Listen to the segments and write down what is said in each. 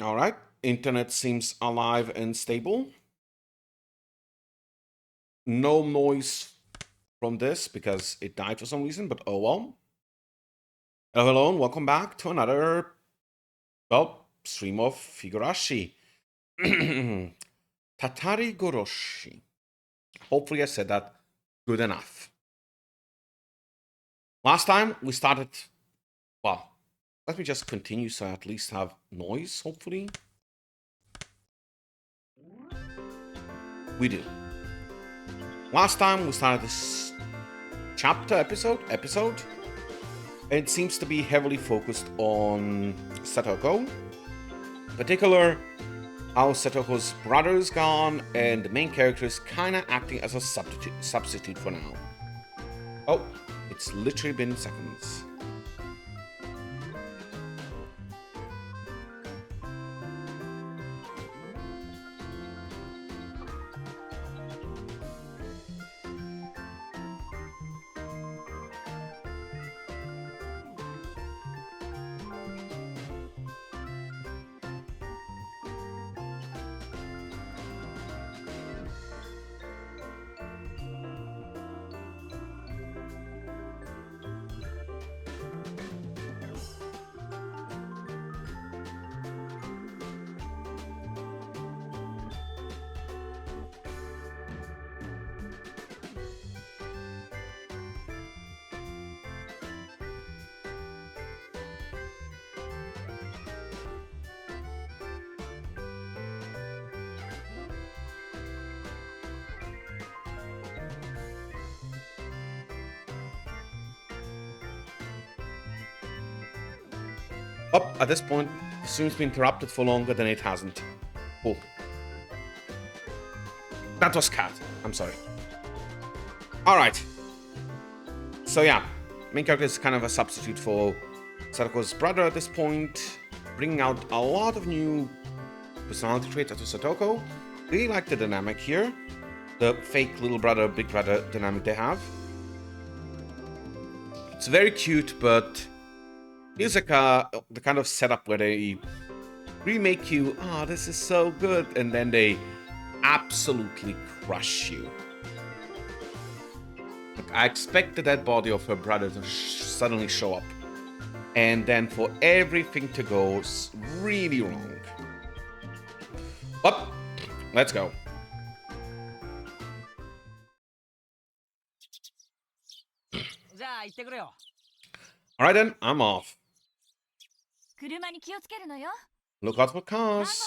All right. Internet seems alive and stable. No noise from this because it died for some reason, but oh well. Hello and welcome back to another, stream of Higurashi. Tatarigoroshi. Hopefully I said that good enough. Last time we started, let me just continue so I at least have noise, hopefully. We do. Last time we started this episode. It seems to be heavily focused on Satoko. In particular, how Satoko's brother is gone and the main character is kinda acting as a substitute for now. Oh, it's literally been seconds. At this point, the stream's been interrupted for longer than it hasn't. Cool. That was cat. I'm sorry. Alright. So yeah, main character is kind of a substitute for Satoko's brother at this point, bringing out a lot of new personality traits to Satoko. Really like the dynamic here. The fake little brother, big brother dynamic they have. It's very cute, but here's like the kind of setup where they remake you, this is so good, and then they absolutely crush you. Like, I expect the dead body of her brother to suddenly show up, and then for everything to go really wrong. But let's go. Alright then, I'm off. Look out for cars.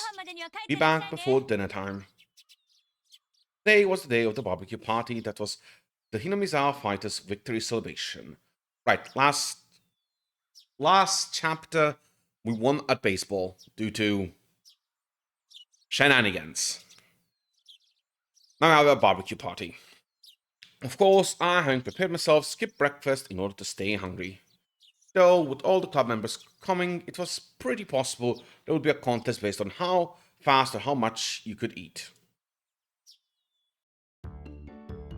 Be back before dinner time. Today was the day of the barbecue party. That was the Hinamizawa fighters' victory celebration. Right, last chapter we won at baseball due to shenanigans. Now I have a barbecue party. Of course, I hadn't prepared myself, skipped breakfast in order to stay hungry. Though, with all the club members coming, it was pretty possible there would be a contest based on how fast or how much you could eat.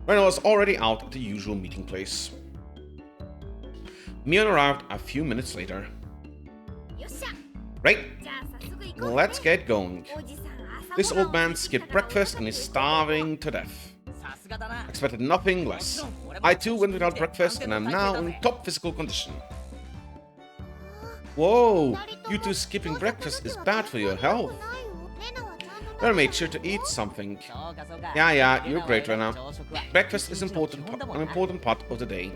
When I was already out at the usual meeting place, Mion arrived a few minutes later. Right, let's get going. This old man skipped breakfast and is starving to death. Expected nothing less. I too went without breakfast and am now in top physical condition. Whoa, you two skipping breakfast is bad for your health. Well, I made sure to eat something. Yeah, you're great right now. Breakfast is an important part of the day.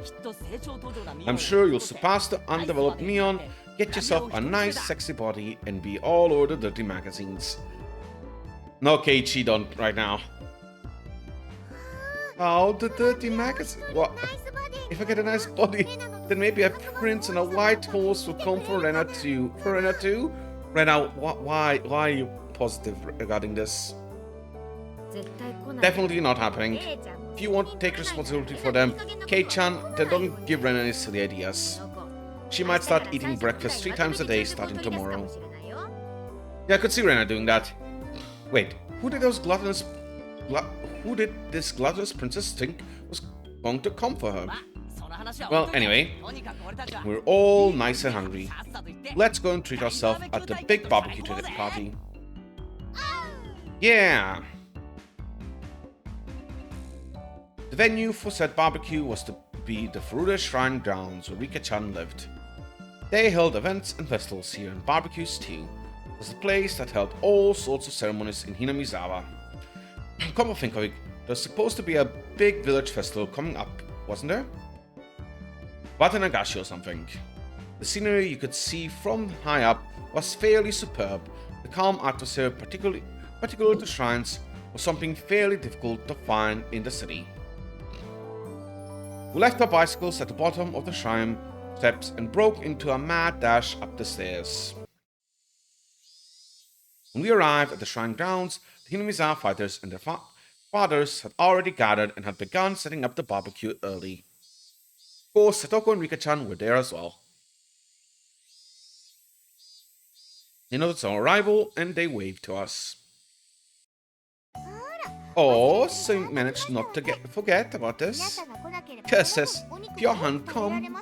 I'm sure you'll surpass the undeveloped Mion, get yourself a nice sexy body, and be all over the dirty magazines. No, Keiichi, don't right now. Oh, the dirty magazine. What? If I get a nice body, then maybe a prince and a white horse will come for Rena too. Rena, why are you positive regarding this? Definitely not happening. If you want to take responsibility for them, Kei-chan, then don't give Rena any silly ideas. She might start eating breakfast 3 times a day starting tomorrow. Yeah, I could see Rena doing that. Wait, who did this gluttonous princess think was going to come for her? Well, anyway, we're all nice and hungry. Let's go and treat ourselves at the big barbecue party. Yeah! The venue for said barbecue was to be the Furuta Shrine grounds where Rika-chan lived. They held events and festivals here, and barbecues too. It was the place that held all sorts of ceremonies in Hinamizawa. Come to think of it, there's supposed to be a big village festival coming up, wasn't there? Watanagashi or something. The scenery you could see from high up was fairly superb. The calm atmosphere, particularly the shrines, was something fairly difficult to find in the city. We left our bicycles at the bottom of the shrine steps and broke into a mad dash up the stairs. When we arrived at the shrine grounds, the Hinamizawa fighters and their fathers had already gathered and had begun setting up the barbecue early. Of course, Satoko and Rika-chan were there as well. They noticed our arrival and they waved to us. Oh, so you managed not to forget about this. Curses, if your hand come,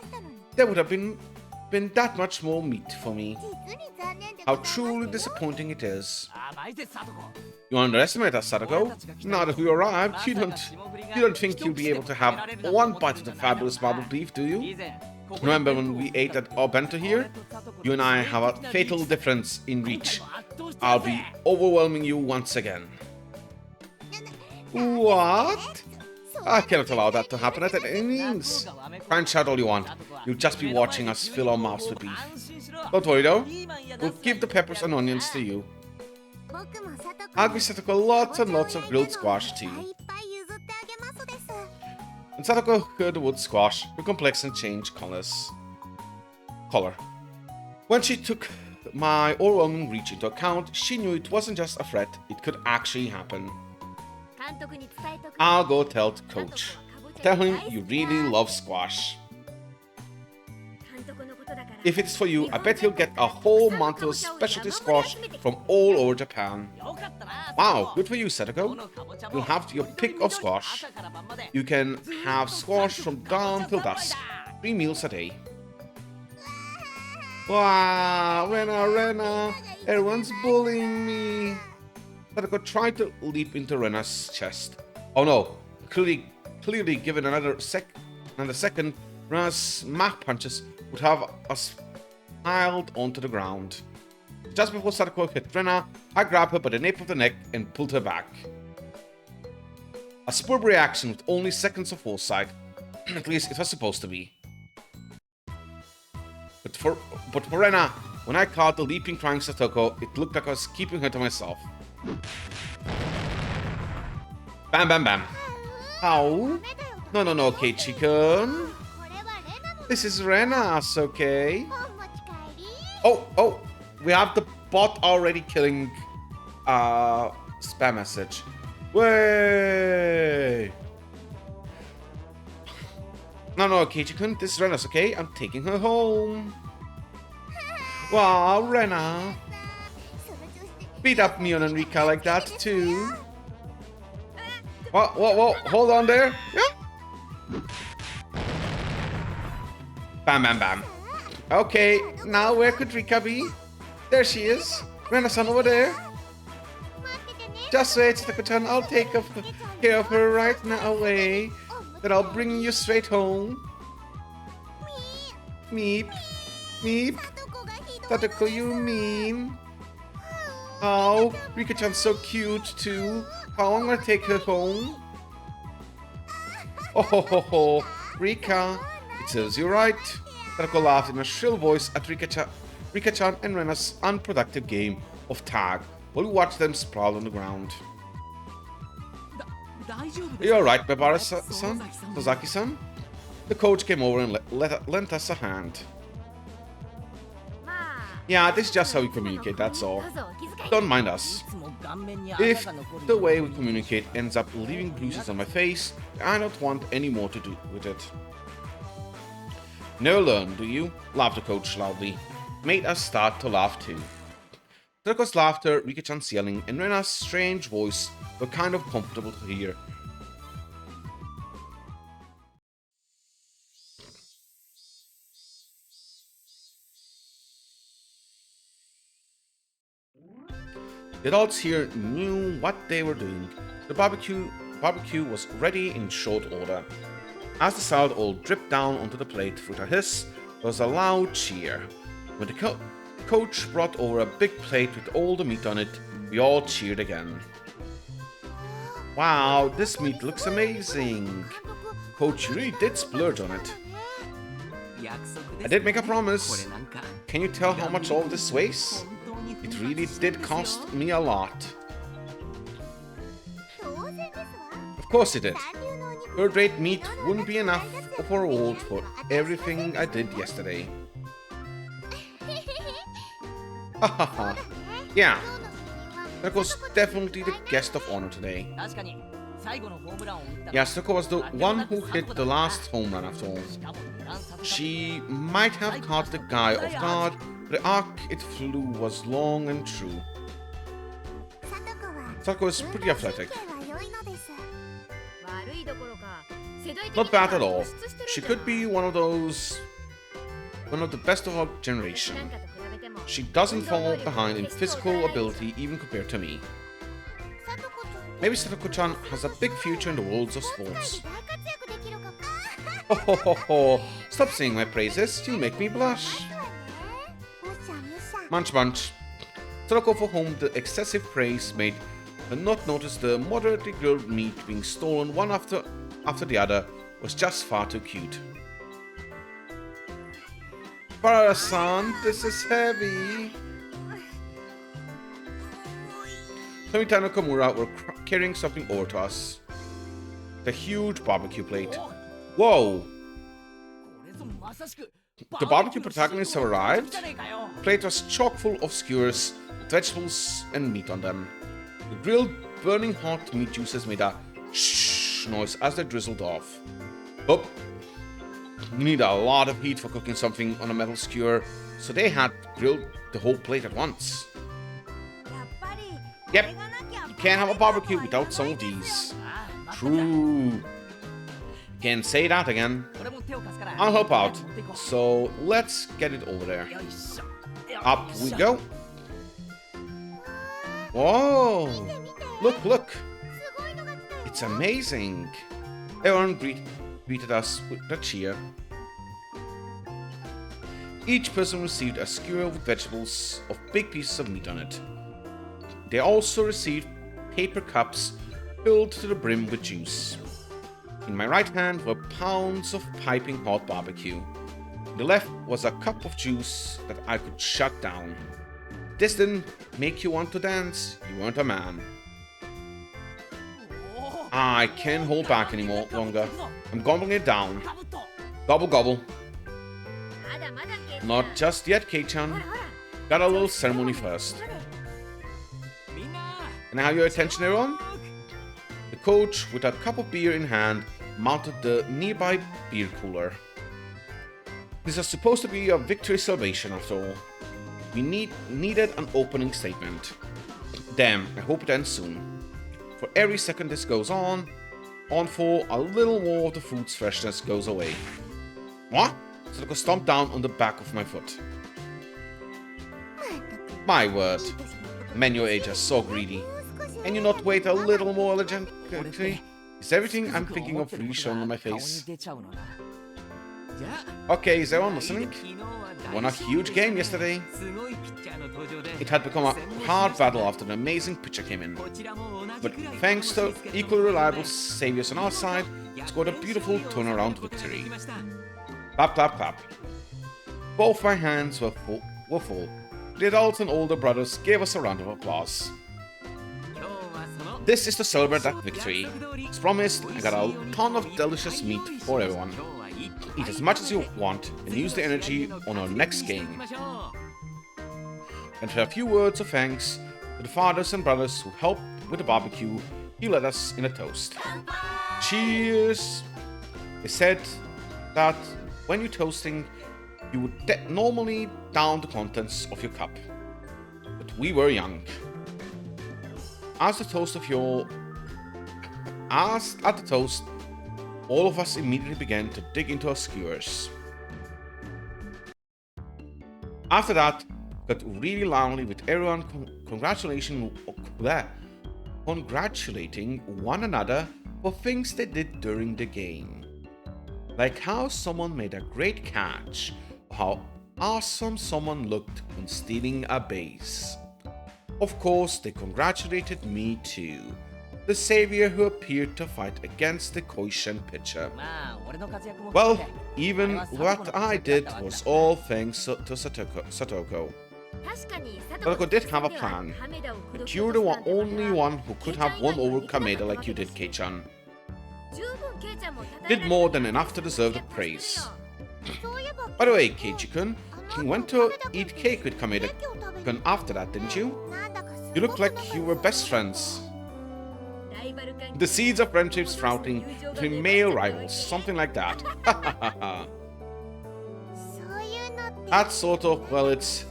there would have been that much more meat for me. How truly disappointing it is. You underestimate us, Sadako. Now that we arrived, you don't think you'll be able to have one bite of the fabulous marbled beef, do you? Remember when we ate at our bento here? You and I have a fatal difference in reach. I'll be overwhelming you once again. What? I cannot allow that to happen at any means. Try and shout all you want. You'll just be watching us fill our mouths with beef. Don't worry though. We'll give the peppers and onions to you. I'll give Satoko lots and lots of grilled squash too. When Satoko heard the word squash, her complexion changed color. When she took my overwhelming reach into account, she knew it wasn't just a threat, it could actually happen. I'll go tell the coach. Tell him you really love squash. If it's for you, I bet he'll get a whole month of specialty squash from all over Japan. Wow, good for you, Satoko. You'll have your pick of squash. You can have squash from dawn till dusk. 3 meals a day. Wow, Rena, everyone's bullying me. Satoko tried to leap into Rena's chest. Oh no, clearly given another second, Rena's smack punches would have us piled onto the ground. Just before Satoko hit Rena, I grabbed her by the nape of the neck and pulled her back. A superb reaction with only seconds of foresight. At least it was supposed to be. But for Rena, when I caught the leaping crying Satoko, it looked like I was keeping her to myself. Bam, bam, bam. Ow. No, Keiichi-kun. This is Rena's, okay? Oh, we have the bot already killing spam message. Way. No, Keiichi-kun, this is Rena's, okay? I'm taking her home. Wow, Rena. Beat up me and Enrica like that, too. Whoa, hold on there. Yeah. Bam, bam, bam. Okay, now where could Rika be? There she is. Rena-san over there. Just wait, Satoko-chan. I'll take care of her right now. Away. Then I'll bring you straight home. Meep. Satoko, you mean? Oh, Rika-chan's so cute too. Oh, I'm gonna take her home. Oh ho, Rika. It serves you right. Satoko laughed in a shrill voice at Rika-chan and Rena's unproductive game of tag while we watched them sprawl on the ground. You're alright, Bebara-san? Sasaki-san? The coach came over and lent us a hand. Yeah, this is just how we communicate, that's all. Don't mind us. If the way we communicate ends up leaving bruises on my face, I don't want any more to do with it. Never learn, do you? Laughed the coach loudly. Made us start to laugh too. Satoko's laughter, Rika-chan's yelling, and Rena's strange voice were kind of comfortable to hear. The adults here knew what they were doing. The barbecue was ready in short order. As the salad all dripped down onto the plate with a hiss, there was a loud cheer. When the coach brought over a big plate with all the meat on it, we all cheered again. Wow, this meat looks amazing. Coach, you really did splurge on it. I did make a promise. Can you tell how much all of this weighs? It really did cost me a lot. Of course it did. Third-rate meat wouldn't be enough of a reward for everything I did yesterday. Hahaha. Yeah. Sunoko's definitely the guest of honor today. Yeah, Sunoko was the one who hit the last home run after all. She might have caught the guy off guard, but the arc it flew was long and true. Sunoko is pretty athletic. Not bad at all. She could be one of the best of our generation. She doesn't fall behind in physical ability even compared to me. Maybe Satoko-chan has a big future in the worlds of sports. Ho ho ho ho! Stop saying my praises, you'll make me blush. Munch munch. Satoko, for whom the excessive praise made her not notice the moderately grilled meat being stolen one after the other, was just far too cute. Bara-san, this is heavy. Tomita and Nakamura were carrying something over to us. The huge barbecue plate. Whoa! The barbecue protagonists have arrived. The plate was chock full of skewers, vegetables and meat on them. The grilled, burning hot meat juices made a shh noise as they drizzled off. Oh, you need a lot of heat for cooking something on a metal skewer, so they had grilled the whole plate at once. Yep, you can't have a barbecue without some of these. True. Can't say that again. I'll help out, so let's get it over there. Up we go. Whoa! Look, look! It's amazing! Everyone greeted us with a cheer. Each person received a skewer with vegetables of big pieces of meat on it. They also received paper cups filled to the brim with juice. In my right hand were pounds of piping hot barbecue. In the left was a cup of juice that I could shut down. This didn't make you want to dance, you weren't a man. I can't hold back anymore longer. I'm gobbling it down. Gobble gobble. Not just yet, Kei-chan. Got a little ceremony first. Can I have your attention, everyone? The coach, with a cup of beer in hand, mounted the nearby beer cooler. This is supposed to be a victory celebration, after all. We needed an opening statement. Damn, I hope it ends soon. For every second this goes on for a little more of the food's freshness goes away. What? Satoko stomped down on the back of my foot. My word. Men your age are so greedy. Can you not wait a little more legitimately? Is everything I'm thinking of really showing on my face? Okay, is everyone listening? Won a huge game yesterday. It had become a hard battle after an amazing pitcher came in. But thanks to equally reliable saviors on our side, it scored a beautiful turnaround victory. Clap, clap, clap. Both my hands were full. The adults and older brothers gave us a round of applause. This is to celebrate that victory. As promised, I got a ton of delicious meat for everyone. Eat as much as you want and use the energy on our next game. And for a few words of thanks to the fathers and brothers who helped with the barbecue, he led us in a toast. Cheers! They said that when you're toasting, you would normally down the contents of your cup. But we were young. As at the toast, all of us immediately began to dig into our skewers. After that, but really loudly with everyone congratulating one another for things they did during the game. Like how someone made a great catch, or how awesome someone looked when stealing a base. Of course, they congratulated me too, the savior who appeared to fight against the Koishan pitcher. Well, even what I did was all thanks to Satoko. Satoko did have a plan, but you're the only one who could have won over Kameda like you did, Kei-chan. Did more than enough to deserve the praise. By the way, Keiji-kun, you went to eat cake with Kameda-kun after that, didn't you? You looked like you were best friends. The seeds of friendship sprouting between male rivals, something like that. That's sort of, well, it's...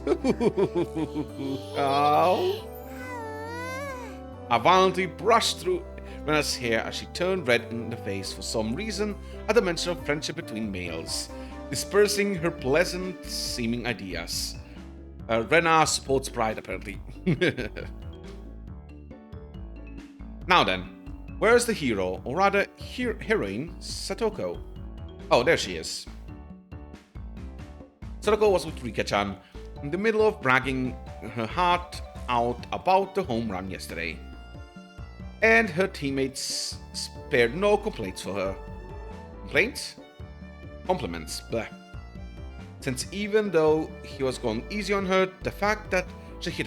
Oh. I violently brushed through Rena's hair as she turned red in the face for some reason at the mention of friendship between males, dispersing her pleasant-seeming ideas. Rena supports pride, apparently. Now then, where's the hero, or rather heroine, Satoko? Oh, there she is. Satoko was with Rika-chan, in the middle of bragging her heart out about the home run yesterday. And her teammates spared no complaints for her. Complaints? Compliments, bleh. Since even though he was going easy on her, the fact that she hit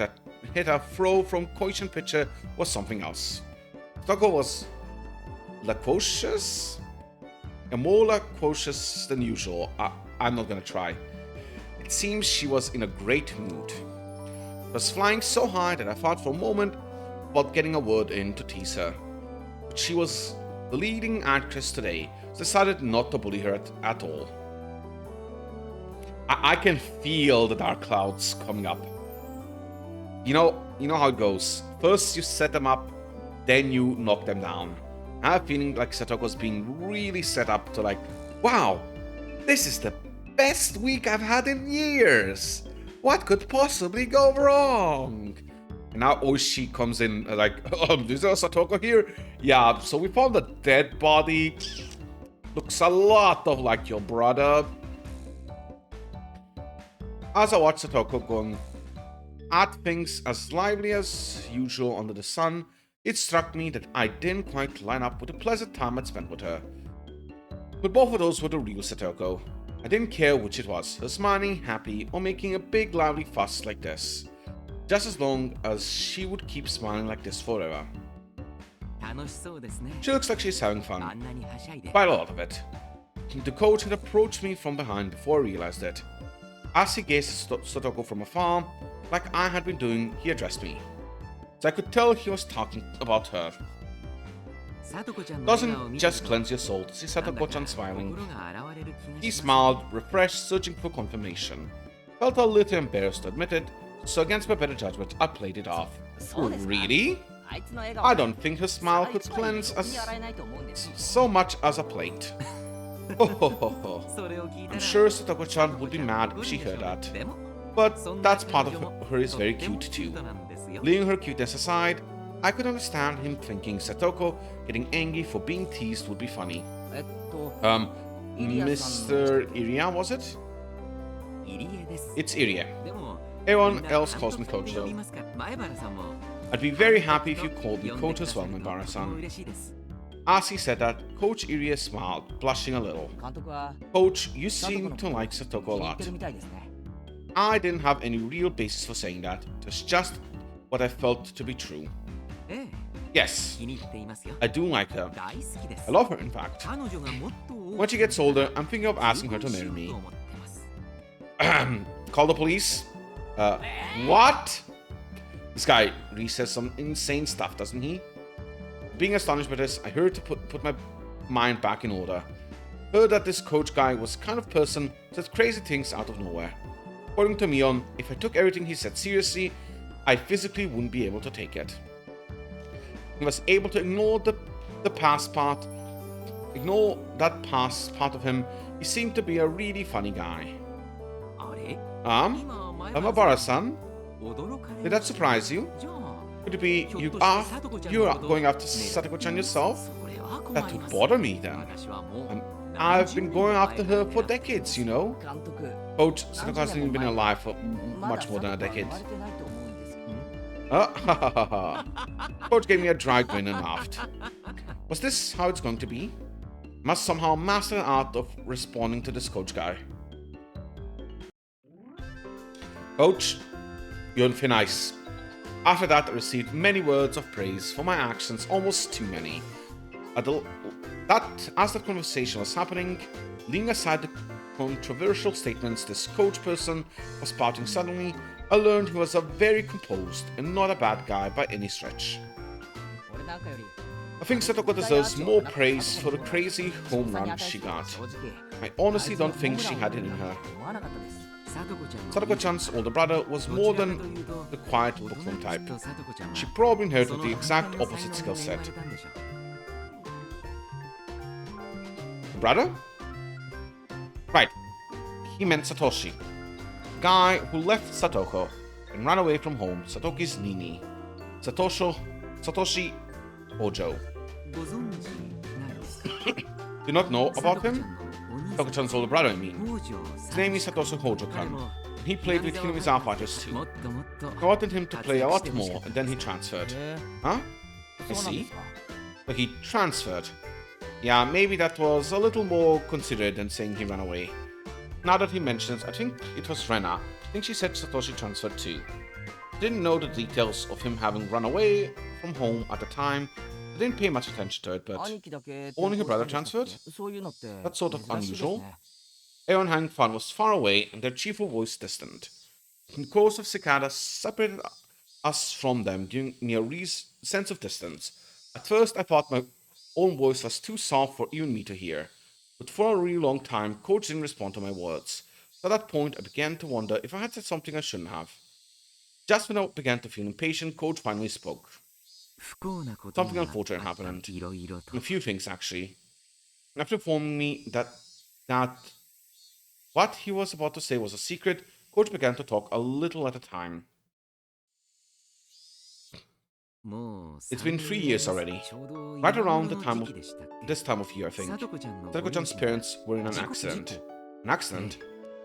a throw from Koishan pitcher was something else. Satoko was loquacious? More loquacious than usual. I'm not gonna try. It seems she was in a great mood. It was flying so high that I thought for a moment about getting a word in to tease her. But she was the leading actress today, so I decided not to bully her at all. I can feel the dark clouds coming up. You know how it goes. First you set them up, then you knock them down. I have a feeling like Satoko's being really set up to like, wow, this is the best week I've had in years. What could possibly go wrong? And now Oishi comes in like, is there a Satoko here? Yeah, so we found a dead body. Looks a lot of like your brother. As I watched Satoko going at things as lively as usual under the sun, it struck me that I didn't quite line up with the pleasant time I'd spent with her. But both of those were the real Satoko. I didn't care which it was, her smiling, happy, or making a big loudly fuss like this. Just as long as she would keep smiling like this forever. She looks like she's having fun. Quite a lot of it. The coach had approached me from behind before I realized it. As he gazed at Satoko from afar, like I had been doing, he addressed me. So I could tell he was talking about her. Doesn't just cleanse your soul to see Satoko-chan smiling. He smiled, refreshed, searching for confirmation. Felt a little embarrassed to admit it, so against my better judgment, I played it off. Really? I don't think her smile could cleanse as so much as a plate. I'm sure Satoko-chan would be mad if she heard that. But that's part of her is very cute too. Leaving her cuteness aside, I could understand him thinking Satoko getting angry for being teased would be funny. Mr. Iria, was it? It's Iria. Everyone else calls me Coach though. I'd be very happy if you called me Coach as well, Mibara-san. As he said that, Coach Iria smiled, blushing a little. Coach, you seem to like Satoko a lot. I didn't have any real basis for saying that. It was just what I felt to be true. Yes, I do like her. I love her, in fact. When she gets older, I'm thinking of asking her to marry me. Call the police? What? This guy really says some insane stuff, doesn't he? Being astonished by this, I heard to put my mind back in order. Heard that this coach guy was the kind of person who says crazy things out of nowhere. According to Mion, if I took everything he said seriously, I physically wouldn't be able to take it. He was able to ignore that past part of him. He seemed to be a really funny guy. Amabara-san? Did that surprise you? Could it be you're going after Satoko-chan yourself? That would bother me then. I've been going after her for decades, you know. Coach, Satoko hasn't been alive for much more than a decade. Coach gave me a dry grin and laughed. Was this how it's going to be? Must somehow master the art of responding to this coach guy. Coach, you're on thin ice. After that, I received many words of praise for my actions, almost too many. As the conversation was happening, leaving aside the controversial statements this coach person was spouting suddenly, I learned he was a very composed and not a bad guy by any stretch. I think Satoko deserves more praise for the crazy home run she got. I honestly don't think she had it in her. Satoko-chan's older brother was more than the quiet bookworm type. She probably inherited the exact opposite skill set. Brother? Right, he meant Satoshi. The guy who left Satoko and ran away from home, Satoki's Nini. Satoshi Hojo. Do you not know about him? Satoko-chan's older brother, I mean. His name is Satoshi Hojo-kan, and he played with Hinamizawa fighters too. I wanted him to play a lot more, and then he transferred. Huh? I see. But he transferred. Yeah, maybe that was a little more considerate than saying he ran away. Now that he mentions, I think it was Rena. I think she said Satoshi transferred too. Didn't know the details of him having run away from home at the time. I didn't pay much attention to it, but only her brother transferred? That's sort of unusual. Everyone having fun was far away and their cheerful voice distant. The chorus of cicadas separated us from them, giving me a sense of distance. At first, I thought my own voice was too soft for even me to hear, but for a really long time, Coach didn't respond to my words. So at that point, I began to wonder if I had said something I shouldn't have. Just when I began to feel impatient, Coach finally spoke. Something unfortunate happened. A few things, actually. After informing me that what he was about to say was a secret, Coach began to talk a little at a time. It's been 3 years already. Right around this time of year, I think. Satoko-chan's parents were in an accident. An accident?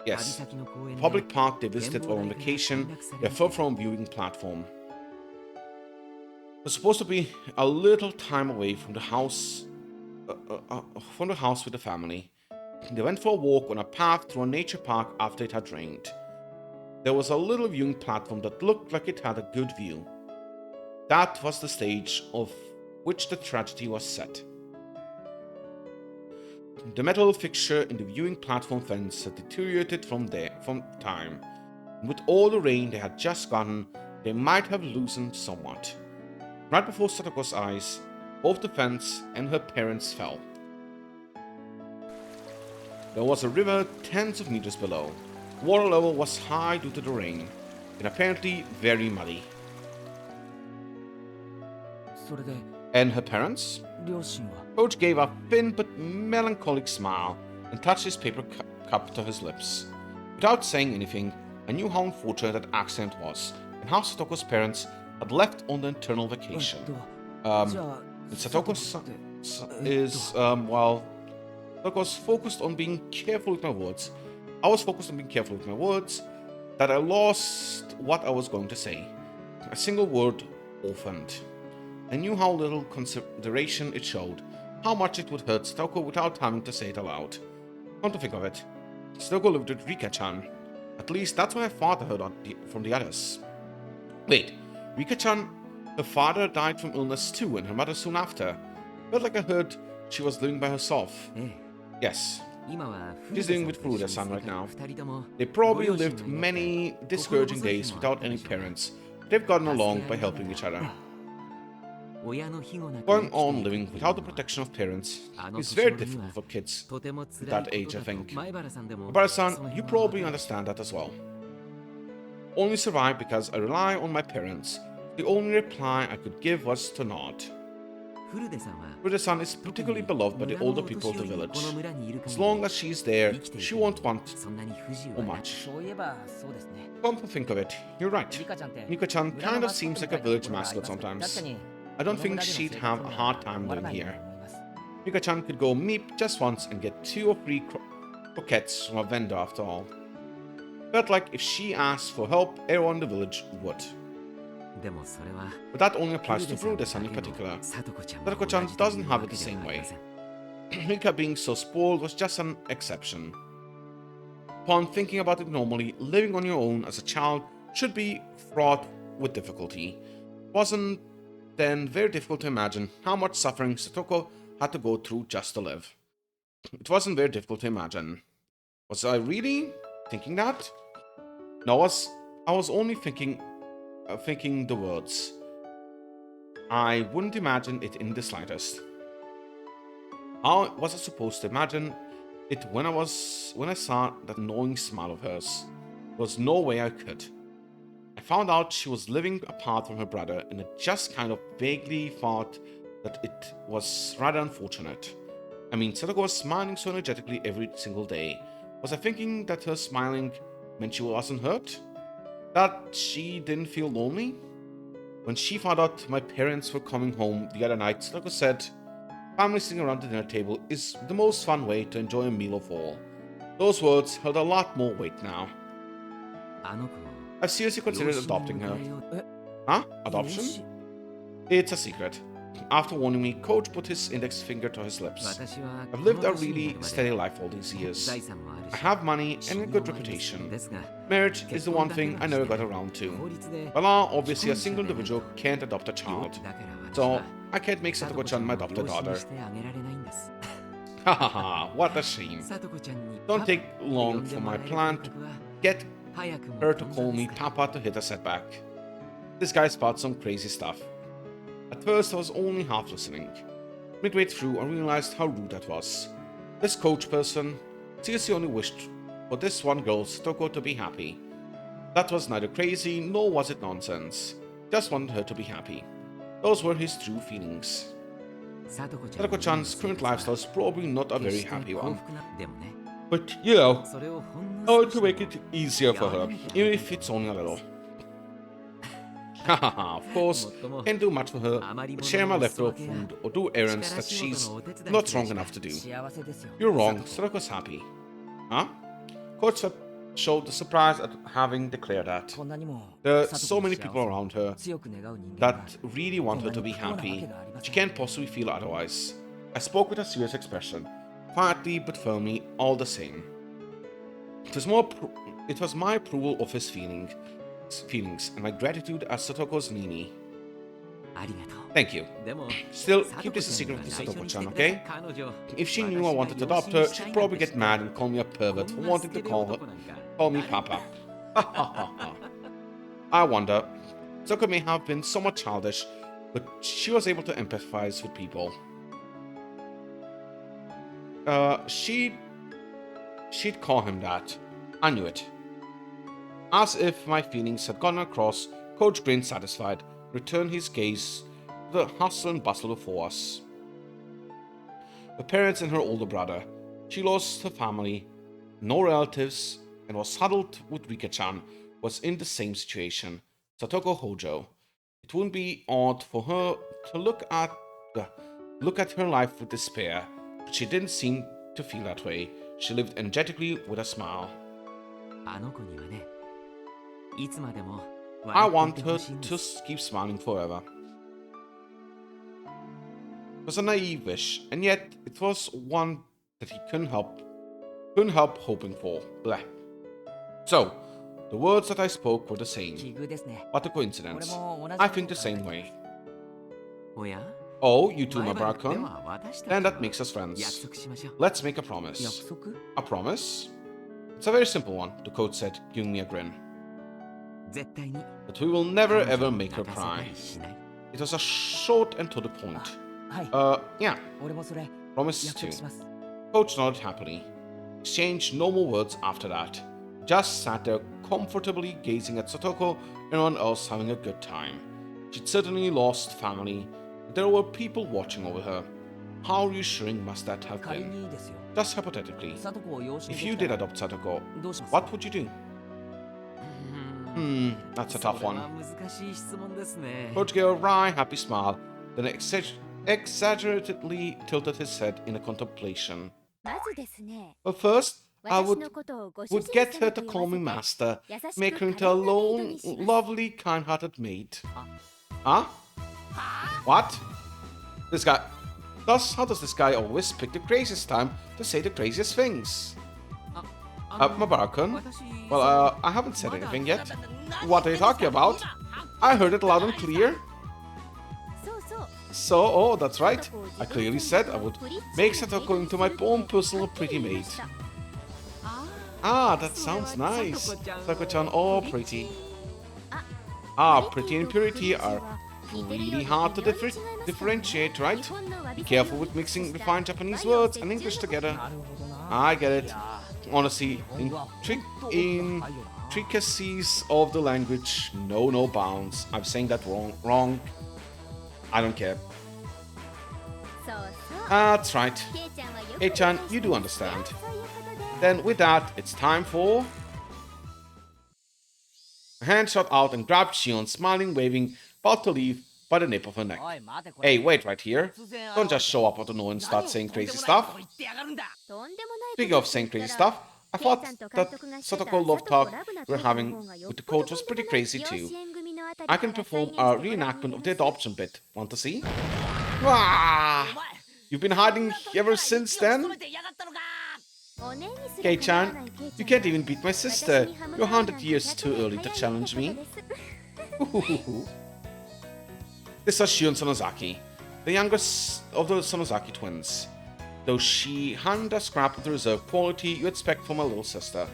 Yes. The public park they visited while on vacation, they fell from a viewing platform. It was supposed to be a little time away from the house with the family. They went for a walk on a path through a nature park after it had rained. There was a little viewing platform that looked like it had a good view. That was the stage of which the tragedy was set. The metal fixture in the viewing platform fence had deteriorated from time. With all the rain they had just gotten, they might have loosened somewhat. Right before Satoko's eyes, both the fence and her parents fell. There was a river tens of meters below. Water level was high due to the rain, and apparently very muddy. And her parents? Coach gave a thin but melancholic smile and touched his paper cup to his lips. Without saying anything, I knew how unfortunate that accident was, and how Satoko's parents had left on the internal vacation. Satoko was focused on being careful with my words. I was focused on being careful with my words, that I lost what I was going to say. A single word, orphaned. I knew how little consideration it showed, how much it would hurt Satoko without having to say it aloud. Come to think of it, Satoko lived with Rika-chan. At least that's what I thought I heard from the others. Wait, Rika-chan, her father died from illness too, and her mother soon after. Felt like I heard she was living by herself. Yes. She's living with Furuta-san right now. They probably lived many discouraging days without any parents. They've gotten along by helping each other. Going on living without the protection of parents is very difficult for kids at that age, I think. Maibara-san, you probably understand that as well. Only survive because I rely on my parents. The only reply I could give was to nod. Furude-san is particularly beloved by the older people of the village. As long as she's there, she won't want or much. Come to think of it, you're right. Miko-chan kind of seems like a village mascot sometimes. I don't think she'd have a hard time living here. Miko-chan could go meep just once and get 2 or 3 croquettes from a vendor after all. Felt like if she asked for help, everyone in the village would. But that only applies to Furude-san in particular. Satoko-chan doesn't have it the same way. Mika being so spoiled was just an exception. Upon thinking about it normally, living on your own as a child should be fraught with difficulty. It wasn't then very difficult to imagine how much suffering Satoko had to go through just to live. It wasn't very difficult to imagine. Was I really thinking that? No, I was only thinking the words. I wouldn't imagine it in the slightest. How was I supposed to imagine it when I saw that annoying smile of hers? There was no way I could. I found out she was living apart from her brother, and I just kind of vaguely thought that it was rather unfortunate. I mean, Satoko was smiling so energetically every single day. Was I thinking that her smiling meant she wasn't hurt? That she didn't feel lonely? When she found out my parents were coming home the other night, Satoko said, "Family sitting around the dinner table is the most fun way to enjoy a meal of all." Those words held a lot more weight now. I've seriously considered adopting her. Huh? Adoption? It's a secret. After warning me, Coach put his index finger to his lips. I've lived a really steady life all these years. I have money and a good reputation. Marriage is the one thing I never got around to. Well, obviously a single individual can't adopt a child. So I can't make Satoko-chan my adopted daughter. Hahaha, what a shame. Don't take long for my plan to get her to call me Papa to hit a setback. This guy spouts some crazy stuff. At first I was only half listening. Midway through I realized how rude that was. This coach person seriously only wished for this one girl, Satoko, to be happy. That was neither crazy nor was it nonsense. Just wanted her to be happy. Those were his true feelings. Satoko-chan's current lifestyle is probably not a very happy one. But, you know, I want to make it easier for her, even if it's only a little. Hahaha, of course, can't do much for her, but share my leftover food or do errands that she's not strong enough to do. You're wrong, Satoko's happy. Huh? Coach showed the surprise at having declared that. There are so many people around her that really want her to be happy. She can't possibly feel otherwise. I spoke with a serious expression, quietly but firmly, all the same. It was my approval of his feelings and my gratitude as Satoko's Nini. Thank you. Still, keep this a secret to Satoko-chan, okay? If she knew I wanted to adopt her, she'd probably get mad and call me a pervert for wanting to call me Papa. I wonder. Satoko may have been somewhat childish, but she was able to empathize with people. She'd call him that. I knew it. As if my feelings had gone across, Coach grinned satisfied, returned his gaze to the hustle and bustle before us. Her parents and her older brother. She lost her family, no relatives, and was huddled with Rika-chan, was in the same situation. Satoko Hojo. It wouldn't be odd for her to look at her life with despair, but she didn't seem to feel that way. She lived energetically with a smile. I want her to keep smiling forever. It was a naive wish, and yet it was one that he couldn't help hoping for. Blech. So, the words that I spoke were the same. What a coincidence. I think the same way. Oh, you too, my Barakun? Then that makes us friends. Let's make a promise. A promise? It's a very simple one, the coach said, giving me a grin. That we will never ever make her cry. It was a short and to the point. Yeah. Promise too. Coach nodded happily. Exchanged no more words after that. Just sat there comfortably gazing at Satoko and everyone else having a good time. She'd certainly lost family, but there were people watching over her. How reassuring must that have been? 仮にですよ Just hypothetically, 里子を養子に if で you きた did ら adopt Satoko, どうします what would you do? That's a tough それ one. は難しい質問ですね Coach gave a wry, happy smile, then exaggeratedly tilted his head in a contemplation. まずですね Well, first, I 私のことをご主 would 人 get 様 her と to 言 call わ me せて master, 優し make く her 可 into a 憐なメイド lone, にします lovely, kind-hearted maid. Huh? What? This guy... how does this guy always pick the craziest time to say the craziest things? Mabarakun? Well, I haven't said anything yet. What are you talking about? I heard it loud and clear. そうそう So, oh, that's right. I clearly said I would make Satoko into my own personal pretty maid. Ah, that sounds nice. Satoko-chan, oh, pretty. Ah, pretty and purity are really hard to differentiate, right? Be careful with mixing refined Japanese words and English together. I get it. Honestly, intricacies of the language know no bounds. I'm saying that wrong. I don't care. そうそう That's right. ケイちゃんはよく Kei-chan, you do 理解して understand. ますねそういうことで Then with that, it's time for... A hand shot out and grabbed Shion, smiling, waving, about to leave by the nape of her neck. おい待てこれ Hey, wait right here. 突然 Don't just show up out of nowhere and start saying crazy stuff. 何をとんでもないこと言ってやがるんだとんでもない Speaking of saying crazy stuff, I thought that Satoko love talk we're having with the coach was pretty crazy too. I can perform a reenactment of the adoption bit. Want to see? Wah! お前 You've been hiding ever since then? 息を潜めてやがったのか Kei-chan, you can't even beat my sister. You're 100 years too early to challenge me. This is Shion Sonozaki, the youngest of the Sonozaki twins. Though she hadn't a scrap of the reserve quality you expect from a little sister.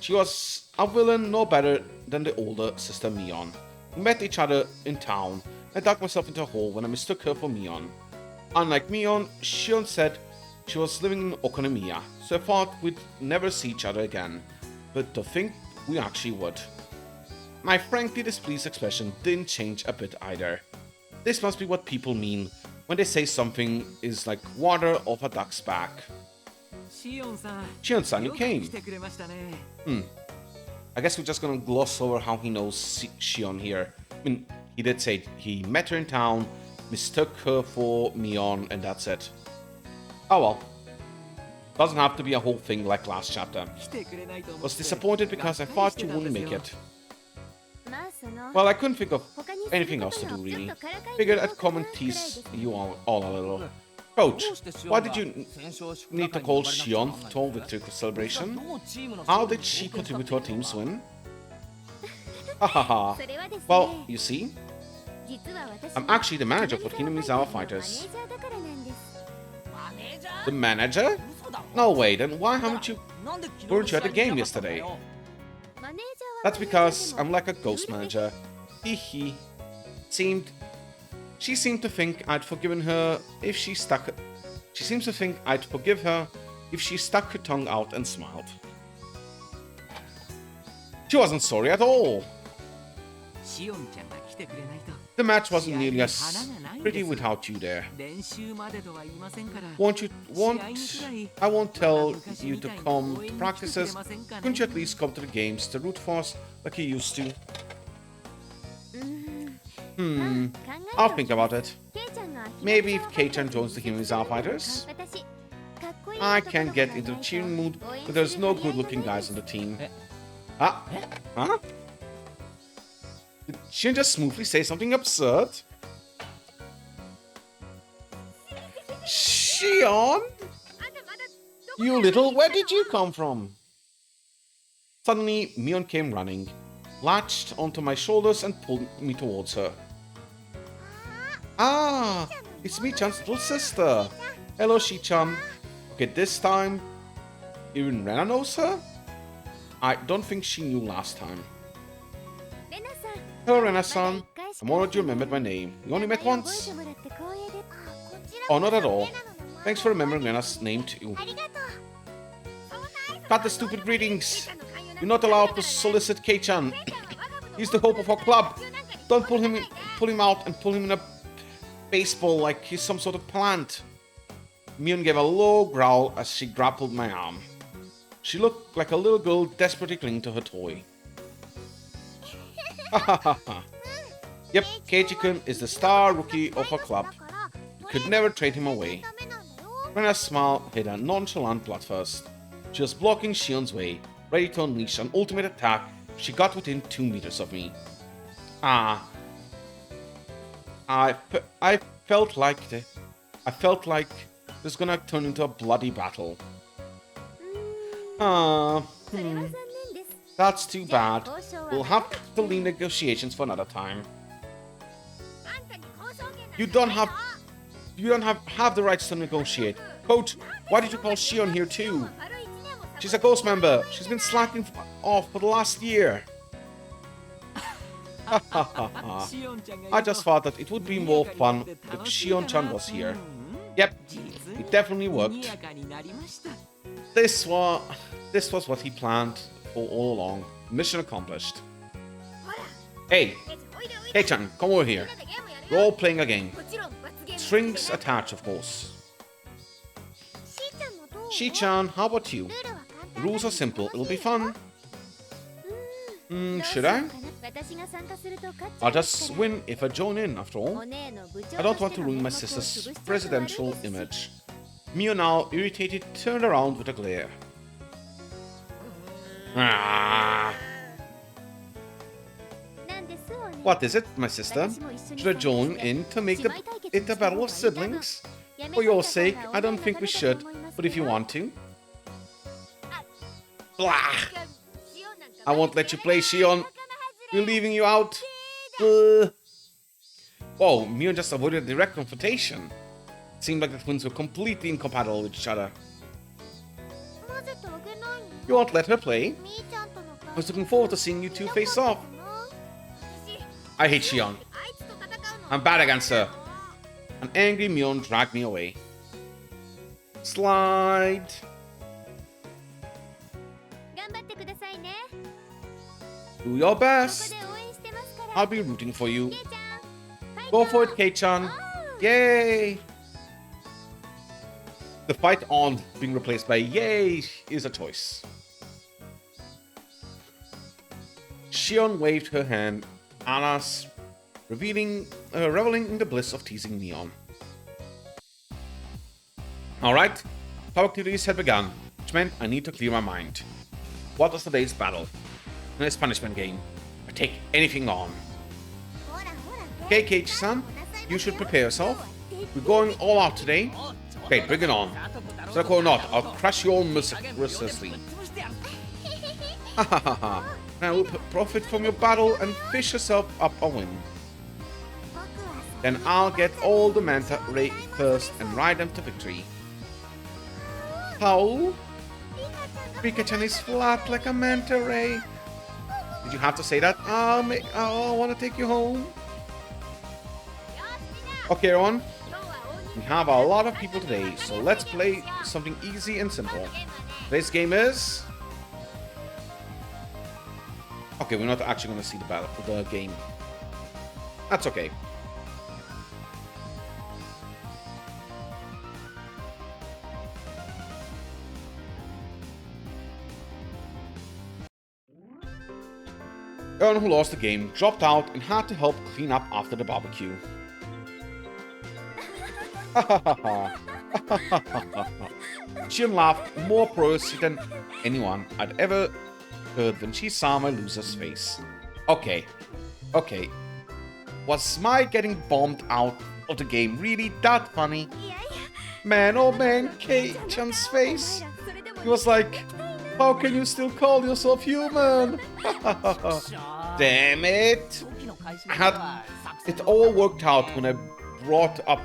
She was a villain no better than the older sister Mion. We met each other in town. I dug myself into a hole when I mistook her for Mion. Unlike Mion, Shion said she was living in Okonomiya, so I thought we'd never see each other again. But to think we actually would. My frankly displeased expression didn't change a bit either. This must be what people mean when they say something is like water off a duck's back. シオンさん Shion-san, you よく came. 来てくれましたね I guess we're just gonna gloss over how he knows Shion here. I mean, he did say he met her in town, mistook her for Mion, and that's it. Oh well. Doesn't have to be a whole thing like last chapter. 来てくれないと思って Was disappointed because I thought you wouldn't make it. まあその Well, I couldn't think of 他にする anything こ else と to が do ちょっ really. とからかい Figured な I'd come and くらいで tease す you all a little. Coach, どうしてシオン why が did you 戦勝祝 need 賀 to 会に call 呼ばれなくちゃ Shion ならない to our victory celebration? どうチームの How 勝利 did に she 貢献 contribute した to っ our ていうの team's は win? Hahaha. それはですね Well, you see, 実は私 I'm actually the manager for Kinamizawa Fighters. マネージャーだからなんです マネージャー The manager? 嘘だろ No way, then why haven't you? なんで昨日 Weren't you at the の試合 game にいなかったんだ yesterday? よ マネージャーは That's because I'm like a ghost manager. Hee. She seemed to think I'd forgiven her if she stuck. She seems to think I'd forgive her if she stuck her tongue out and smiled. She wasn't sorry at all. シオンちゃんが来てくれないと The match wasn't nearly as pretty without you there. 練習までとは言いませんから I won't tell you to come to practices. Couldn't you at least come to the games to root for us like you used to? 考え I'll ろ think about it. ケイちゃんが Maybe if Kei-chan joins the Higurashi Fighters. 私かっこいい I 男の can't 子 get が into ない the と cheering mood 応援 when there's する no 張り合い good-looking がない guys on the team. え Huh? Did she just smoothly say something absurd? Shion? You little, where did you come from? Suddenly, Mion came running, latched onto my shoulders and pulled me towards her. Ah, it's Mi-chan's little sister. Hello, Shi-chan. Okay, this time, even Rena knows her? I don't think she knew last time. レナさん Hello, Rena-san. まだ一回しか I'm honored you remembered my name. We only met 名前を once. 覚えてもらって光栄で Oh, not at all. Thanks for remembering Rena's name too. ありがとう Cut the stupid greetings. You're not allowed to solicit Kei-chan. He's the hope of our club. Don't pull him out and pull him in a baseball like he's some sort of plant. Mion gave a low growl as she grappled my arm. She looked like a little girl desperately clinging to her toy. Ha ha ha ha. Yep, Keiichi-kun is the star rookie of our club. You could never trade him away. Rena's smile hid a nonchalant bloodthirst. She was blocking Shion's way, ready to unleash an ultimate attack if she got within 2 meters of me. I felt like this is gonna turn into a bloody battle. That's too bad. We'll have to leave negotiations for another time. You don't have the rights to negotiate. Coach, why did you call Shion here too? She's a ghost member. She's been slacking off for the last year. I just thought that it would be more fun if Shion-chan was here. Yep, it definitely worked. This was what he planned for all along. Mission accomplished. Hey, Kei-chan, come over here. We're all playing a game. Strings attached, of course. Shi-chan, how about you? The rules are simple. It'll be fun. Should I? I'll just win if I join in, after all. I don't want to ruin my sister's presidential image. Mio, now irritated, turned around with a glare. What is it, my sister? Should I join in to make it a battle of siblings? For your sake, I don't think we should, but if you want to. Blah! I won't let you play, Shion. We're leaving you out. Whoa, Mion just avoided a direct confrontation. It seemed like the twins were completely incompatible with each other. You won't let her play? I was looking forward to seeing you two face off. I hate Shion. I'm bad against her. An angry Mion dragged me away. Slide. Do your best. I'll be rooting for you. Go for it, Kei-chan. Yay! The fight on being replaced by yay is a choice. Shion waved her hand at us, reveling in the bliss of teasing Mion. Alright, power activities had begun, which meant I need to clear my mind. What was today's battle? Nice punishment game. I take anything on. Okay, Keiichi-san, you should prepare yourself. We're going all out today. Okay, bring it on. Suck or not, I'll crush you all mercilessly. Ha ha ha ha. Now profit from your battle and fish yourself up a win. Then I'll get all the Manta Ray first and ride them to victory. How? Rika-chan is flat like a Manta Ray. Did you have to say that? I want to take you home. Okay, everyone. We have a lot of people today, so let's play something easy and simple. Today's game is... Okay, we're not actually going to see the game. That's okay. Everyone who lost the game dropped out and had to help clean up after the barbecue. Shion laughed more proudly than anyone I'd ever heard when she saw my loser's face. Okay. Was my getting bombed out of the game really that funny? Man, oh man, Kei-chan's face. He was like, how can you still call yourself human? Damn it. I had it all worked out when I brought up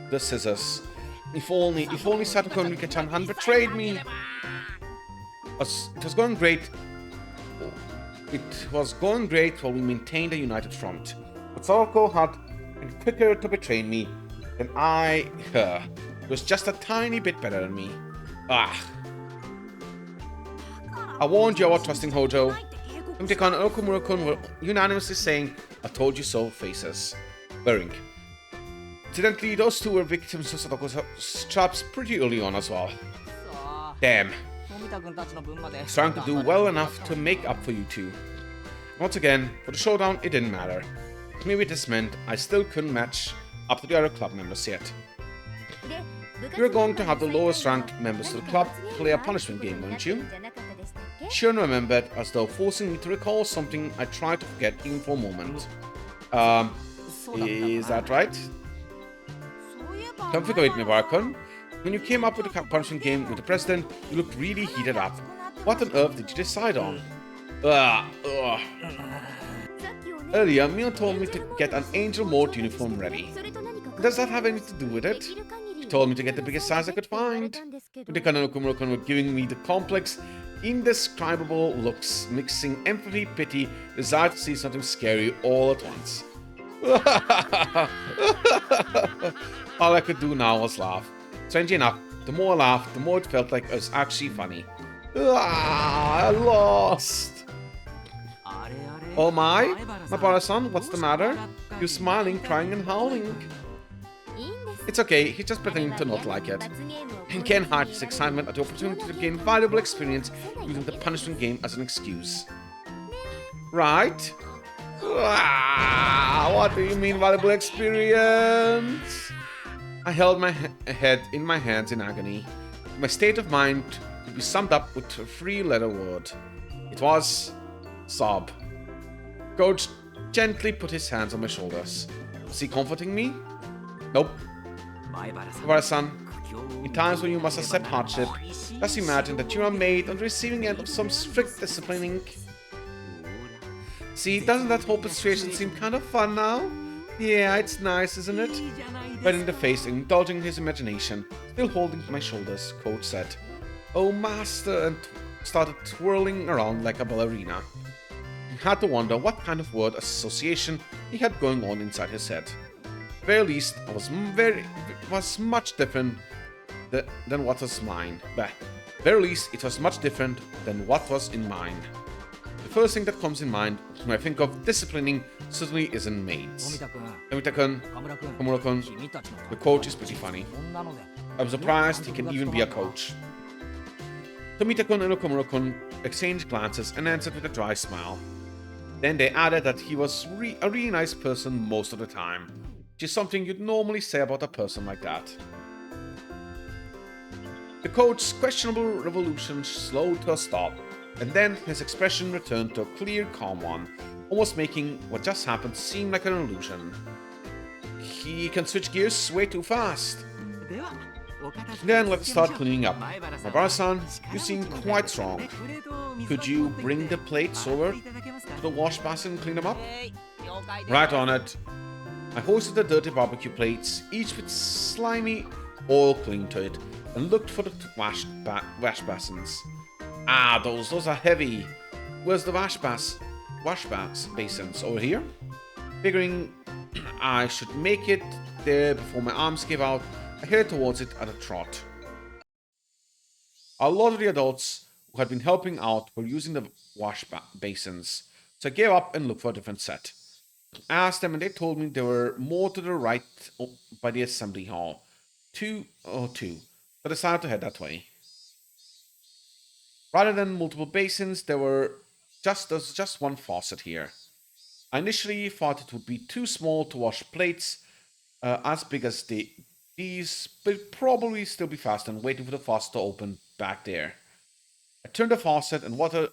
the scissors. If only Satoko and Rika-chan hadn't betrayed me. It was going great. It was going great while we maintained a united front. But Satoko had been quicker to betray me than her. It was just a tiny bit better than me. I warned you about trusting Hojo. Umte-kun and Okumura-kun were unanimously saying, I told you so faces. Bering. Incidentally, those two were victims of Sadako's traps pretty early on as well. くそ Damn. 富田君たちの分まで He's trying to do well enough to make up for you two. Once again, for the showdown, it didn't matter. Maybe this meant I still couldn't match up to the other club members yet. You're going to have the lowest ranked members of the club play a punishment game, weren't you? Shion remembered, as though forcing me to recall something I tried to forget even for a moment. Is that right? Don't forget me, Barakun. When you came up with the punishment game with the president, you looked really heated up. What on earth did you decide on? Earlier, Mio told me to get an Angel Mode uniform ready. Does that have anything to do with it? She told me to get the biggest size I could find. Umineko and Umineko were giving me the complex, indescribable looks, mixing empathy, pity, desire to see something scary all at once. All I could do now was laugh. Strangely enough, the more I laughed, the more it felt like it was actually funny. I lost! Oh my? Mabara-san, what's the matter? You're smiling, crying, and howling. It's okay, he's just pretending to not like it. And Ken hides his excitement at the opportunity to gain valuable experience using the punishment game as an excuse. Right? What do you mean valuable experience? I held my head in my hands in agony. My state of mind could be summed up with a three-letter word. It was sob. Coach gently put his hands on my shoulders. Was he comforting me? Nope. Mabara-san, in times when you must accept hardship, just imagine that you are made on the receiving end of some strict disciplining. See, doesn't that whole situation seem kind of fun now? Yeah, it's nice, isn't it? Red in the face, indulging his imagination, still holding my shoulders, Coach said, "Oh, master," and started twirling around like a ballerina. He had to wonder what kind of word association he had going on inside his head. At the very least, I was much different than what was mine. But at the very least, it was much different than what was in mine. The first thing that comes in mind when I think of disciplining certainly isn't maids. Tomita-kun, Komura-kun, the coach is pretty funny. I'm surprised he can even be a coach. Tomita-kun and Komura-kun exchanged glances and answered with a dry smile. Then they added that he was a really nice person most of the time, which is something you'd normally say about a person like that. The coach's questionable revolution slowed to a stop, and then his expression returned to a clear, calm one, almost making what just happened seem like an illusion. He can switch gears way too fast. Then let's start cleaning up. Mabara-san, you seem quite strong. Could you bring the plates over to the wash basin and clean them up? Right on it. I hoisted the dirty barbecue plates, each with slimy oil clinging to it, and looked for the wash basins. Ah, those are heavy. Where's the wash basins? Over here? Figuring I should make it there before my arms gave out, I headed towards it at a trot. A lot of the adults who had been helping out were using the wash basins, so I gave up and looked for a different set. I asked them and they told me there were more to the right by the assembly hall. Two, so I decided to head that way. Rather than multiple basins, there's just one faucet here. I initially thought it would be too small to wash plates as big as these, but it'd probably still be faster than waiting for the faucet to open back there. I turned the faucet and water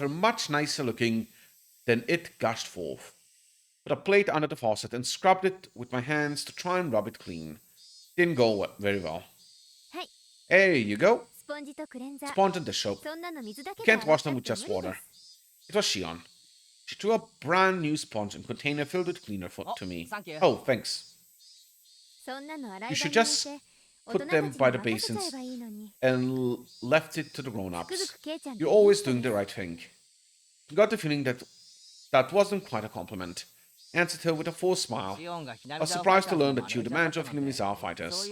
much nicer looking than it gushed forth. Put a plate under the faucet and scrubbed it with my hands to try and rub it clean. Didn't go very well. There you go. Sponge and dish soap. You can't wash them with just water. It was Shion. She threw a brand new sponge and container filled with cleaner to me. Oh, thanks. You should just put them by the basins and left it to the grown-ups. You're always doing the right thing. I got the feeling that wasn't quite a compliment. I answered her with a forced smile. I was surprised to learn that you're the manager of Hinamizawa Fighters.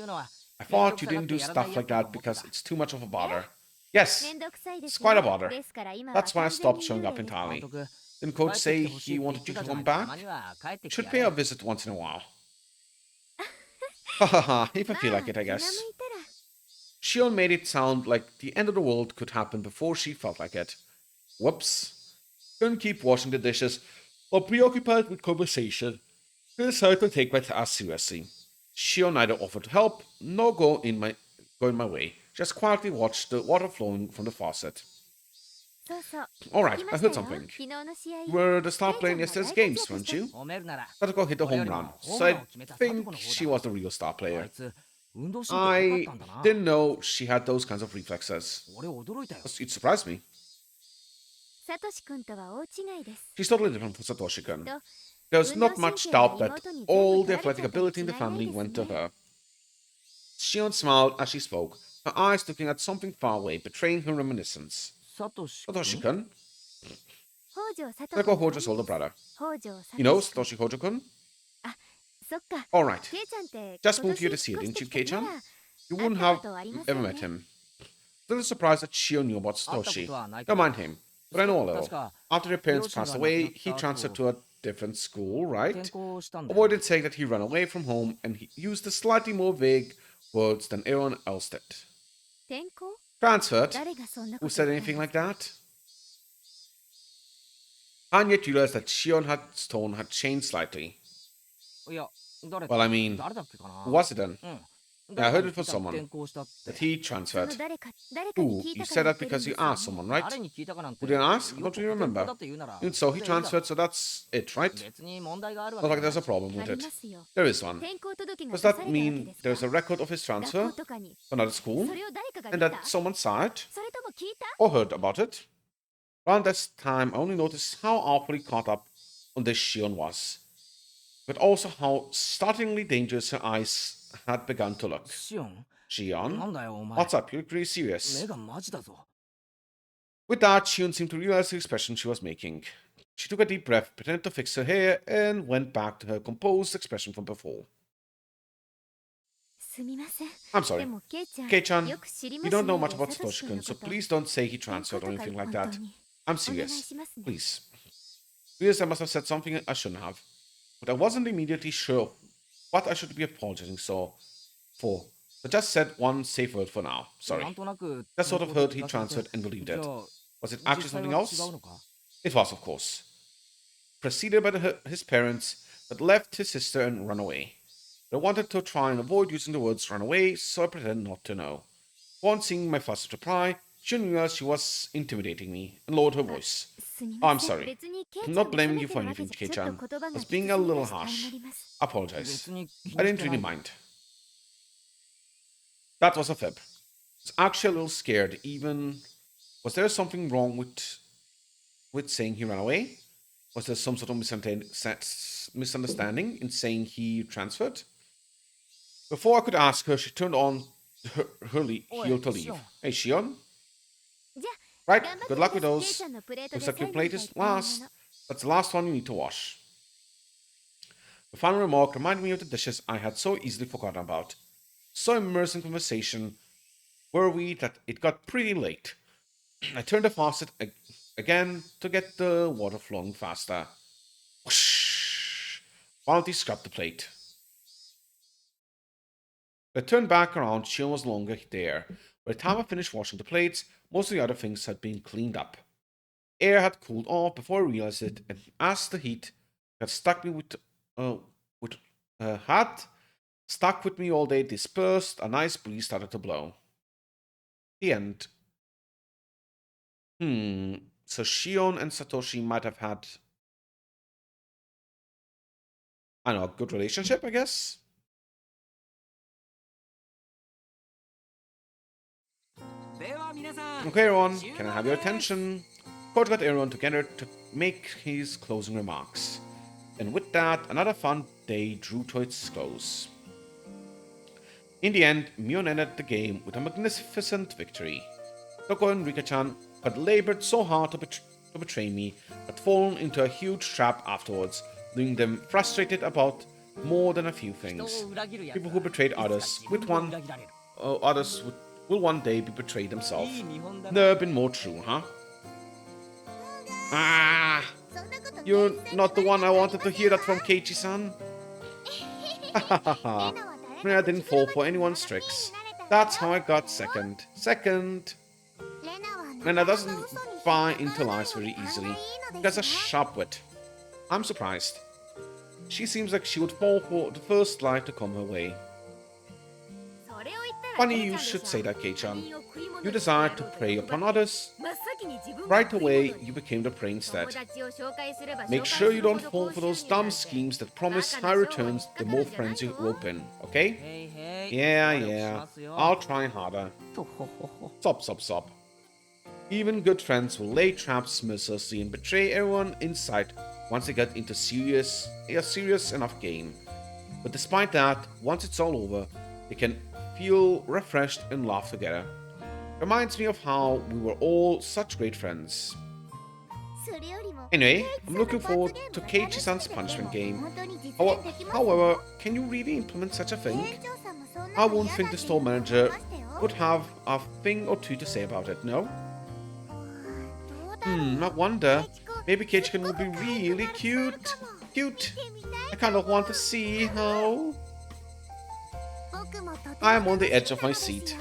I thought you didn't do stuff like that because it's too much of a bother. Yes, it's quite a bother. That's why I stopped showing up entirely. Didn't Coach say he wanted you to come back? Should pay a visit once in a while. Hahaha, if I feel まあ like it, I 気が向い guess. たら Shion made it sound like the end of the world could happen before she felt like it. Whoops. Couldn't keep washing the dishes or preoccupied with conversation. I decided to take my task seriously. Shion neither offered to help nor go in my way. Just quietly watched the water flowing from the faucet. そうそう Alright, 聞き I ました heard よ something. 昨日の試合 You were the star ケイ player ち in ゃんが yesterday's 大活 games, 躍 weren't した you? 褒めるなら Tatako hit a 俺よ home りも run, ホー so ムラン I を決めたサト think コの方 she だ was the real star あ player. いつ運動神経良 I かったんだな didn't know she had those kinds of reflexes. 俺驚いたよ It surprised me. サトシ君とは大違いです She's totally different from Satoshi-kun. と There's 運動 not 神 much 経が doubt that 妹に全 all 部 the 取られ athletic ちゃったに ability 違 in い the ない family です went to ね her. Shion smiled as she spoke, her eyes looking at something far away, betraying her reminiscence. サトシ Satoshi-kun? 北条サト Tatako 君 Hojo's older brother. 北条サ You know トシ君 Satoshi Hojo-kun? そっか Alright. ケイちゃんって Just 今 moved here 年 to see 引 it, っ越 didn't して you, きたか Kei-chan? ら You 会っ wouldn't た have ことあります ever よ met ね him. Still surprised that Shion knew about 会ったこ Satoshi. とはない Don't けど mind him, but I know a 確 little. か After their parents 両親 passed が亡くな away, っ he た transferred 後 to a different school, 転 right? 校したんだよ Avoided saying that he ran away from home and he used the slightly more vague words than everyone else did. 転校 Transferred? 誰がそんなこ Who と said 言ったん anything で like すか that? Han yet realized that Shion's tone had changed slightly. いや誰 Well, I mean, 誰だっけかな who was it then? うん I heard 誰 it か from に聞いた someone 転校したって that he その transferred. 誰かに Ooh, 聞い you たか said ら that 言ってるん because で you すよ asked someone, right? 誰に聞いたかなんて Who did I ask? よ Don't く you 転校 remember? だって言うなら And so he それでいいだろ transferred, so that's it, right? 別に問題があるわ Not け like じゃ there's ない a problem あ with りま it. すよ There is one. 転校届が Does 出さ that れたわけ mean です there's か a record of his 学 transfer 校とかに to another school それを誰かが and 見た that someone saw it それとも聞いた or heard about it? Around this time, I only noticed how awfully caught up on this Shion was, but also how startlingly dangerous her eyes had begun to look. シオンな Shion, んだよお前 what's up? You look pretty serious. 目がマジだぞ With that, Shion seemed to realize the expression she was making. She took a deep breath, pretended to fix her hair, and went back to her composed expression from before. すみません I'm で sorry. もケイちゃん Kei-chan, よく知り you ませ don't ん know の much で about サトシ君 Satoshi-kun, の so こと please don't say he 転 transferred 校 or とか anything 本 like 当 that. に I'm お願い serious. しますね Please. Yes, I must have said something I shouldn't have. But I wasn't immediately sure what I should be apologizing for. I just said one safe word for now. な Sorry. んとなく Just sort of 転 heard 校 he と聞かされ transferred て and believed じゃ it. あ Was it 実 actually 際 something は違 else? うのか It was, of course. Preceded by his parents, but left his sister and run away. I wanted to try and avoid using the words run away, so I pretended not to know. Upon seeing my flustered reply, she realized she was intimidating me and lowered her voice. すみ Oh, ま I'm せん sorry. 別にケイち I'm ゃん not を blaming 責め you て for るわけ anything, じゃちょっ Kei-chan. と言葉 I が was きつすぎ being ま a し little た謝 harsh. ります Apologize. 別に気 I にし didn't てな really い mind. That was a fib. I was actually a little scared, even. Was there something wrong with saying he ran away? Was there some sort of misunderstanding in saying he transferred? Before I could ask her, she turned on her heel to leave. Hey, Shion? じゃ Right, あ頑張って good luck with ケイ those. ちゃんのプレート Looks で like your 最後に plate 炊 is いた煮物 last. That's the last one you need to wash. The final remark reminded me of the dishes I had so easily forgotten about. So immersed in conversation were we that it got pretty late. I turned the faucet again to get the water flowing faster. Whoosh! While he scrubbed the plate. When I turned back around, Shion was no longer there. By the time I finished washing the plates, most of the other things had been cleaned up. Air had cooled off before I realized it, and as the heat had stuck with me all day dispersed, a nice breeze started to blow. The end. So Shion and Satoshi might have had, I don't know, a good relationship, I guess? Okay, everyone, can I have your attention? Coach got everyone together to make his closing remarks. And with that, another fun day drew to its close. In the end, Mion ended the game with a magnificent victory. Toko and Rika-chan had labored so hard to betray me, had fallen into a huge trap afterwards, leaving them frustrated about more than a few things. People who betrayed others will one day be betrayed themselves. Never been more true, huh? Ah! そんなこと You're not the one I wanted to hear that from, Keiichi-san. レナは誰 I didn't fall for anyone's tricks. That's how I got second. Second! Lena doesn't buy into lies very easily. She has a sharp wit. I'm surprised. She seems like she would fall for the first lie to come her way. Funny you should say that, Kei-chan. You desired to prey upon others. Right away, you became the prey instead. Make sure you don't fall for those dumb schemes that promise high returns the more friends you rope in, okay? Yeah. I'll try harder. Stop. Even good friends will lay traps mercilessly and betray everyone in sight once they get into a serious enough game. But despite that, once it's all over, they can feel refreshed and laugh together. Reminds me of how we were all such great friends. Anyway, I'm looking forward to Keiichi-san's punishment game. However, can you really implement such a thing? I won't think the store manager would have a thing or two to say about it, no? I wonder. Maybe Keiichi-kun will be really cute. I kind of want to see how. I am on the edge of my seat.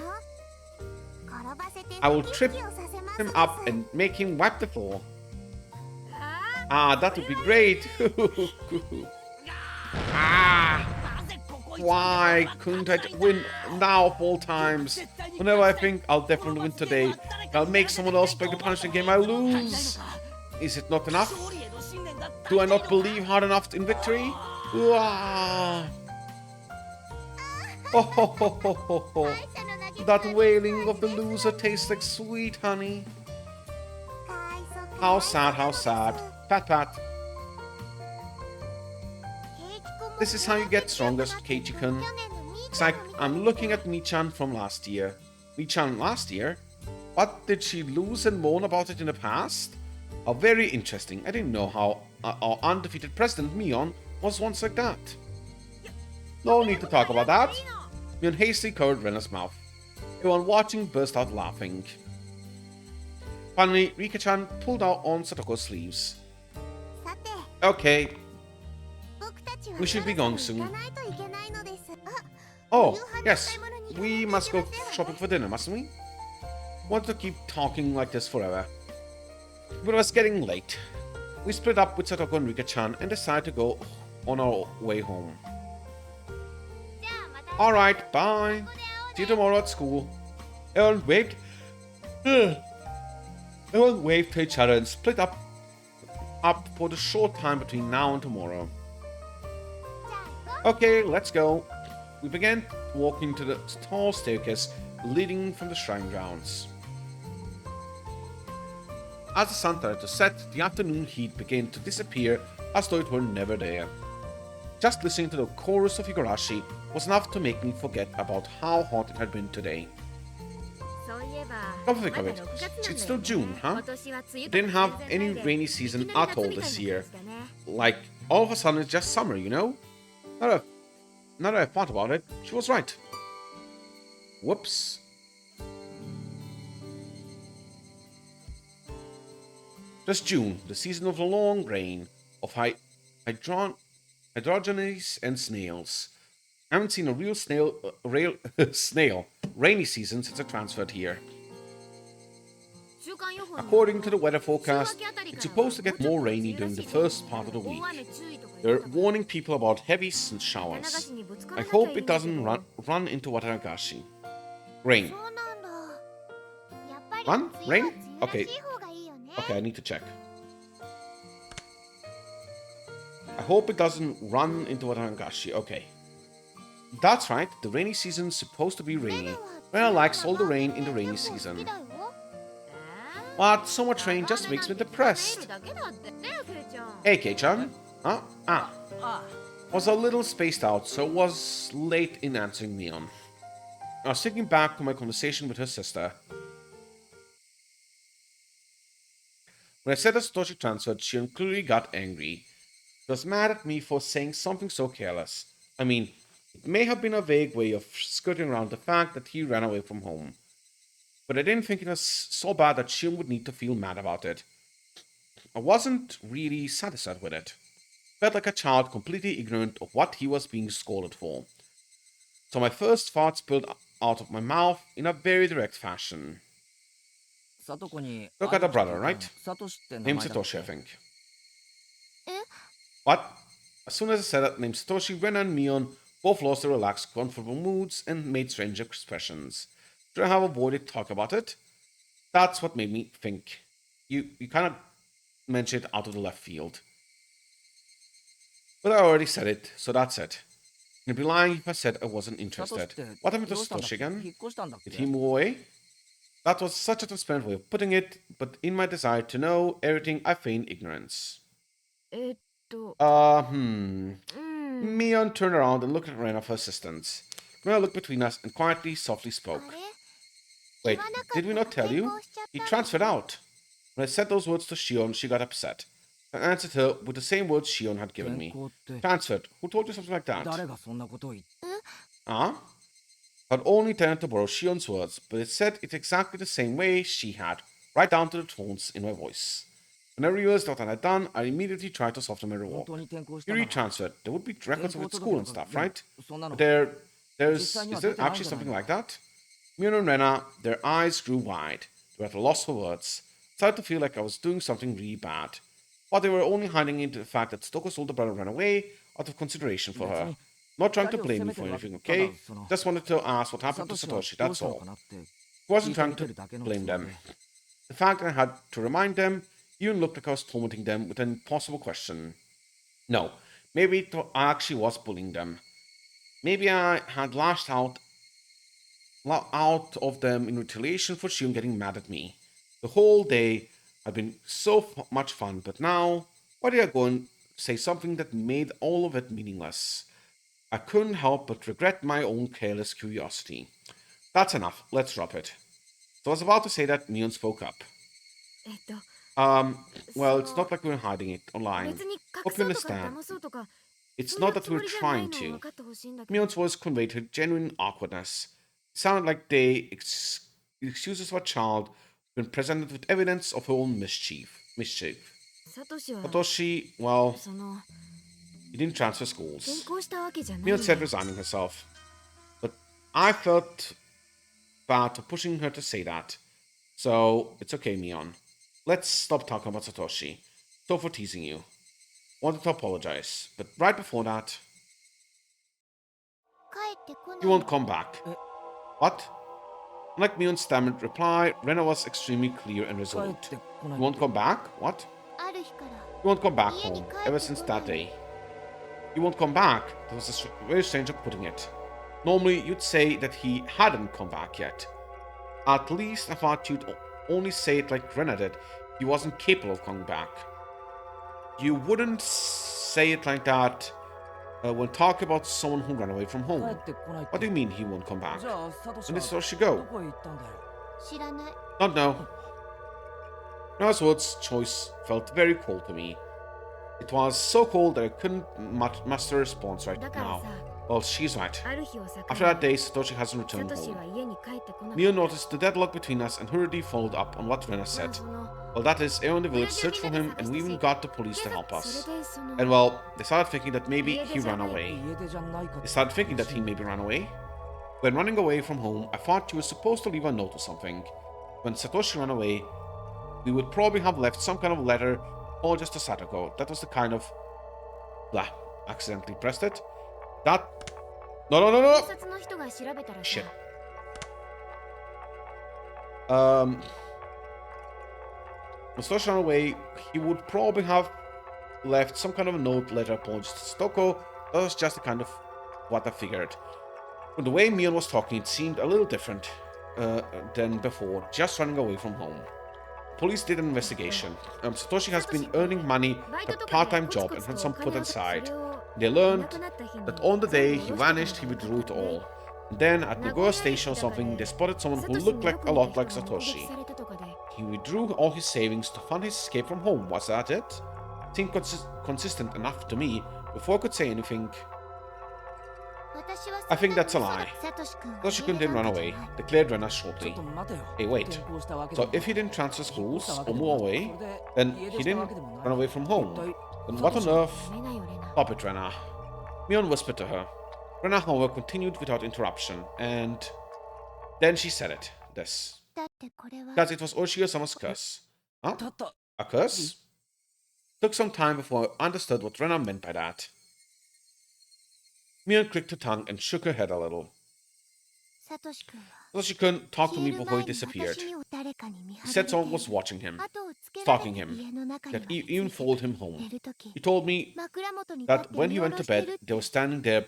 I will trip him up and make him wipe the floor. That would be great. Why couldn't I win now of all times? Whenever I think I'll definitely win today, I'll make someone else break the punishment game I lose. Is it not enough? Do I not believe hard enough in victory? That wailing of the loser tastes like sweet honey. How sad. Pat. This is how you get strongest, Keiichi-kun. It's like I'm looking at Mi-chan from last year. Mi-chan last year? What, did she lose and moan about it in the past? Oh, very interesting. I didn't know how our undefeated president, Mion, was once like that. No need to talk about that. Mion hastily covered Rena's mouth. Everyone watching burst out laughing. Finally, Rika-chan pulled out on Satoko's sleeves. Okay, we should be going soon. Oh, yes, we must go shopping for dinner, mustn't we? Want to keep talking like this forever. But it was getting late. We split up with Satoko and Rika-chan and decided to go on our way home. Alright, bye. See you tomorrow at school. Everyone waved to each other and split up for the short time between now and tomorrow. Okay, let's go. We began walking to the tall staircase leading from the shrine grounds. As the sun started to set, the afternoon heat began to disappear as though it were never there. Just listening to the chorus of Higurashi was enough to make me forget about how hot it had been today. Come to think of it, it's still June, huh? We didn't have any rainy season at all this year. Like, all of a sudden it's just summer, you know? Now that I thought about it, she was right. Whoops. Just June, the season of the long rain, of hydrogenes and snails. I haven't seen a real rainy season since I transferred here. According to the weather forecast, it's supposed to get more rainy during the first part of the week. They're warning people about heavy showers. I hope it doesn't run into Tatarigoroshi. Rain. Run? Rain? Okay, I need to check. I hope it doesn't run into Tatarigoroshi. Okay. That's right, the rainy season's supposed to be rainy. Rena likes all the rain in the rainy season. But so much rain just makes me depressed. Hey, Kei-chan. Was a little spaced out, so was late in answering Neon. I was thinking back to my conversation with her sister. When I said that Satoshi transferred, she clearly got angry. She was mad at me for saying something so careless. I mean, it may have been a vague way of skirting around the fact that he ran away from home. But I didn't think it was so bad that Shion would need to feel mad about it. I wasn't really satisfied with it. Felt like a child completely ignorant of what he was being scolded for. So my first thought spilled out of my mouth in a very direct fashion. サトコに Look at a brother, right? サトシって名 Named 前だっ Satoshi, I け think. え What? As soon as I said that name Satoshi, Ren and Mion both lost their relaxed, comfortable moods and made strange expressions. Should I have avoided talking about it? That's what made me think. You kind of mentioned it out of the left field. But I already said it, so that's it. I'd be lying if I said I wasn't サトシっ interested. て What happened ど to うしたんだっ Satoshi け again? 引っ越したんだっ Did け he move away? That was such a transparent way of putting it, but in my desire to know everything, I feigned ignorance. えっと Mion turned around and looked at Rena for assistance. Rena looked between us and quietly, softly あ spoke. れ Wait, did we not tell you? He transferred out. When I said those words to Shion, she got upset. I answered her with the same words Shion had given 転 me. 校って Transferred. Who told you something like 誰 that? がそんなことを言って Huh? I'd only intended to borrow Shion's words, but it said it exactly the same way she had, right down to the tones in my voice. When I realized what I had done, I immediately tried to soften my 本 remark. 当に転校し You たなら retransferred. There would be 転 records of 校 it at 届 school なん and か stuff, でも right? そんなの But there's,実際には is there 出てないん actually じゃない something の like that? Mion and Rena, their eyes grew wide. They were at a loss for words. I started to feel like I was doing something really bad. But they were only hiding into the fact that Stoko's older brother ran away out of consideration for her. 別に Not trying to 二人を blame 責 me めて for るわけ anything, ただ okay? その Just wanted to ask what サ happened ト to シは Satoshi, どう that's したの all. かなって He 聞 wasn't いて trying みて to るだけの blame つもり them. で The fact that I had to remind them even looked like I was tormenting them with an impossible question. No, maybe I actually was bullying them. Maybe I had lashed out of them in retaliation for Shion getting mad at me. The whole day had been so much fun, but now, why did I go and say something that made all of it meaningless? I couldn't help but regret my own careless curiosity. That's enough, let's drop it. So I was about to say that Neon spoke up. えっと Well, it's not like we were hiding it online. 別に隠 Hope そ you うとか understand. 騙そうとか It's そうい not う that つ we も were りじゃない trying の to. 分かってほしいんだけど Mion's voice conveyed her genuine awkwardness. It sounded like the excuses of a child when presented with evidence of her own mischief. サトシは Satoshi, well, その he didn't transfer 転 schools. 校したわけじゃない Mion よ said, resigning herself. But I felt bad for pushing her to say that. So, it's okay, Mion. Let's stop talking about Satoshi. So for teasing you. Wanted to apologize, but right before that, 帰ってこない he won't come back. Eh. What? Unlike Mion's stammered reply, Rena was extremely clear and 帰っ resolute. てこな He い won't come back? What? ある日から He won't come back home, ever since that day. He won't come back. That was a very strange way of putting it. Normally, you'd say that he hadn't come back yet. At least I thought you'd only say it like Rena did. He wasn't capable of coming back. You wouldn't say it like that when talking about someone who ran away from 帰 home. ってこないっ What do て you mean he won't come back? じゃあサトシ When は did Satoshi ど go? こへ行ったんだよ知らない Don't know. Noah's words choice felt very cold to me. It was so cold that I couldn't muster a response right だから now. さ Well, she's right. ある日を境 After that day, Satoshi hasn't サ returned トシは home. 家に帰ってこなかっ Mio た noticed the deadlock between us and hurriedly followed up on what Rena まあ said. その Well, that is, everyone in the village searched for him and we even got the police to で help そ us. れでその And well, they started thinking that maybe he ran away. 家出じゃないか They started thinking that he maybe ran away. When running away from home, I thought you were supposed to leave a note or something. When Satoshi ran away, we would probably have left some kind of letter or just a Satoko. That was the kind of... Blah. Accidentally pressed it. That... No, no, no, 警 no! 察の人が調べたらさ Shit. When Satoshi ran away, he would probably have left some kind of a note, letter, apologies to Stoko. That was just the kind of what I figured. But the way Mion was talking, it seemed a little different than before, just running away from home. Police did an investigation. Satoshi has been earning money at a part-time job and had some put aside. They learned that on the day he vanished, he withdrew it all. And then at Nagoya Station or something, they spotted someone who looked like a lot like Satoshi. He withdrew all his savings to fund his escape from home. Was that it? Seemed consistent enough to me. Before I could say anything, I think that's a lie. Satoshi-kun didn't run away, declared Rena ちょっ shortly. と待てよ Hey, wait. 転校したわけ So でも if he didn't transfer 引っ schools 越したわ or けで move も away, それで then 家 he 出したわ didn't けでもない run away from home. 一体 Then what on earth? ダメなよレナ Stop it, Rena. Mion whispered to her. Rena, however, continued without interruption, and then she said this. だってこれは Because it was Ushio-sama's curse. Huh? たた A curse? Took some time before I understood what Rena meant by that. Mion clicked her tongue and shook her head a little. サトシ君は Satoshi-kun talked to 消 me える before 前 he に disappeared. 私にを誰かに見 He 張ら said れて someone was watching him, 後をつけられて stalking him, 家の中に that は he 居つい even て followed him 寝 home. るとき He told me 枕元に立っ that て when 見 he 下 went ろ to してる bed, って they were standing there 教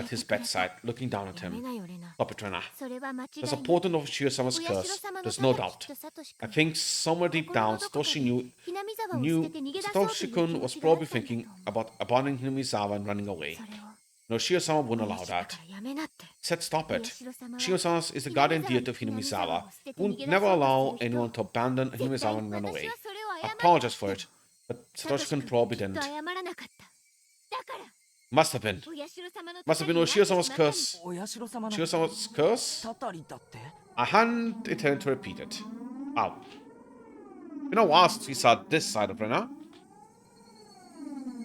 at えて his くれた bedside, looking down at やめ him. なよレナ Stop it, Rena. それは間違い The ない supportant of Shio-sama's お社 curse, 様の there's た no だ doubt. きっとサトシ I 君 think somewhere deep 心 down, のどこか Satoshi で knew ひなみ沢を捨 knew てて逃げ出そうという気 Satoshi-kun 持 was ちがあっ probably たんだと thinking 思う about abandoning Hinamizawa and running away. それを No, Shio-sama wouldn't 親 allow 父だ that. からやめなって He said stop お it. 社様は Shio-sama is the guardian deity of Hinamizawa. He would never allow anyone to abandon 絶対 Hinamizawa and run 私 away. はそれを I 謝 apologize for it, but サトシ Satoshi-kun 君 probably きっ didn't. と謝らなかっただから Must have been. お社様の Must have been Oshio-sama's curse. お社様の Shio-sama's curse? たたりだって I hadn't intended to repeat it. Wow. Been a while since we saw this side of Rena.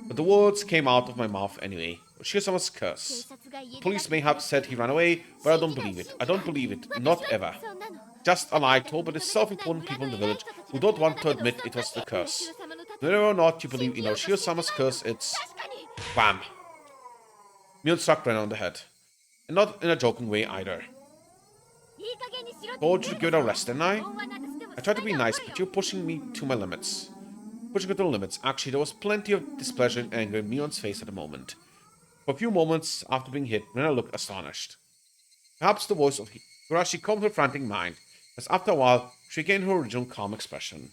But the words came out of my mouth anyway. Shio-sama's 警 curse. 察が家 The police may have said he ran away, but I don't believe it. I don't believe it. Not ever. そんなの Just a lie told by the self-important people in the village who don't want to admit it was the curse. Whether or not you believe in Oshio-sama's curse, it's... 確かに Bam! Mion struck Rena on the head. And not in a joking way either. いい加減にしろって Told you to give it a rest, didn't I? 恩はなくしても I tried to be nice, but you're pushing me to my limits. Pushing it to the limits. Actually, there was plenty of displeasure and anger in Mion's face at the moment. For a few moments after being hit, Rena looked astonished. Perhaps the voice of Higurashi calmed her frantic mind, as after a while, she regained her original calm expression.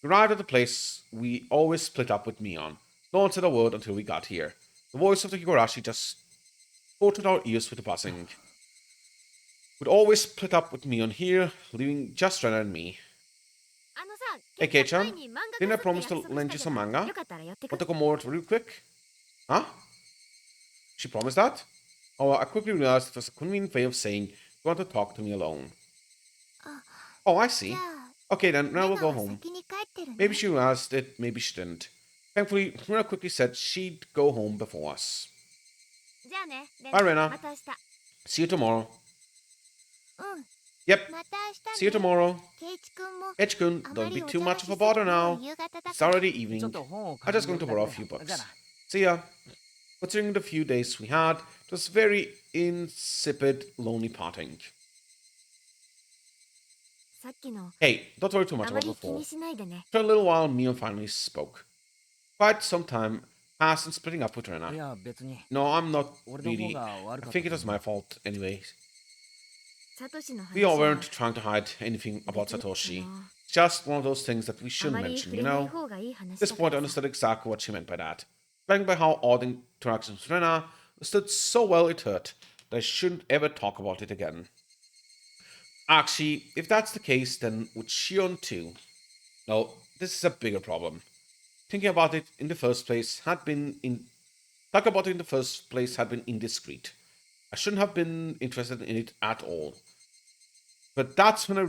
We arrived at the place we always split up with Mion. No one said a word until we got here. The voice of the Higurashi just sported our ears with the buzzing. We'd always split up with Mion here, leaving just Rena and me. あのさ Hey, 結構 Kei-chan, 前に漫画 didn't I 家 promise さん to と lend you 約束した some から manga? よかったら寄ってく Want to る come over real quick? Huh? She promised that? Oh, I quickly realized it was a convenient way of saying you want to talk to me alone. Oh, I see. じゃ Okay then, あ now レ we'll ナ go は home. 先に帰ってるね Maybe she realized it, maybe she didn't. Thankfully, Rena quickly said she'd go home before us. じゃあねレ Bye, Rena. また明日 See you tomorrow. うん Yep, また明 see you 日ね tomorrow. ケイチ君も Edge-kun, あま don't り be お too 茶 much 出 of し a すぎ bother ても now. 夕方だ It's から already ちょ evening. っと本を I'm 借 just り going る to だ borrow a け few だじゃあ books. な See ya. Considering the few days we had, it was very insipid, lonely parting. さっきの Hey, don't worry too あ much ま about り気 before. にしないでね After a little while, Mion finally spoke. Quite some time passed in splitting up with い Rena. や別に No, I'm not 俺の方 really. が悪 I かった think it was my fault anyway. サトシの We all 話は weren't trying to hide anything about 別に Satoshi. その It's just one of those things that we あ shouldn't まり mention, 触 you れない know? 方がいい At 話 this だか point, I らさ understood exactly what she meant by that. Judging by how odd interactions with Rena understood so well it hurt that I shouldn't ever talk about it again. Actually, if that's the case, then with Shion too. No, this is a bigger problem. Thinking about it in the first place had been indiscreet. I shouldn't have been interested in it at all. But that's when I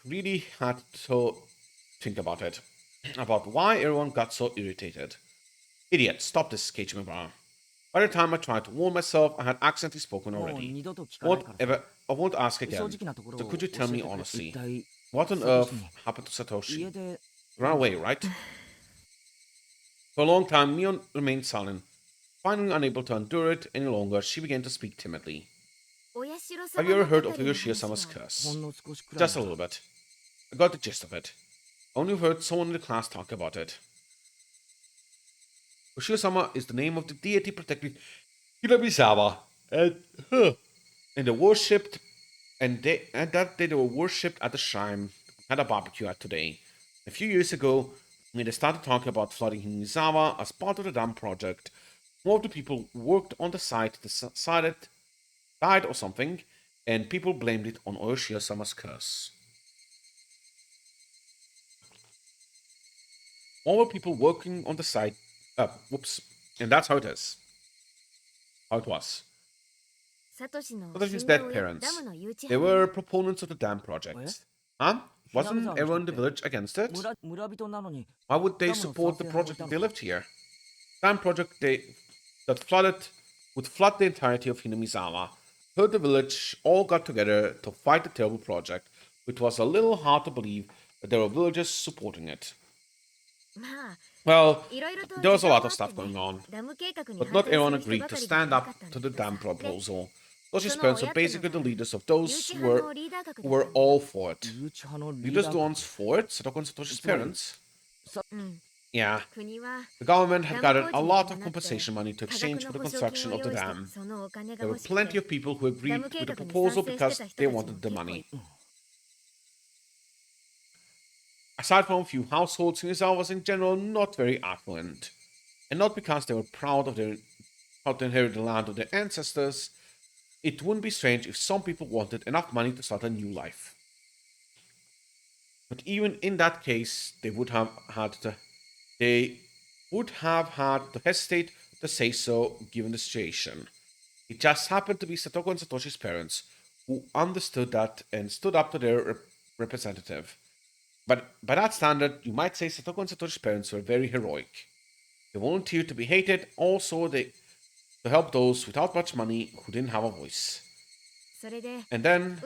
really had to think about it. About why everyone got so irritated. Idiot, stop this, Keiichimura. By the time I tried to warn myself, I had accidentally spoken もう already. 二度と聞かないから Won't ever, I won't ask 正 again. 直なところ So を could you 教 tell え me てくれ honestly, 一体 what on サト earth シに happened to Satoshi? 家で Ran away, right? For a long time, Mion remained silent. Finally unable to endure it any longer, she began to speak timidly. お社様 Have you ever の heard た of たりの Higurashi-sama's 話は curse? ほんの少しくらい Just a little bit. I got the gist of it. Only heard someone in the class talk about it. Higurashi-sama is the name of the deity protecting Hinamizawa, and they worshipped, and that they were worshipped at the shrine we had a barbecue at today. A few years ago, when they started talking about flooding Hinamizawa as part of the dam project, more of the people who worked on the site decided died or something, and people blamed it on Oyoshio-sama's curse. All the people working on the site, and that's how it is. How it was. サトシの Satoshi 死 's んだ dead 親 parents. ダムの誘致 They 派 were proponents of the dam project. Huh? Wasn't everyone in the village against it? Why would they support the project if they lived here? Dam project that would flood the entirety of Hinamizawa. Heard the village all got together to fight the terrible project, which was a little hard to believe that there were villagers supporting it. Well, there was a lot of stuff going on, but not everyone agreed to stand up to the dam proposal. Toshi's parents were basically the leaders of those who were all for it. Leaders the ones for it? Satoko and Satoshi's parents? Yeah. The government had gathered a lot of compensation money to exchange for the construction of the dam. There were plenty of people who agreed with the proposal because they wanted the money. Aside from a few households, Hinazawa was in general not very affluent. And not because they were proud to inherit the land of their ancestors. It wouldn't be strange if some people wanted enough money to start a new life. But even in that case, they would have had to hesitate to say so given the situation. It just happened to be Satoko and Satoshi's parents who understood that and stood up to their representative. But by that standard, you might say Satoko and Satoshi's parents were very heroic. They volunteered to be hated, also to help those without much money who didn't have a voice. And then,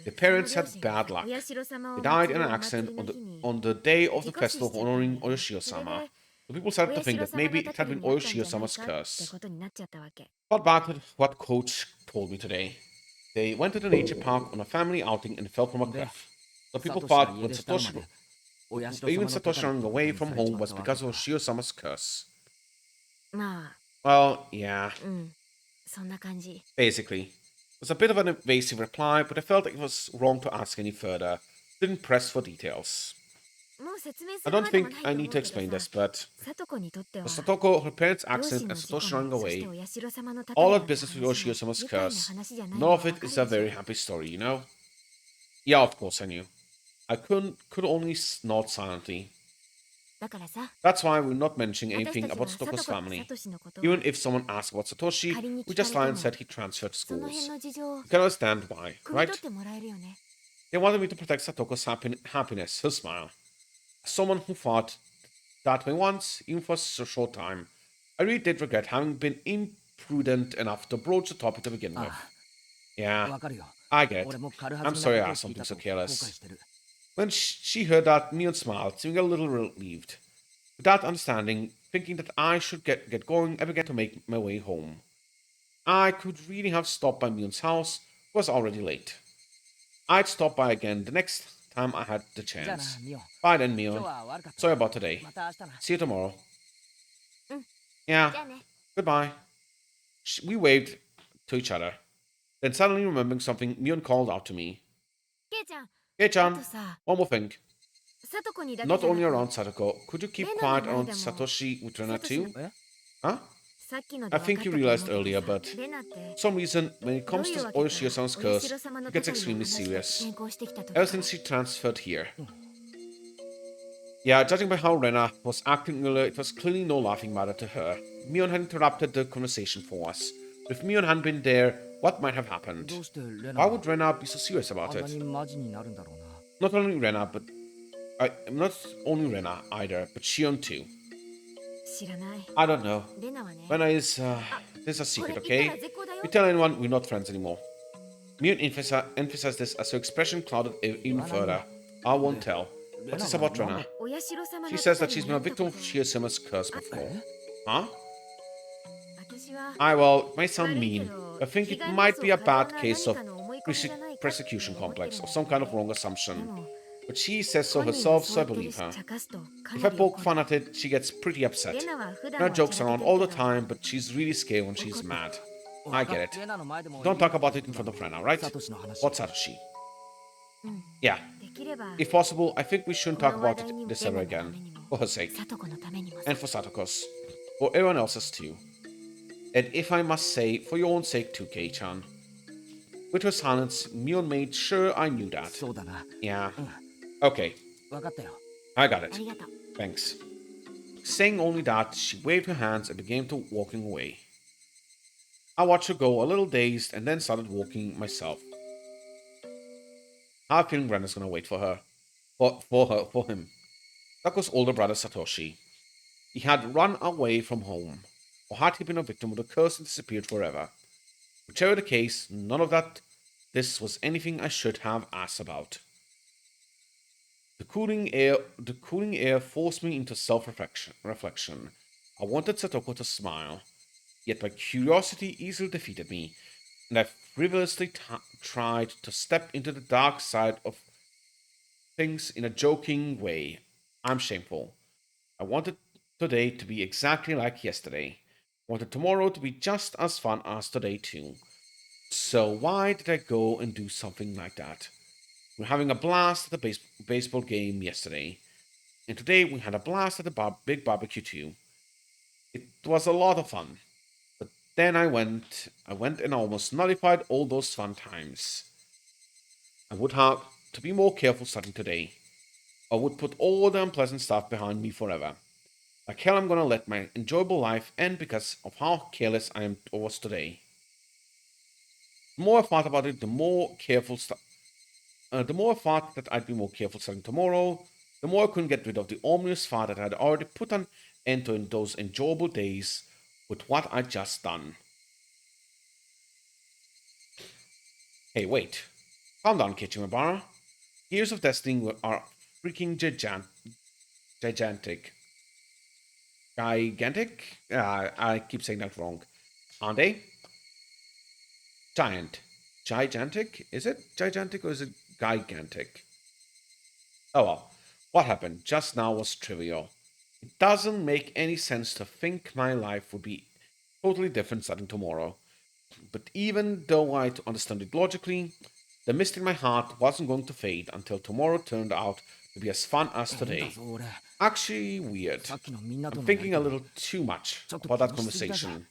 the parents had bad luck. They died in an accident on the day of the festival honoring Oyoshio-sama. So people started to think that maybe it had been Oyoshio-sama's curse. Got back to what Coach told me today. They went to the nature park on a family outing and fell from a cliff. So people thought when Satoshi running away from home was because of Oyoshio-sama's curse. Well, yeah. Basically. It was a bit of an evasive reply, but I felt like it was wrong to ask any further. Didn't press for details. I don't think I need to explain this, but for Satoko, her parents' accident and Satoshi running away, all that business with Yoshio-sama's curse, none of it is a very happy story, you know? Yeah, of course I knew. I could only nod silently. That's why we're not mentioning anything about Satoko's family. Even if someone asked about Satoshi, we just lie and said he transferred schools. You can understand why, right? They wanted me to protect Satoko's happiness, her smile. As someone who thought that way once, even for a short time, I really did regret having been imprudent enough to broach the topic to begin with. Yeah, I get it. I'm sorry I asked something so careless. When she heard that, Mion smiled, seeming a little relieved. Without understanding, thinking that I should get going, I began to make my way home. I could really have stopped by Mion's house, it was already late. I'd stop by again the next time I had the chance. Bye then, Mion. Sorry about today. See you tomorrow. Yeah, goodbye. We waved to each other. Then suddenly remembering something, Mion called out to me. Kei-chan, one more thing. Not only around Satoko, could you keep quiet around Satoshi with Rena too? Huh? I think you realized earlier, but for some reason, when it comes to Oyoshio-sama's curse, it gets extremely serious. Ever since she transferred here. Yeah, judging by how Rena was acting earlier, it was clearly no laughing matter to her. Mion had interrupted the conversation for us. If Mion hadn't been there, what might have happened? Why would Rena be so serious about it? Not only Rena either, but Shion too. I don't know. Rena is, this is a secret, okay? We tell anyone we're not friends anymore. Mion emphasized this as her expression clouded even further. I won't tell. What's this about Rena? She says that she's been a victim of Shiosama's curse before. Huh? Well, it may sound mean. I think it might be a bad case of persecution complex or some kind of wrong assumption. But she says so herself, so I believe her. If I poke fun at it, she gets pretty upset. Rena jokes around all the time, but she's really scared when she's mad. I get it. Don't talk about it in front of Rena, right? What's Satoshi? Yeah. If possible, I think we shouldn't talk about this ever again. For her sake. And for Satoko's. For everyone else's too. And if I must say, for your own sake too, Kei-chan. With her silence, Mion made sure I knew that. Yeah. Okay. I got it. Thanks. Saying only that, she waved her hands and began to walking away. I watched her go a little dazed and then started walking myself. I have a feeling Brenda's gonna wait for her. For him. Satoko's older brother Satoshi. He had run away from home, or had he been a victim of the curse and disappeared forever. Whichever the case, none of that this was anything I should have asked about. The cooling air forced me into reflection. I wanted Satoko to smile, yet my curiosity easily defeated me, and I frivolously tried to step into the dark side of things in a joking way. I'm shameful. I wanted today to be exactly like yesterday. I wanted tomorrow to be just as fun as today, too. So why did I go and do something like that? We were having a blast at the baseball game yesterday, and today we had a blast at the big barbecue too. It was a lot of fun, but then I went and almost nullified all those fun times. I would have to be more careful starting today. I would put all the unpleasant stuff behind me forever. Like hell, I'm gonna let my enjoyable life end because of how careless I was today. The more I thought about it, the more I thought that I'd be more careful starting tomorrow, the more I couldn't get rid of the ominous thought that I had already put an end to in those enjoyable days with what I'd just done. Hey, wait. Calm down, Kichimabara. Gears of Destiny are freaking gigantic. Gigantic? I keep saying that wrong. Aren't they? Giant. Gigantic? Is it gigantic or is it gigantic? Oh well. What happened just now was trivial. It doesn't make any sense to think my life would be totally different starting tomorrow. But even though I understand it logically, the mist in my heart wasn't going to fade until tomorrow turned out to be as fun as today. Actually, weird. I'm thinking a little too much about that conversation.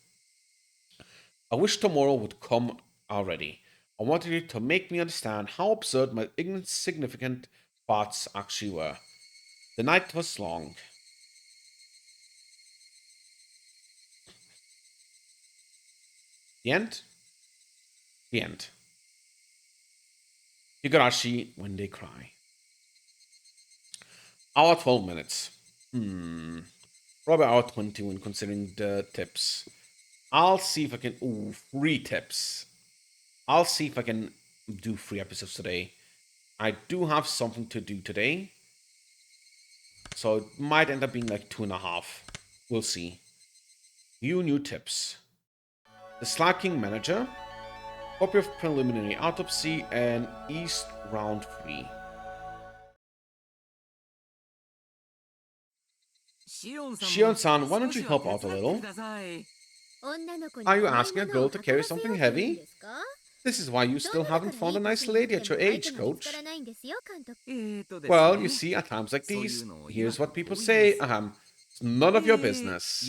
I wish tomorrow would come already. I wanted it to make me understand how absurd my insignificant thoughts actually were. The night was long. The end? The end. Higurashi when they cry. Hour 12 minutes. Probably hour 20 when considering the tips. I'll see if I can. Ooh, 3 tips. I'll see if I can do 3 episodes today. I do have something to do today. So it might end up being like 2.5. We'll see. Few new tips. The Slacking Manager. Copy of Preliminary Autopsy and East Round 3. Shion-san, why don't you help out a little? Are you asking a girl to carry something heavy? This is why you still haven't found a nice lady at your age, coach. Well, you see, at times like these, here's what people say, it's none of your business.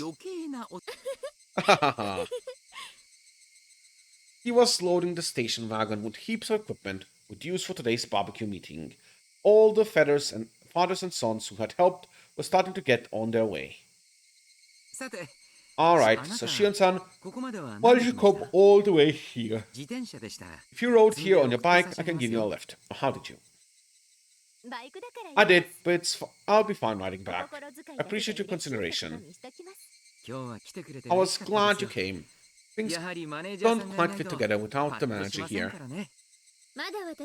He was loading the station wagon with heaps of equipment we'd use for today's barbecue meeting. All the fathers and sons who had helped were starting to get on their way. Alright, so Shion-san, why did you come all the way here? If you rode here on your bike, I can give you a lift. How did you? I did, but I'll be fine riding back. I appreciate your consideration. I was glad you came. Things don't quite fit together without the manager here.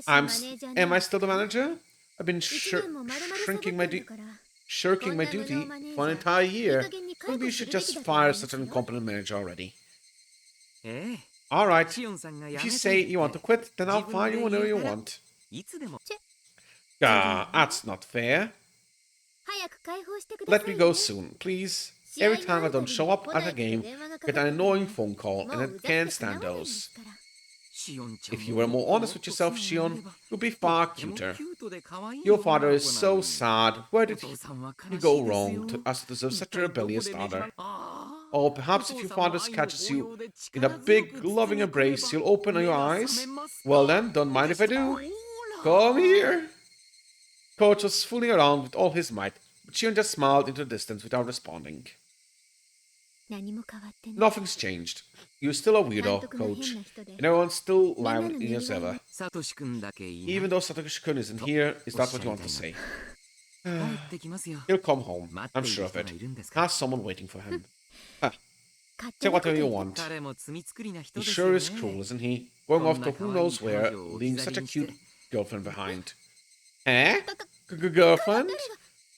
Am I still the manager? I've been shirking my duty for an entire year. Maybe you should just fire such an incompetent manager already. Alright, if you say you want to quit, then I'll fire you whenever you want. That's not fair. Let me go soon, please. Every time I don't show up at a game, I get an annoying phone call, and I can't stand those. If you were more honest with yourself, Shion, you'd be far cuter. Your father is so sad. Where did he go wrong to deserve such a rebellious daughter? Or perhaps if your father catches you in a big, loving embrace, you'll open your eyes? Well then, don't mind if I do. Come here. Coach was fooling around with all his might, but Shion just smiled into the distance without responding. Nothing's changed. You're still a weirdo, coach. And everyone's still lively as ever. サトシ君だけいない Even though Satoshi-kun isn't here, is that what you want to say? 帰ってきますよ He'll come home. 待っ I'm てい sure る of 人が it. いるんですか Has someone waiting for him. Huh. Say whatever you want. 彼も罪作りな人 He ですよ sure ね is cruel, isn't he? Going off to who knows where, leaving such a cute girlfriend behind. Eh? Girlfriend?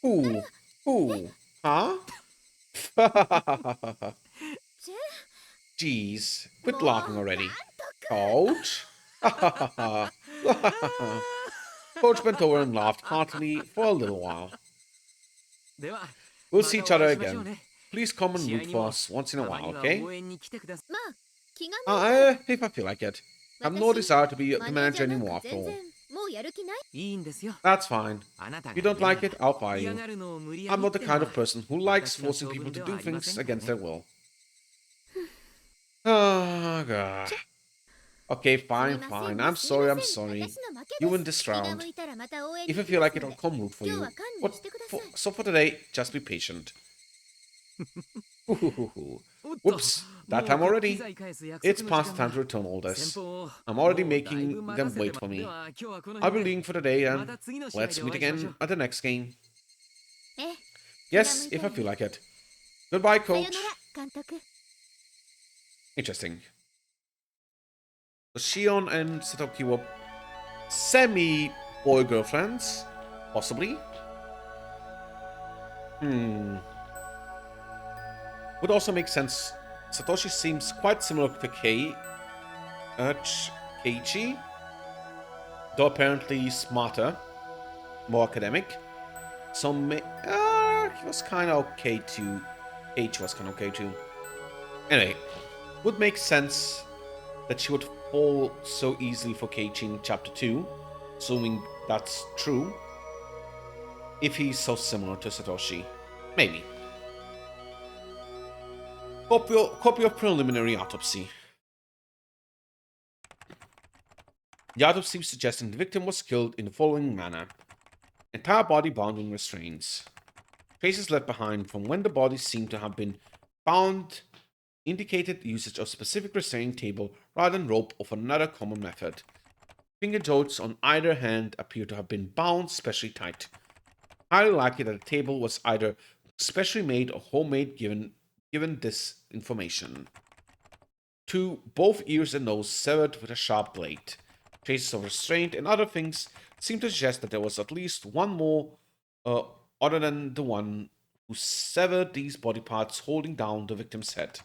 Who? Who? Huh? Jeez, quit laughing already. Coach? Coach bent over and laughed heartily for a little while. では We'll see each other またお会いしましょう again. ね Please come and 試合 root に for も us once in a たま while, には okay? 応援に来てください If I feel like it. I have no desire to be the manager anymore after all. いいんですよ That's fine. あなた If が you don't like it, I'll fire 嫌 you. がるのを無理や I'm り not っ the て kind の of は person who likes 私の forcing 性 people 分 to で do はありま things せんから against ね their will. Oh, God. Okay, fine, fine. I'm sorry, I'm sorry. You win this round. If you feel like it, I'll come root for you. So for today, just be patient. Whoops, that time already. It's past time to return all this. I'm already making them wait for me. I'll be leaving for the day and let's meet again at the next game. Yes, if I feel like it. Goodbye, coach. Interesting. So Shion and Satoki were semi-boy girlfriends? Possibly? Would also make sense. Satoshi seems quite similar to Keiichi, though apparently smarter, more academic. So he was kind of okay too. Keiichi was kind of okay too. Anyway, would make sense that she would fall so easily for Keiichi in Chapter 2, assuming that's true, if he's so similar to Satoshi. Maybe. Copy of preliminary autopsy. The autopsy suggesting the victim was killed in the following manner. Entire body bound in restraints. Traces left behind from when the body seemed to have been bound indicated usage of specific restraining table rather than rope of another common method. Finger joints on either hand appear to have been bound specially tight. Highly likely that the table was either specially made or homemade given this information. 2. Both ears and nose severed with a sharp blade. Traces of restraint and other things seem to suggest that there was at least one more other than the one who severed these body parts holding down the victim's head.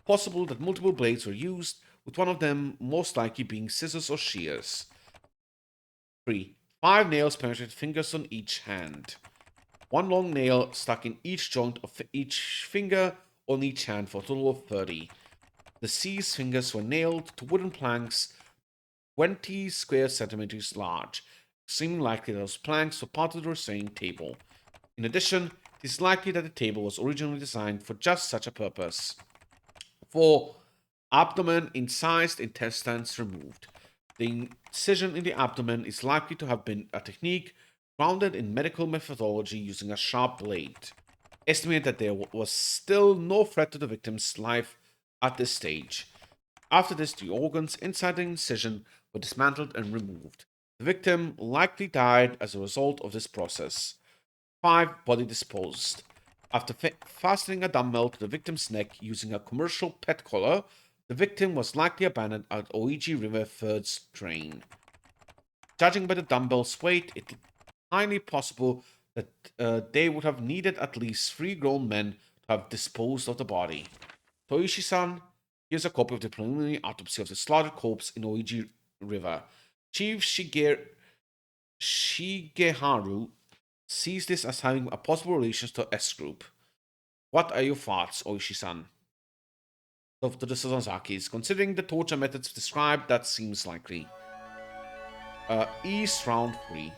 Possible that multiple blades were used, with one of them most likely being scissors or shears. 3. 5 nails penetrated fingers on each hand. One long nail stuck in each joint of each finger on each hand for a total of 30. The seized fingers were nailed to wooden planks 20 square centimeters large, seeming likely that those planks were part of the restraining table. In addition, it is likely that the table was originally designed for just such a purpose. 4. Abdomen incised, intestines removed. The incision in the abdomen is likely to have been a technique grounded in medical methodology using a sharp blade. Estimate that there was still no threat to the victim's life at this stage. After this, the organs inside the incision were dismantled and removed. The victim likely died as a result of this process. 5. Body disposed. After fastening a dumbbell to the victim's neck using a commercial pet collar, the victim was likely abandoned at Oiji River third drain. Judging by the dumbbell's weight, it's highly possible that they would have needed at least 3 grown men to have disposed of the body. Toishi-san, here's a copy of the preliminary autopsy of the slaughtered corpse in Oiji River. Chief Shigeharu sees this as having a possible relation to S group. What are your thoughts, Oishi-san? Of the Sasakis, considering the torture methods described, that seems likely. East round 3.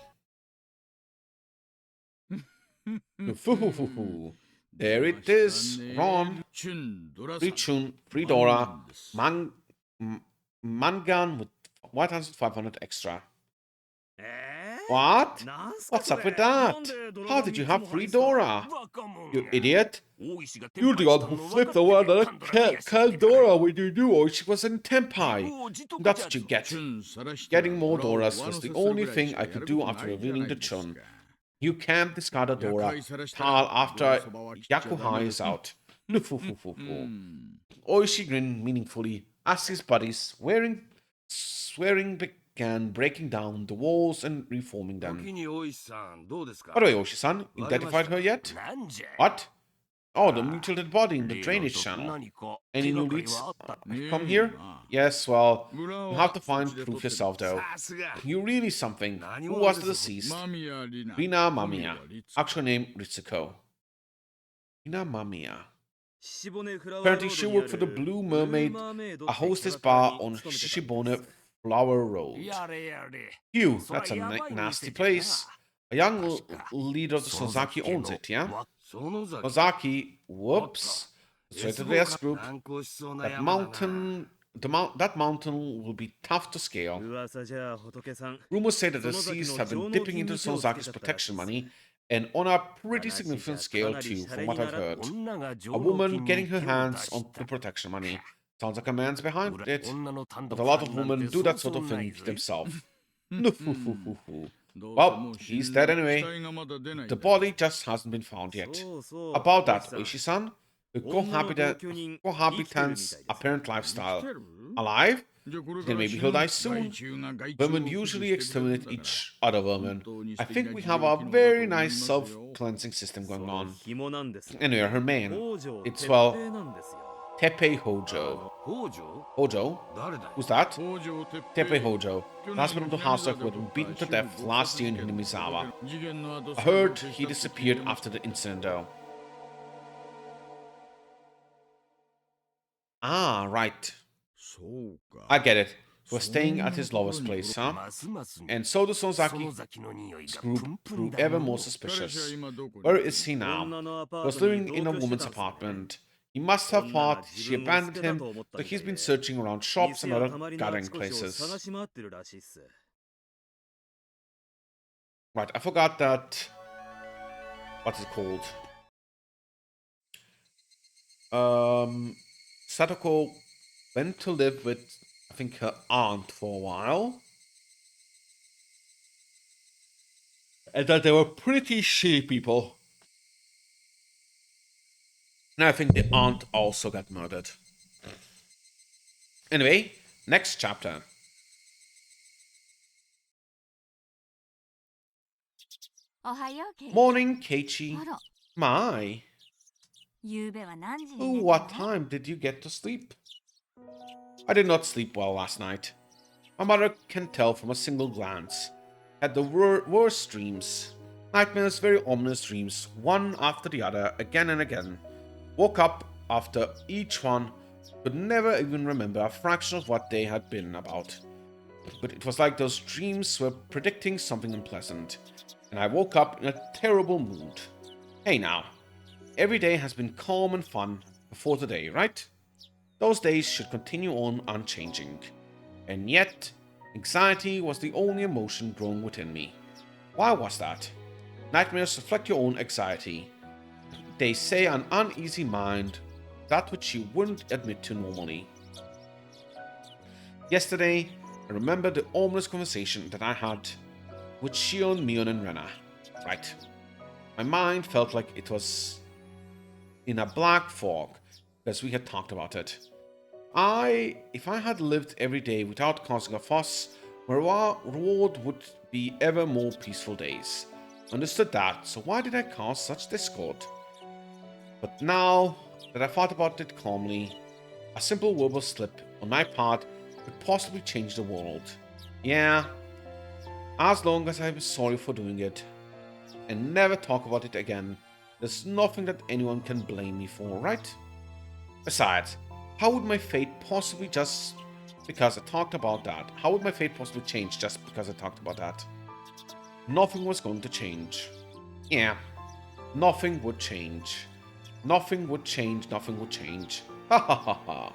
There it is. Ron, Richun, Fridora, Mangan with 1,500 extra. What? What's up with that? How did you have free Dora? You idiot. You're the one who flipped over another Dora when you knew Oishi was in Tenpai. That's what you get. Getting more Doras was the only thing I could do after revealing the Chun. You can't discard a Dora pal after Yakuhai is out. Oishi grinned meaningfully as his buddies, swearing began breaking down the walls and reforming them. By the way, Oishi-san, identified her yet? What? Oh, the mutilated body in the drainage channel. Any new leads come here? Yes, well, you have to find proof yourself, though. You're really something. Who was the deceased? Rina Mamiya. Actual name, Ritsuko. Rina Mamiya. Apparently, she worked for the Blue Mermaid, a hostess bar on Shishibone Flower Road. Phew, that's a nasty place. A young leader of the Sozaki owns it, yeah? Sozaki, whoops. Straight to the S group. That mountain will be tough to scale. Rumors say that the deceased have been dipping into Sozaki's protection money, and on a pretty significant scale too, from what I've heard. A woman getting her hands on the protection money. Sounds like a man's behind it. But a lot of women do that sort of thing themselves. Well, he's dead anyway. The body just hasn't been found yet. About that, Oishi-san, the cohabitant's apparent lifestyle. Alive? Then maybe he'll die soon. Women usually exterminate each other woman. I think we have a very nice self-cleansing system going on. Anyway, her man. It's, well, Teppei Hojo. Hojo? Who's that? Teppei Hojo. The husband of the housewife who had been beaten to death last year in Hinamizawa. I heard he disappeared after the incident, though. Ah, right. I get it. He was staying at his lover's place, huh? And so the Sozaki's group grew ever more suspicious. Where is he now? He was living in a woman's apartment. He must have thought she abandoned him, so he's been searching around shops and other gathering places. Right, I forgot that... What's it called? Satoko went to live with, I think, her aunt for a while. And that they were pretty shitty people. And I think the aunt also got murdered. Anyway, next chapter. Morning, Keiichi. My. What time did you get to sleep? I did not sleep well last night. My mother can tell from a single glance. Had the worst dreams. Nightmares, very ominous dreams, one after the other, again and again. Woke up after each one, could never even remember a fraction of what they had been about. But it was like those dreams were predicting something unpleasant, and I woke up in a terrible mood. Hey now, every day has been calm and fun before today, right? Those days should continue on unchanging. And yet, anxiety was the only emotion growing within me. Why was that? Nightmares reflect your own anxiety. They say an uneasy mind, that which you wouldn't admit to normally. Yesterday, I remembered the ominous conversation that I had with Shion, Mion, and Rena. Right. My mind felt like it was in a black fog, because we had talked about it. If I had lived every day without causing a fuss, my reward would be ever more peaceful days. Understood that, so why did I cause such discord? But now that I thought about it calmly, a simple verbal slip on my part could possibly change the world. Yeah, as long as I was sorry for doing it, and never talk about it again, there's nothing that anyone can blame me for, right? Besides, how would my fate possibly just because I talked about that? How would my fate possibly change just because I talked about that? Nothing was going to change. Yeah, nothing would change. Nothing would change, nothing would change. Ha ha ha ha.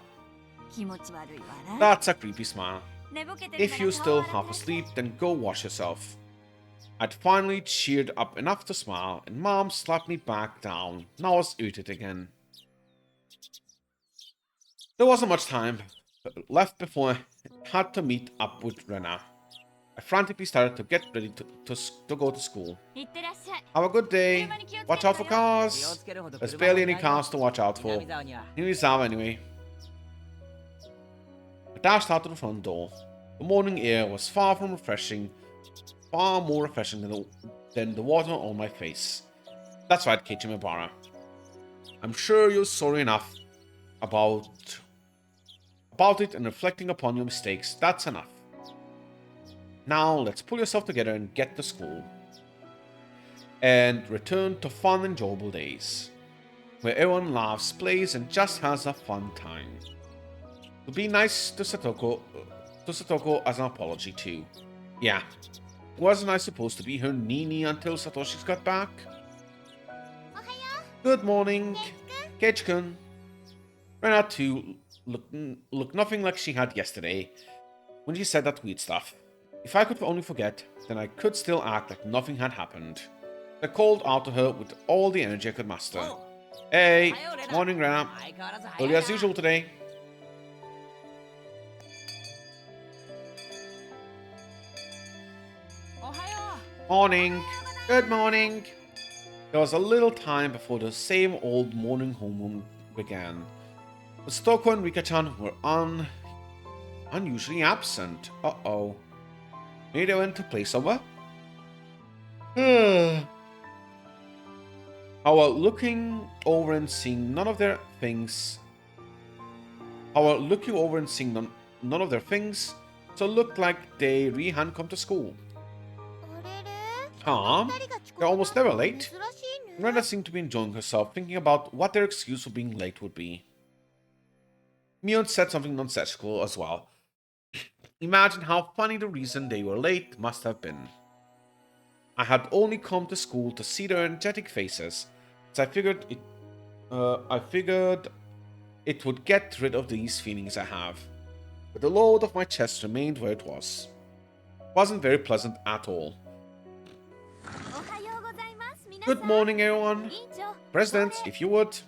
That's a creepy smile. If you're still half asleep, then go wash yourself. I'd finally cheered up enough to smile, and Mom slapped me back down. Now I was irritated again. There wasn't much time left before I had to meet up with Rena. I frantically started to get ready to go to school. Have a good day. Watch out for cars. There's barely any cars to watch out for. Ninizawa anyway. I dashed out to the front door. The morning air was far more refreshing than the water on my face. That's right, Keiichi Mibara. I'm sure you're sorry enough about it and reflecting upon your mistakes. That's enough. Now let's pull yourself together and get to school. And return to fun, enjoyable days, where everyone laughs, plays, and just has a fun time. To be nice to Satoko as an apology too. Yeah, wasn't I supposed to be her Nini until Satoshi's got back? Good morning, Keiichi-kun. Rena too looked nothing like she had yesterday when she said that weird stuff. If I could only forget, then I could still act like nothing had happened. I called out to her with all the energy I could muster. Hey, morning Rena. Early as usual today. Morning. Good morning. There was a little time before the same old morning homeroom began. But Stoko and Rika-chan were unusually absent. Uh-oh. Maybe they went to play somewhere? However, looking over and seeing none of their things, so it looked like they really hadn't come to school. Huh? They're almost never late. Rena seemed to be enjoying herself, thinking about what their excuse for being late would be. Mion said something nonsensical as well. Imagine how funny the reason they were late must have been. I had only come to school to see their energetic faces, so I figured it would get rid of these feelings I have. But the load of my chest remained where it was. It wasn't very pleasant at all. Good morning, everyone. Presidents, if you would.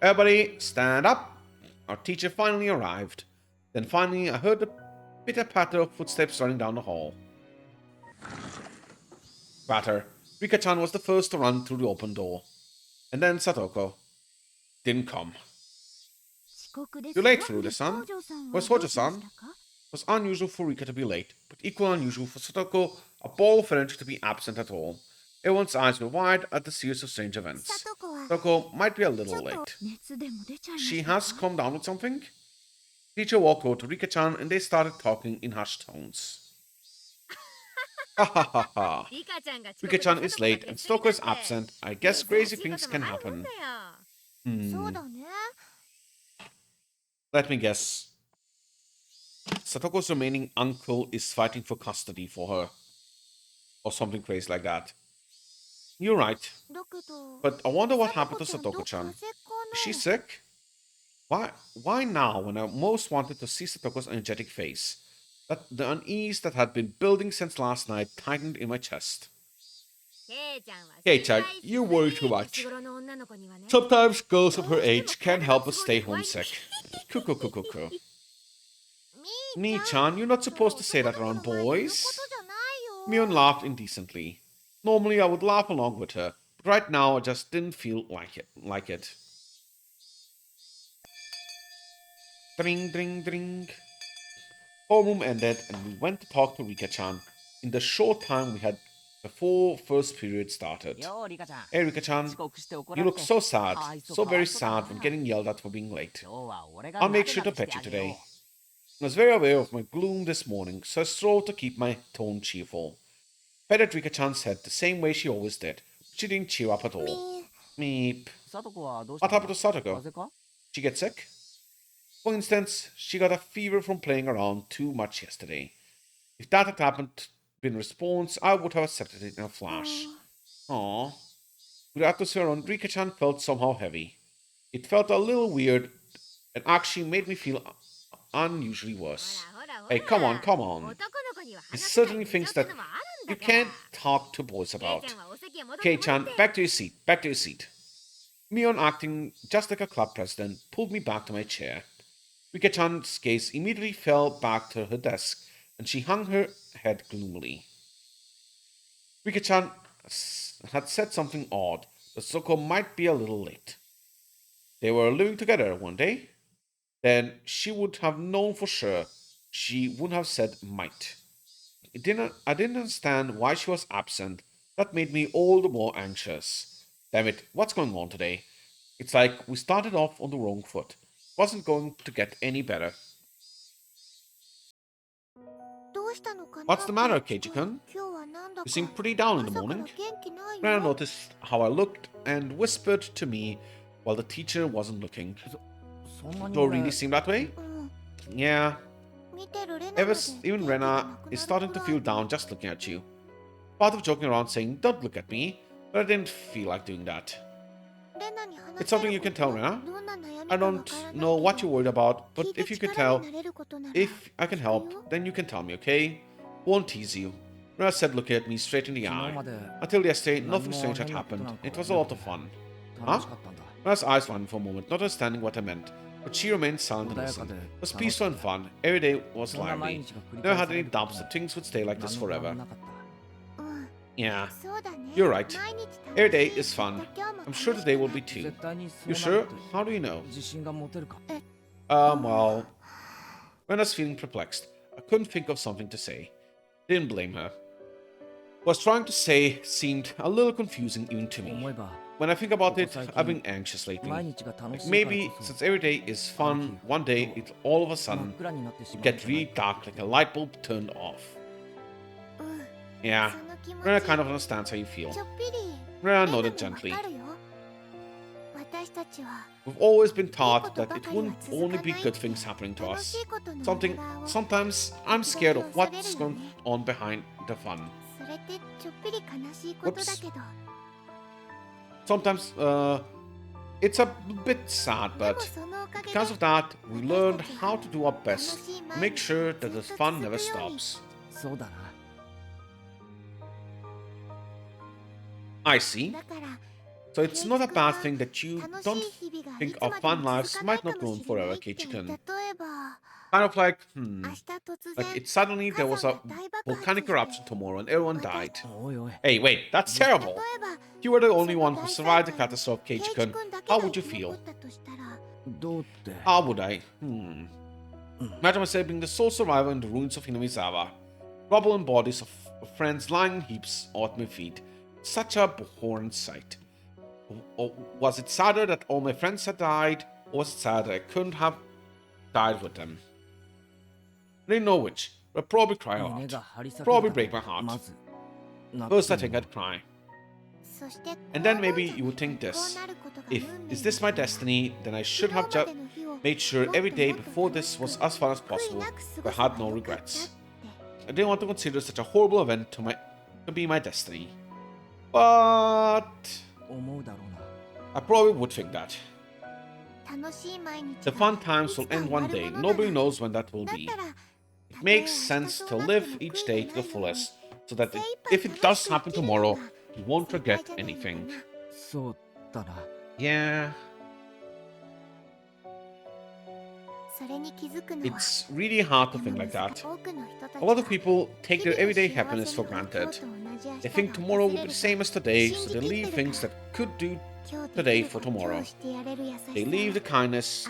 Everybody, stand up. Our teacher finally arrived. Then finally, I heard the pitter-patter of footsteps running down the hall. Patter. Rika-chan was the first to run through the open door. And then Satoko didn't come. You're late, Furude-san. Where's Hojo-san? It was unusual for Rika to be late, but equally unusual for Satoko, a ball of energy, to be absent at all. Everyone's eyes were wide at the series of strange events. Satoko might be a little late. She has come down with something? Teacher walked over to Rika-chan and they started talking in hushed tones. Ha ha ha ha. Rika-chan is late and Satoko is absent. I guess crazy things can happen. Let me guess. Satoko's remaining uncle is fighting for custody for her. Or something crazy like that. You're right. But I wonder what happened to Satoko-chan. Is she sick? Why now, when I most wanted to see Satoko's energetic face? That the unease that had been building since last night tightened in my chest. Kei-chan, you worry too much. Sometimes girls of her age can't help but stay homesick. Kuku. Nii-chan, you're not supposed to say that around boys. Mion laughed indecently. Normally I would laugh along with her, but right now I just didn't feel like it. Dring, dring, dring. Homeroom ended and we went to talk to Rika-chan in the short time we had before first period started. Hey Rika-chan, you look so sad, so very sad when getting yelled at for being late. I'll make sure to pet you today. I was very aware of my gloom this morning, so I strove to keep my tone cheerful. Petted Rika-chan's head the same way she always did, but she didn't cheer up at all. Meep. What happened to Satoko? She get sick? For instance, she got a fever from playing around too much yesterday. If that had been response, I would have accepted it in a flash. Aww. With the atmosphere on, Rika-chan felt somehow heavy. It felt a little weird and actually made me feel unusually worse. Hey, come on. He certainly thinks that you can't talk to boys about. Kei-chan, back to your seat, back to your seat. Mion, acting just like a club president, pulled me back to my chair. Rika-chan's gaze immediately fell back to her desk, and she hung her head gloomily. Rika-chan had said something odd, that Soko might be a little late. They were living together one day. Then she would have known for sure. She wouldn't have said might. I didn't understand why she was absent. That made me all the more anxious. Damn it, what's going on today? It's like we started off on the wrong foot. It wasn't going to get any better. What's the matter, Keiji-kun? You seem pretty down in the morning. Rena noticed how I looked and whispered to me while the teacher wasn't looking. Do you really seem that way? Yeah. Even Rena is starting to feel down just looking at you. Part of joking around saying, don't look at me, but I didn't feel like doing that. It's something you can tell Rena. I don't know what you're worried about, but if you could tell, if I can help, then you can tell me, okay? Won't tease you. Rena said, looking at me straight in the eye. Until yesterday, nothing strange had happened. It was a lot of fun. Huh? Rena's eyes widened for a moment, not understanding what I meant. But she remained silent and listened. It was peaceful and fun. Every day was lively. Never had any doubts that things would stay like this forever. Yeah, you're right. Every day is fun. I'm sure today will be too. You sure? How do you know? Well... Rena's feeling perplexed. I couldn't think of something to say. Didn't blame her. What I was trying to say seemed a little confusing even to me. When I think about it, I've been anxious lately. Like maybe, since every day is fun, one day it'll all of a sudden get really dark like a light bulb turned off. Yeah, Rena kind of understands how you feel. Rena nodded gently. We've always been taught that it wouldn't only be good things happening to us. Sometimes I'm scared of what's going on behind the fun. Whoops. Sometimes, it's a bit sad, but because of that, we learned how to do our best to make sure that the fun never stops. I see. So it's not a bad thing that you don't think our fun lives might not go on forever, Keiichi-kun. Kind of like, like it suddenly there was a volcanic eruption tomorrow and everyone died. Hey, wait, that's terrible. If you were the only one who survived the catastrophe, Keiichi-kun, how would you feel? How would I? Imagine myself being the sole survivor in the ruins of Hinamizawa. Rubble and bodies of friends lying in heaps at my feet. Such a abhorrent sight. Or was it sadder that all my friends had died, or was it sad that I couldn't have died with them? I didn't know which, but I'd probably cry a lot. Probably break my heart. First I think I'd cry. And then maybe you would think this. Is this my destiny, then I should have just made sure every day before this was as fun as possible, but I had no regrets. I didn't want to consider such a horrible event to be my destiny. But... I probably would think that. The fun times will end one day. Nobody knows when that will be. It makes sense to live each day to the fullest, so that if it does happen tomorrow, you won't regret anything. Yeah. It's really hard to think like that. A lot of people take their everyday happiness for granted. They think tomorrow will be the same as today, so they leave things that could do today for tomorrow. They leave the kindness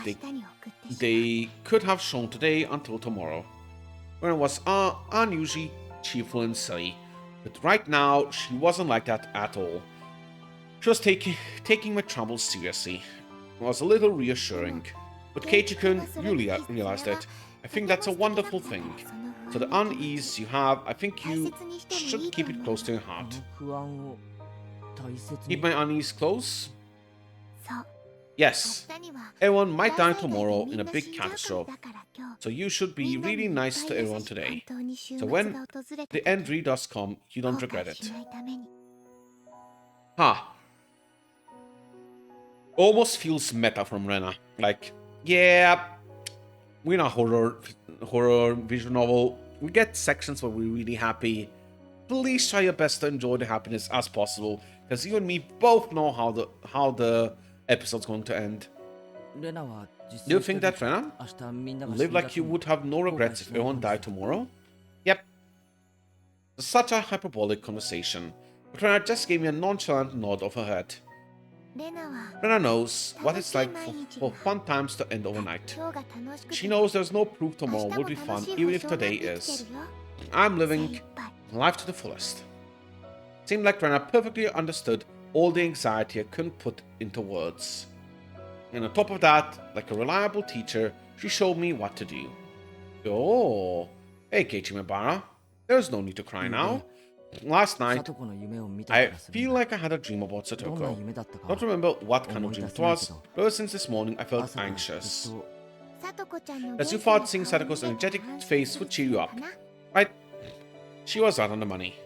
they could have shown today until tomorrow, when it was unusually cheerful and silly. But right now, she wasn't like that at all. She was taking my troubles seriously. It was a little reassuring. But Keiichi-kun, you realized it. I think that's a wonderful thing. So the unease you have, I think you should keep it close to your heart. Keep my unease close? Yes. Everyone might die tomorrow in a big catastrophe. So you should be really nice to everyone today. So when the end really does come, you don't regret it. Almost feels meta from Rena. Like, yeah, we're in a horror visual novel. We get sections where we're really happy. Please try your best to enjoy the happiness as possible, because you and me both know how the episode's going to end. Do you think that Rena live like you would have no regrets if everyone died tomorrow? Yep. It's such a hyperbolic conversation, but Rena just gave me a nonchalant nod of her head. Rena knows what it's like for fun times to end overnight. She knows there's no proof tomorrow will be fun, even if today is. I'm living life to the fullest. Seemed like Rena perfectly understood all the anxiety I couldn't put into words. And on top of that, like a reliable teacher, she showed me what to do. Oh, hey Keiichi Mibara, there's no need to cry now. Last night, I feel like I had a dream about Satoko. Don't remember what kind of dream it was, but ever since this morning I felt anxious. As you thought seeing Satoko's energetic face would cheer you up, right? She was right on the money.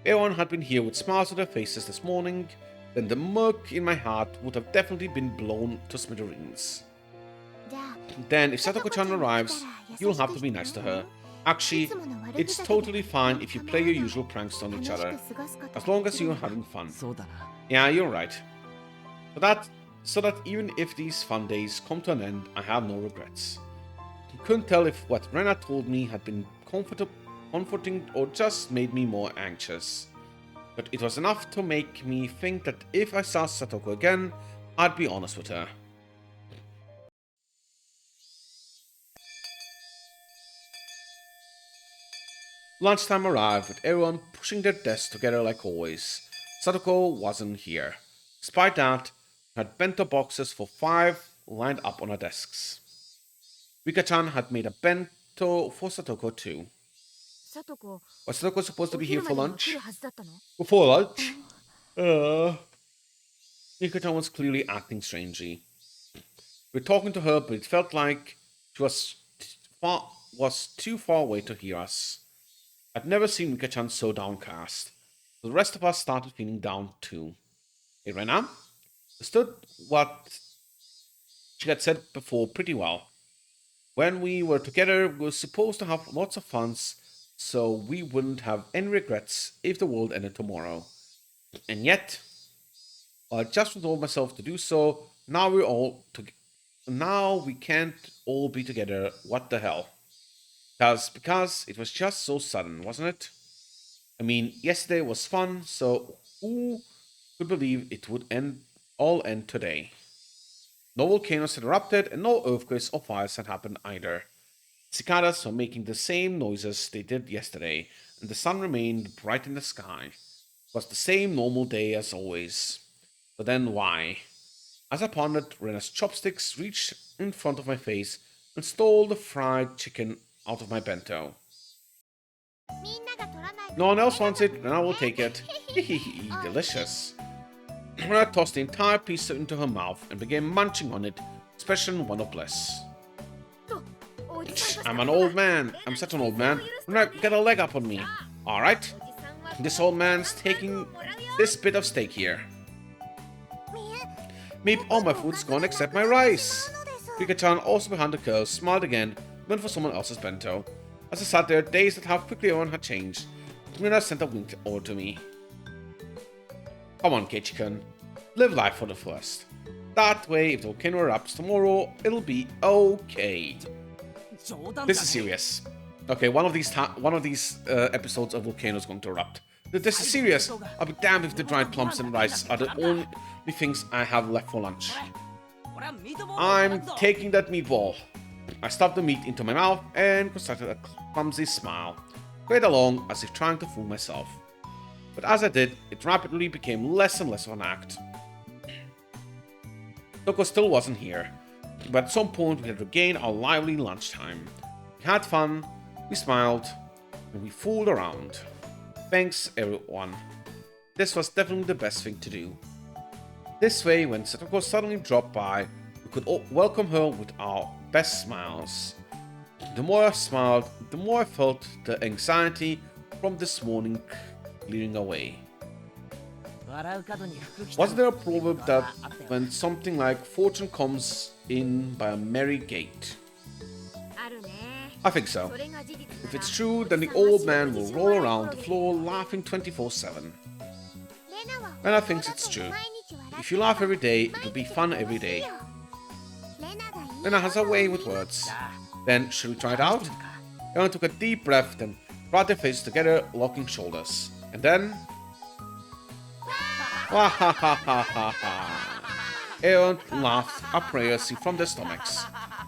Everyone had been here with smiles on their faces this morning, then the murk in my heart would have definitely been blown to smithereens. Then if Satoko-chan arrives, you'll have to be nice to her. Actually, it's totally fine if you play your usual pranks on each other, as long as you're having fun. Yeah, you're right. So that even if these fun days come to an end, I have no regrets. I couldn't tell if what Rena told me had been comforting or just made me more anxious. But it was enough to make me think that if I saw Satoko again, I'd be honest with her. Lunchtime arrived with everyone pushing their desks together like always. Satoko wasn't here. Despite that, we had bento boxes for 5 lined up on our desks. Rika-chan had made a bento for Satoko too. Was Satoko supposed to be here for lunch? Before lunch? Rika-chan was clearly acting strangely. We were talking to her, but it felt like she was too far away to hear us. I'd never seen Rika-chan so downcast. The rest of us started feeling down too. Hey Rena, understood what she had said before pretty well. When we were together, we were supposed to have lots of fun, so we wouldn't have any regrets if the world ended tomorrow. And yet, while I just resolved myself to do so, now we can't all be together. What the hell? Because it was just so sudden, wasn't it? I mean, yesterday was fun, so who could believe it would all end today? No volcanoes had erupted, and no earthquakes or fires had happened either. Cicadas were making the same noises they did yesterday, and the sun remained bright in the sky. It was the same normal day as always. But then why? As I pondered, Rena's chopsticks reached in front of my face and stole the fried chicken out of my bento. No one else wants it, and I will take it. Hehehe, delicious. Rena tossed the entire piece into her mouth and began munching on it, expression one of bliss. I'm an old man. I'm such an old man. Rena, get a leg up on me. Alright. This old man's taking this bit of steak here. Meep, all my food's gone except my rice. Rika-chan, also behind the curl, smiled again, went for someone else's bento. As I sat there, dazed at how quickly everyone had changed, Rena sent a wink over to me. Come on, Keiichi-kun. Live life for the fullest. That way, if the volcano erupts tomorrow, it'll be okay. This is serious. Okay, one of these episodes of volcano is going to erupt. This is serious. I'll be damned if the dried plums and rice are the only things I have left for lunch. I'm taking that meatball. I stuffed the meat into my mouth and constructed a clumsy smile. Played along as if trying to fool myself. But as I did, it rapidly became less and less of an act. Toko still wasn't here, but at some point we had regained our lively lunchtime. We had fun, we smiled, and we fooled around. Thanks everyone. This was definitely the best thing to do. This way, when Satoko suddenly dropped by, we could welcome her with our best smiles. The more I smiled, the more I felt the anxiety from this morning clearing away. Wasn't there a proverb that when something like fortune comes in by a merry gate? I think so. If it's true, then the old man will roll around the floor laughing 24/7. Rena thinks it's true. If you laugh every day, it'll be fun every day. Rena has a way with words. Then, should we try it out? Aaron took a deep breath, then brought their faces together, locking shoulders. And then... Aaron laughed uproariously from their stomachs,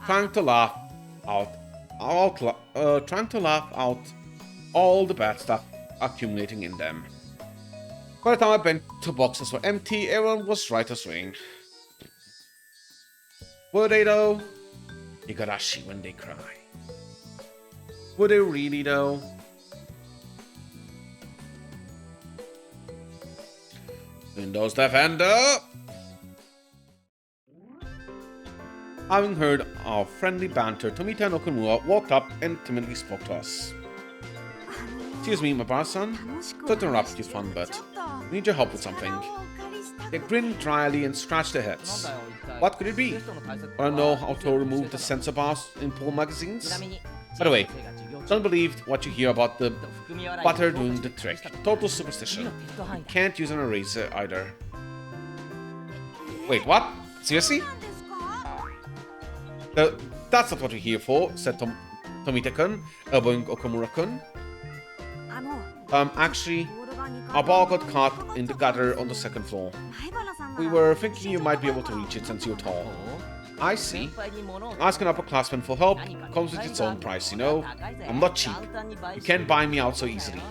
trying to laugh out all the bad stuff accumulating in them. By the time my bento boxes were empty, Aaron was right as rain. Were they though? Higurashi when they cry. Were they really though? Windows Defender! Having heard our friendly banter, Tomita and Okamura walked up and timidly spoke to us. Excuse me, Mabara-san. To interrupt you, fun, but we need your help with something. They grinned dryly and scratched their heads. What could it be? Want to know how to remove the censor bars in pool magazines? By the way, don't believe what you hear about the butter doing the trick. Total superstition. You can't use an eraser either. Wait, what? Seriously? That's not what we're here for, said Tomita-kun, elbowing Okamura-kun. Actually, our ball got caught in the gutter on the second floor. We were thinking you might be able to reach it since you're tall. I see. Asking upperclassmen for help comes with its own price, you know. I'm not cheap. You can't buy me out so easily.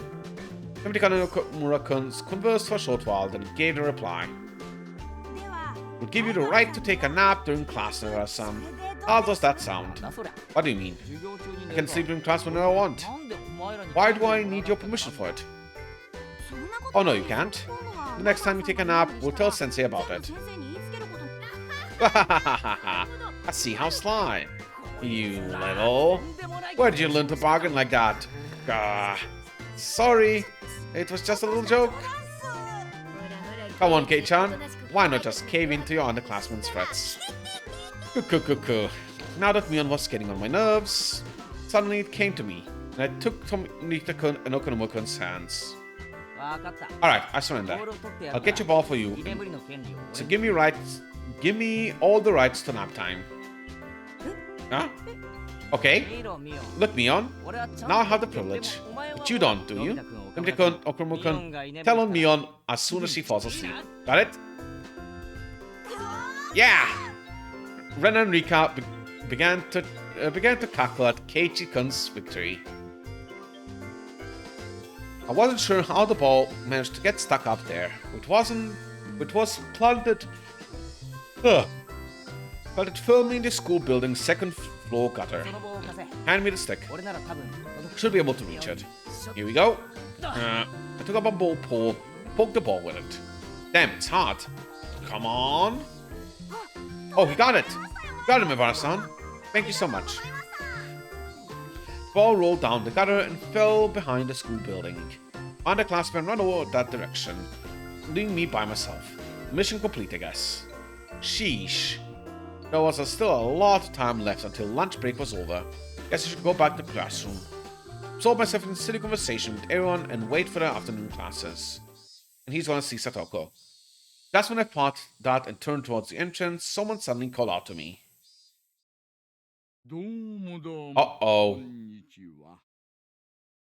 Tomita-kun and Okamura-kun conversed for a short while, then gave a reply. We'll give you the right to take a nap during class, Nara-san. How does that sound? What do you mean? I can sleep in class whenever I want. Why do I need your permission for it? Oh no, you can't. The next time you take a nap, we'll tell Sensei about it. I see how sly. You little... Where did you learn to bargain like that? Sorry, it was just a little joke. Come on, Kei-chan. Why not just cave into your underclassmen's threats? Cuckoo. Now that Mion was getting on my nerves, suddenly it came to me, and I took Tomita-kun and Okamura-kun's hands. Alright, I surrender. I'll get your ball for you. So give me all the rights to nap time. Huh? Okay. Look, Mion. Now I have the privilege. But you don't, do you? Tomita-kun, Okamura-kun, tell on Mion as soon as she falls asleep. Got it? Yeah! Ren and Rika began to cackle at Keiichi-kun's victory. I wasn't sure how the ball managed to get stuck up there. It was planted firmly in the school building's second floor gutter. Hand me the stick. Should be able to reach it. Here we go. I took up a ball pole, poked the ball with it. Damn, it's hard. Come on. Oh, he got it! Got him, Mabara-san. Thank you so much. The ball rolled down the gutter and fell behind the school building. Underclassmen ran over that direction, leaving me by myself. Mission complete, I guess. Sheesh. There was still a lot of time left until lunch break was over. Guess I should go back to the classroom. Absorb myself in silly conversation with everyone and wait for the afternoon classes. And he's gonna see Satoko. That's when I thought that and turned towards the entrance, someone suddenly called out to me. Uh-oh.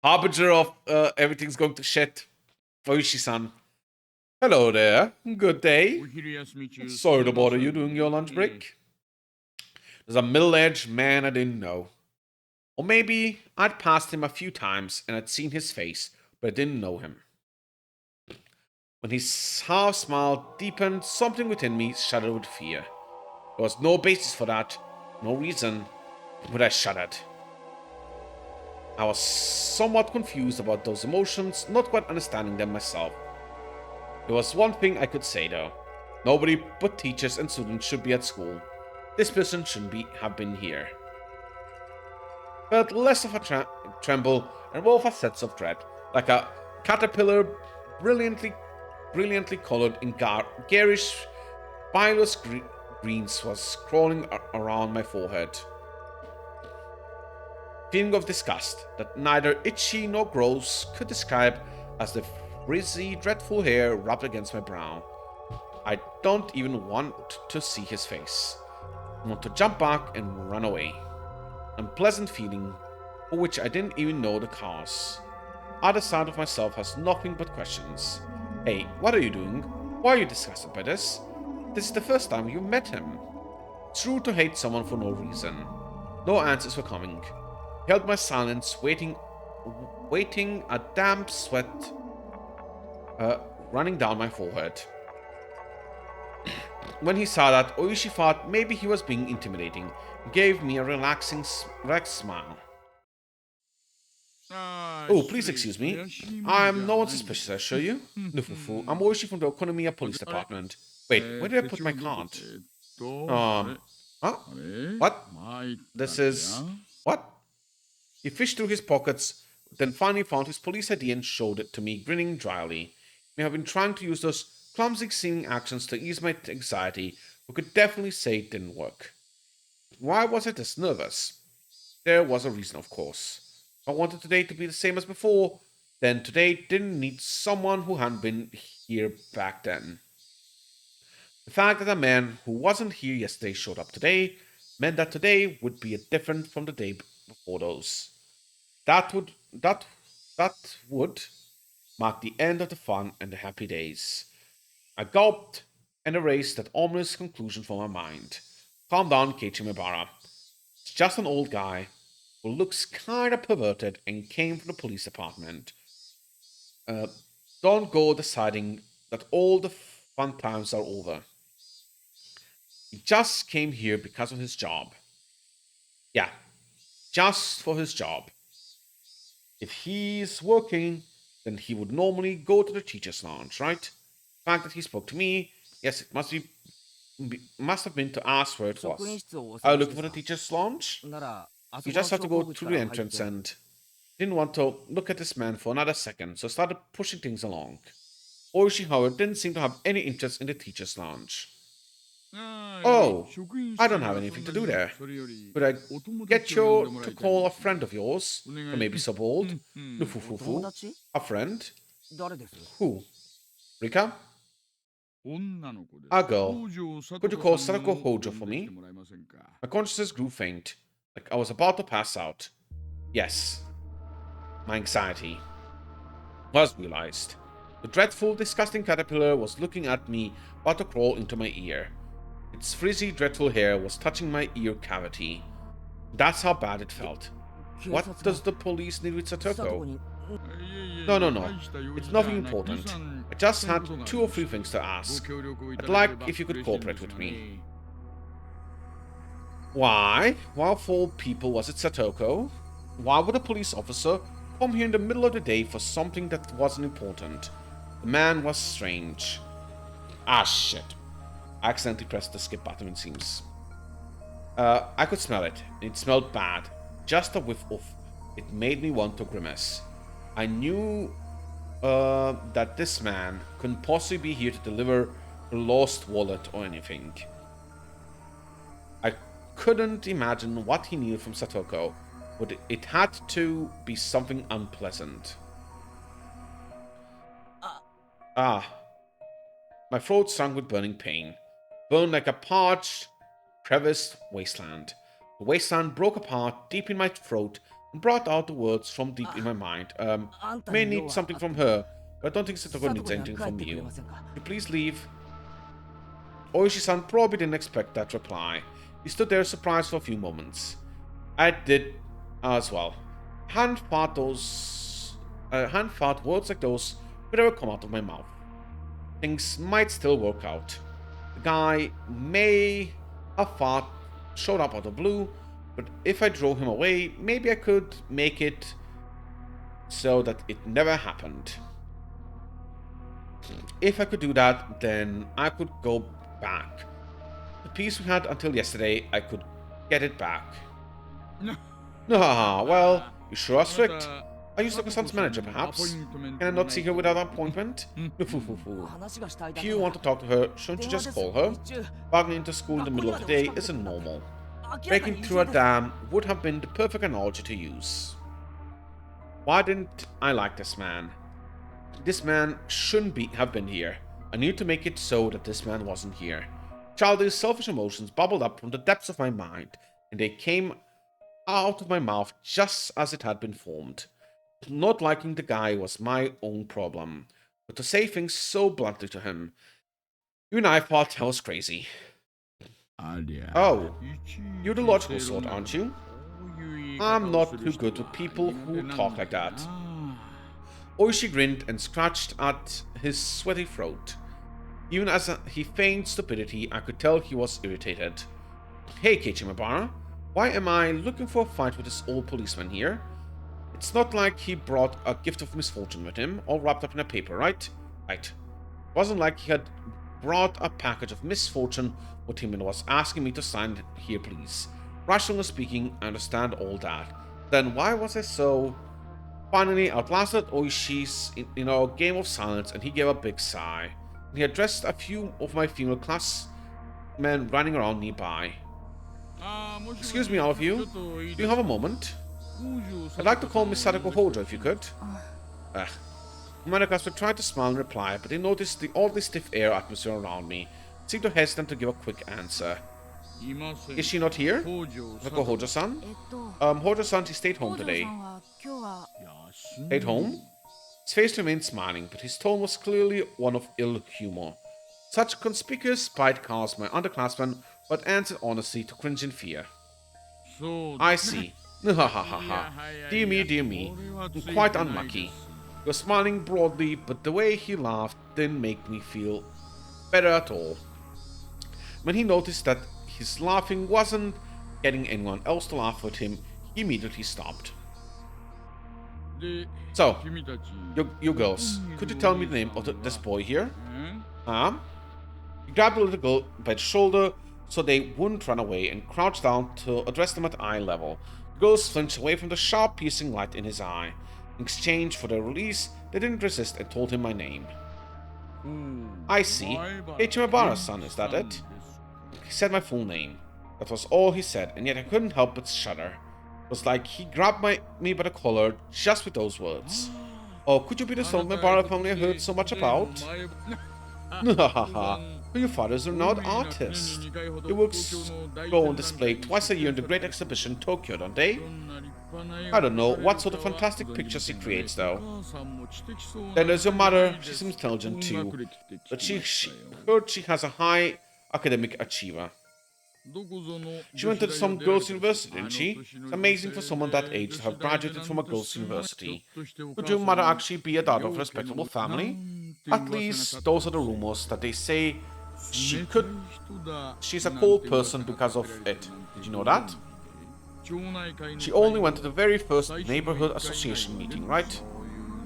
Harbinger of everything's going to shit. Oishi-san. Hello there. Good day. Sorry to bother you during your lunch break. There's a middle-aged man I didn't know. Or maybe I'd passed him a few times and I'd seen his face, but I didn't know him. When his half smile deepened, something within me shuddered with fear. There was no basis for that, no reason, but I shuddered. I was somewhat confused about those emotions, not quite understanding them myself. There was one thing I could say though. Nobody but teachers and students should be at school. This person shouldn't have been here. Felt less of a tremble and more of a sense of dread, like a caterpillar brilliantly colored in garish, bilious greens was crawling around my forehead. feeling of disgust that neither itchy nor gross could describe as the frizzy, dreadful hair rubbed against my brow. I don't even want to see his face. I want to jump back and run away. Unpleasant feeling for which I didn't even know the cause. Other side of myself has nothing but questions. Hey, what are you doing? Why are you disgusted by this? This is the first time you met him. It's rude to hate someone for no reason. No answers were coming. I held my silence, waiting a damp sweat running down my forehead. When he saw that, Oishi thought maybe he was being intimidating and gave me a relaxed smile. Oh, please excuse me. I'm no one suspicious, I assure you. Nufufu, I'm Oishi from the Okonomiya Police Department. Wait, where did I put my card? Huh? What? This is... What? He fished through his pockets, then finally found his police ID and showed it to me, grinning dryly. He may have been trying to use those clumsy-seeming actions to ease my anxiety, but could definitely say it didn't work. Why was I this nervous? There was a reason, of course. If I wanted today to be the same as before, then today didn't need someone who hadn't been here back then. The fact that a man who wasn't here yesterday showed up today meant that today would be different from the day before those. That would mark the end of the fun and the happy days. I gulped and erased that ominous conclusion from my mind. Calm down, Keiichi Mibara. It's just an old guy who looks kinda perverted and came from the police department. Don't go deciding that all the fun times are over. He just came here because of his job. Yeah, just for his job. If he's working, then he would normally go to the teacher's lounge, right? The fact that he spoke to me, yes, it must have been to ask where it was. Are you looking for the teacher's lounge? You just have to go through the entrance and didn't want to look at this man for another second, so started pushing things along. Oishi, however, didn't seem to have any interest in the teacher's lounge. Oh, I don't have anything to do there. Could I get you to call a friend of yours, who may be so bold? Nufufufu. A friend? Who? Rika? A girl. Could you call Sadako Hojo for me? My consciousness grew faint, like I was about to pass out. Yes. My anxiety was realized. The dreadful, disgusting caterpillar was looking at me, about to crawl into my ear. Its frizzy, dreadful hair was touching my ear cavity. That's how bad it felt. What does the police need with Satoko? No. It's nothing important. I just had 2 or 3 things to ask. I'd like if you could cooperate with me. Why? Why of all people was it Satoko? Why would a police officer come here in the middle of the day for something that wasn't important? The man was strange. Ah, shit. I accidentally pressed the skip button, it seems. I could smell it. It smelled bad. Just a whiff of it made me want to grimace. I knew that this man couldn't possibly be here to deliver a lost wallet or anything. I couldn't imagine what he needed from Satoko, but it had to be something unpleasant. My throat stung with burning pain. Burned like a parched, creviced wasteland. The wasteland broke apart deep in my throat and brought out the words from deep in my mind. May need something from her, but I don't think Satoko needs anything from you. Could you please leave? Oishi-san probably didn't expect that reply. He stood there surprised for a few moments. I did as well. Hadn't thought words like those would ever come out of my mouth. Things might still work out. The guy may have showed up out of the blue, but if I drove him away, maybe I could make it so that it never happened. If I could do that, then I could go back. The peace we had until yesterday, I could get it back. Well, you sure are strict. Are you Satoko-san's manager, perhaps? Can I not see her without an appointment? If you want to talk to her, shouldn't you just call her? Bugging into school in the middle of the day isn't normal. Breaking through a dam would have been the perfect analogy to use. Why didn't I like this man? This man shouldn't have been here. I needed to make it so that this man wasn't here. Childish, selfish emotions bubbled up from the depths of my mind, and they came out of my mouth just as it had been formed. Not liking the guy was my own problem, but to say things so bluntly to him, you and I thought I was crazy. Oh, you're the logical sort, aren't you? I'm not too good with people who talk like that. Oishi grinned and scratched at his sweaty throat. Even as he feigned stupidity, I could tell he was irritated. Hey, Keiichimabara, why am I looking for a fight with this old policeman here? It's not like he brought a gift of misfortune with him, all wrapped up in a paper, right? Right. It wasn't like he had brought a package of misfortune with him and was asking me to sign here, please. Rationally speaking, I understand all that. Then why was I so... Finally, outlasted Oishi's game of silence, and he gave a big sigh. He addressed a few of my female classmen running around nearby. Excuse me, all of you. Do you have a moment? I'd like to call Miss Sadako Hojo if you could. My classmen tried to smile and reply, but they noticed the oddly stiff air atmosphere around me. Seemed to hesitate to give a quick answer. Is she not here? Sadako Hojo-san? Hojo-san, she stayed home today. Stayed home? His face remained smiling, but his tone was clearly one of ill humor. Such conspicuous spite caused my underclassmen, but answered honestly, to cringe in fear. I see. Ha ha ha ha. Dear me. I'm quite unlucky. He was smiling broadly, but the way he laughed didn't make me feel better at all. When he noticed that his laughing wasn't getting anyone else to laugh with him, he immediately stopped. So, you girls, could you tell me the name of this boy here? He grabbed the little girl by the shoulder so they wouldn't run away and crouched down to address them at eye level. The girls flinched away from the sharp, piercing light in his eye. In exchange for their release, they didn't resist and told him my name. I see. Keiichimabara-san, is that it? He said my full name. That was all he said, and yet I couldn't help but shudder. It was like he grabbed me by the collar just with those words. Oh, could you be the son of my Bara family I heard so much about? Your father's a renowned artist. Your works go on display twice a year in the Great Exhibition in Tokyo, don't they? I don't know what sort of fantastic pictures he creates, though. Then there's your mother. She seems intelligent, too. But she heard she has a high academic achiever. She went to some girls' university, didn't she? It's amazing for someone that age to have graduated from a girls' university. Could your mother actually be a daughter of a respectable family? At least, those are the rumors that they say she could. She's a cold person because of it. Did you know that? She only went to the very first neighborhood association meeting, right?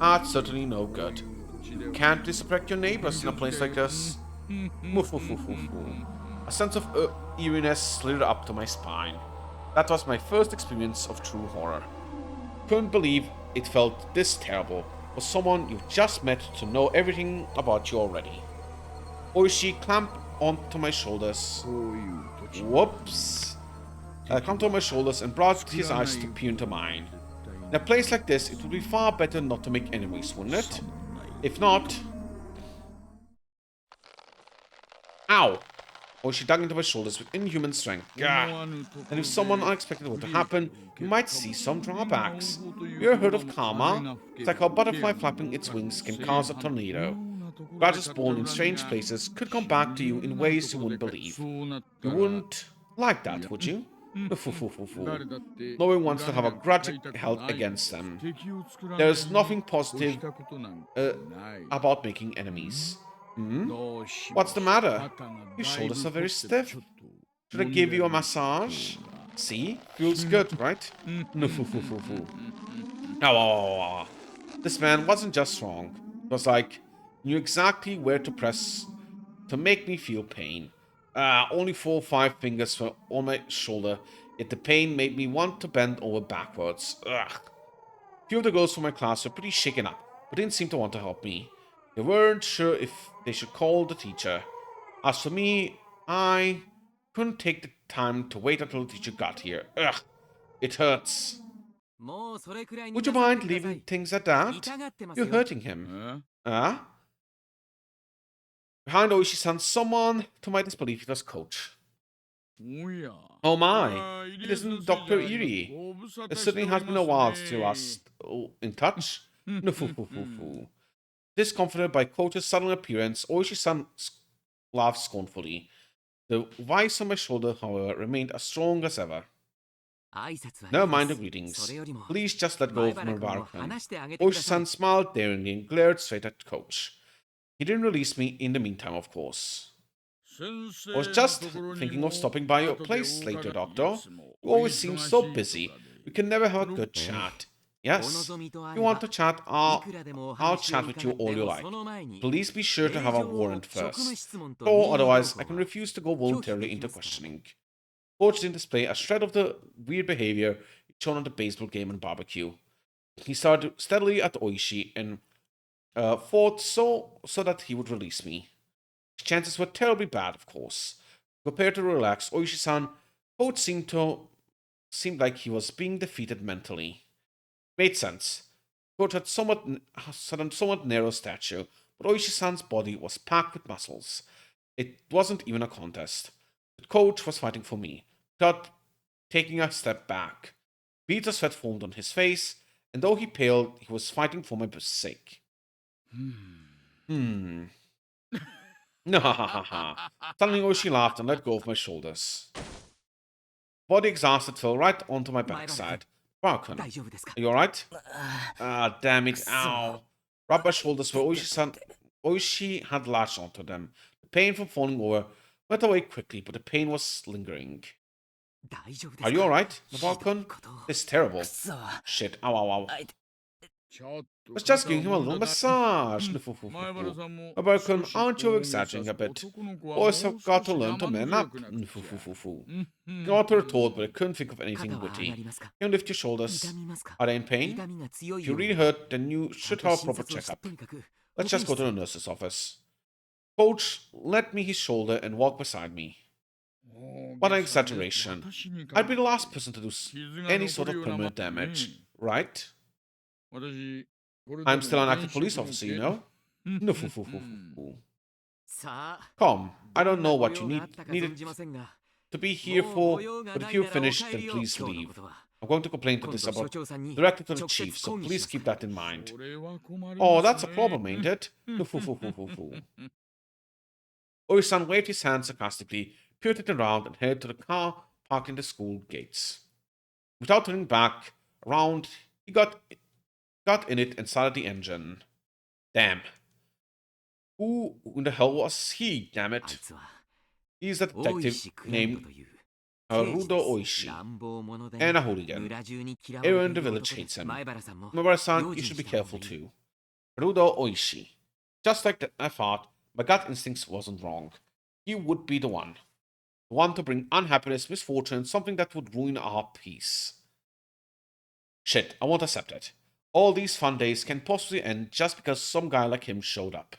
That's certainly no good. You can't disrespect your neighbors in a place like this. A sense of eeriness slid up to my spine. That was my first experience of true horror. Couldn't believe it felt this terrible for someone you've just met to know everything about you already. Oishi clamped onto my shoulders. Whoops. Clamped on my shoulders and brought his eyes to peer into mine. In a place like this, it would be far better not to make enemies, wouldn't it? If not... Ow! Oishi dug into my shoulders with inhuman strength. Gah! And if someone unexpected were to happen, you might see some drawbacks. You ever heard of karma? It's like how a butterfly flapping its wings can cause a tornado. Grudges born in strange places could come back to you in ways you wouldn't believe. You wouldn't like that, would you? No one wants to have a grudge held against them. There's nothing positive about making enemies. What's the matter? Your shoulders are very stiff. Should I give you a massage? See? Feels good, right? This man wasn't just strong. It was like, knew exactly where to press to make me feel pain. Only 4 or 5 fingers were on my shoulder, yet the pain made me want to bend over backwards. Ugh. A few of the girls from my class were pretty shaken up, but didn't seem to want to help me. They weren't sure if they should call the teacher. As for me, I couldn't take the time to wait until the teacher got here. Ugh, it hurts. もうそれくらいに Would you なさって mind くださ leaving い things at that? 痛がってます You're よ hurting him. Huh? Behind Oishi-san, someone, to my disbelief, it was Coach. Oh my, it isn't Dr. Erie. It certainly has been a while since you last in touch. No, foo. Discomfited by Coach's sudden appearance, Oishi-san laughed scornfully. The vice on my shoulder, however, remained as strong as ever. 挨拶はいい Never で mind the す greetings. それよりも Please just let go of 前原君を Murbaru-kun. 話してあげてください Oishi-san smiled daringly and glared straight at Coach. He didn't release me in the meantime, of course. I was just thinking of stopping by your place later, Doctor. You always seem so busy. We can never have a good chat. Yes, if you want to chat, I'll chat with you all you like. Please be sure to have a warrant first. Or otherwise, I can refuse to go voluntarily into questioning. Coach didn't display a shred of the weird behavior shown at the baseball game and barbecue. He started steadily at Oishi and fought so that he would release me. His chances were terribly bad, of course. Compared to relaxed Oishi-san, Coach seemed like he was being defeated mentally. Made sense. Coach had a somewhat narrow stature, but Oishi-san's body was packed with muscles. It wasn't even a contest. The Coach was fighting for me, without taking a step back. Beads of sweat formed on his face, and though he paled, he was fighting for my sake. No, ha ha ha ha. Suddenly Oishi laughed and let go of my shoulders. Body exhausted fell right onto my backside. Barkun, 大丈夫ですか are you alright? Ah, damn it, ow. Rubbed my shoulders where Oishi had latched onto them. The pain from falling over went away quickly, but the pain was lingering. 大丈夫です Are か you alright, ひどい Nabarkun? こと It's terrible. くそ Shit, ow, ow, ow. あい Was just giving him a little massage. Nabarkun, aren't you exaggerating a bit? Boys have got to learn to man up. Got to retort, but I couldn't think of 肩 anything は上が witty. りますか Can you lift your shoulders? 痛みますか Are they in pain? 痛みが強い If よ you う really な hurt, then you ちゃん should と have a 診 proper 察をし checkup. とにかく Let's just go to the nurse's office. Coach let me his shoulder and walk beside me. What an exaggeration. I'd be the last person to do any sort of permanent damage, right? I'm still an active police officer, you know? No, foo. さあ Come, I ど don't んな know ご what you 用があったか needed 存じませんが to be here もう for, ご用が but な if い you've ならお finished, 帰 then りを please 今日の leave. ことは I'm going to complain to 今 this 度所 about 長さんに directly to the 直接 chief, so 抗議 please します keep から that in mind. Oh, that's a problem, ain't it? No, foo. Oisan waved his hand sarcastically, pivoted around, and headed to the car parked in the school gates. Without turning back around, he got in it and started the engine. Damn. Who in the hell was he, damn あい it? つは He's a 大 detective 石クランド named という刑事 Harudo です Oishi. 乱暴者で and a hooligan. 村中に嫌われて Everyone in い the る village 男で hates him. 前原さんも Mabara-san, 用 you 心 should be した方 careful がいい too. Harudo Oishi. Just like I thought, my gut instincts wasn't wrong. He would be the one. The one to bring unhappiness, misfortune, something that would ruin our peace. Shit, I won't accept it. All these fun days can possibly end just because some guy like him showed up.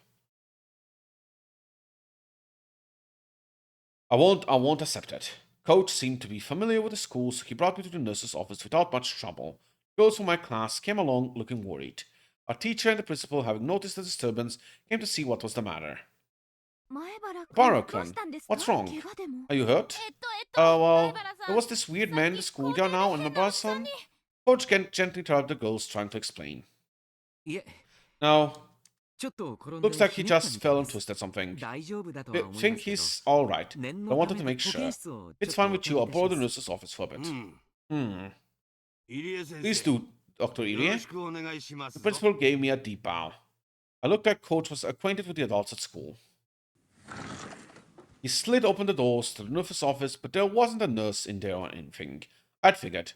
I won't accept it. Coach seemed to be familiar with the school, so he brought me to the nurse's office without much trouble. Girls from my class came along looking worried. Our teacher and the principal, having noticed the disturbance, came to see what was the matter. 前原君 Barrow-kun, どうしたんですか what's wrong? 怪我でも Are you hurt? 前 Well, 原さん there was this weird man in the schoolyard now, and Mabara-san. Coach gently interrupted the girls, trying to explain. いえ No, ちょっと転ん looks で like he ひねった just みたい fell で and す twisted something. 大丈夫だとは I 思いま think すけど he's alright. 念 I の wanted た to め make 保 sure. 健室をちょ It's っと fine お with 借 you. り I'll いたし borrow the ます nurse's office for a bit. うん Please do, Dr. よ Irie. ろしくお願いします The ぞ principal gave me a deep bow. I looked like Coach was acquainted with the adults at school. He slid open the doors to the nurse's office, but there wasn't a nurse in there or anything. I'd figured.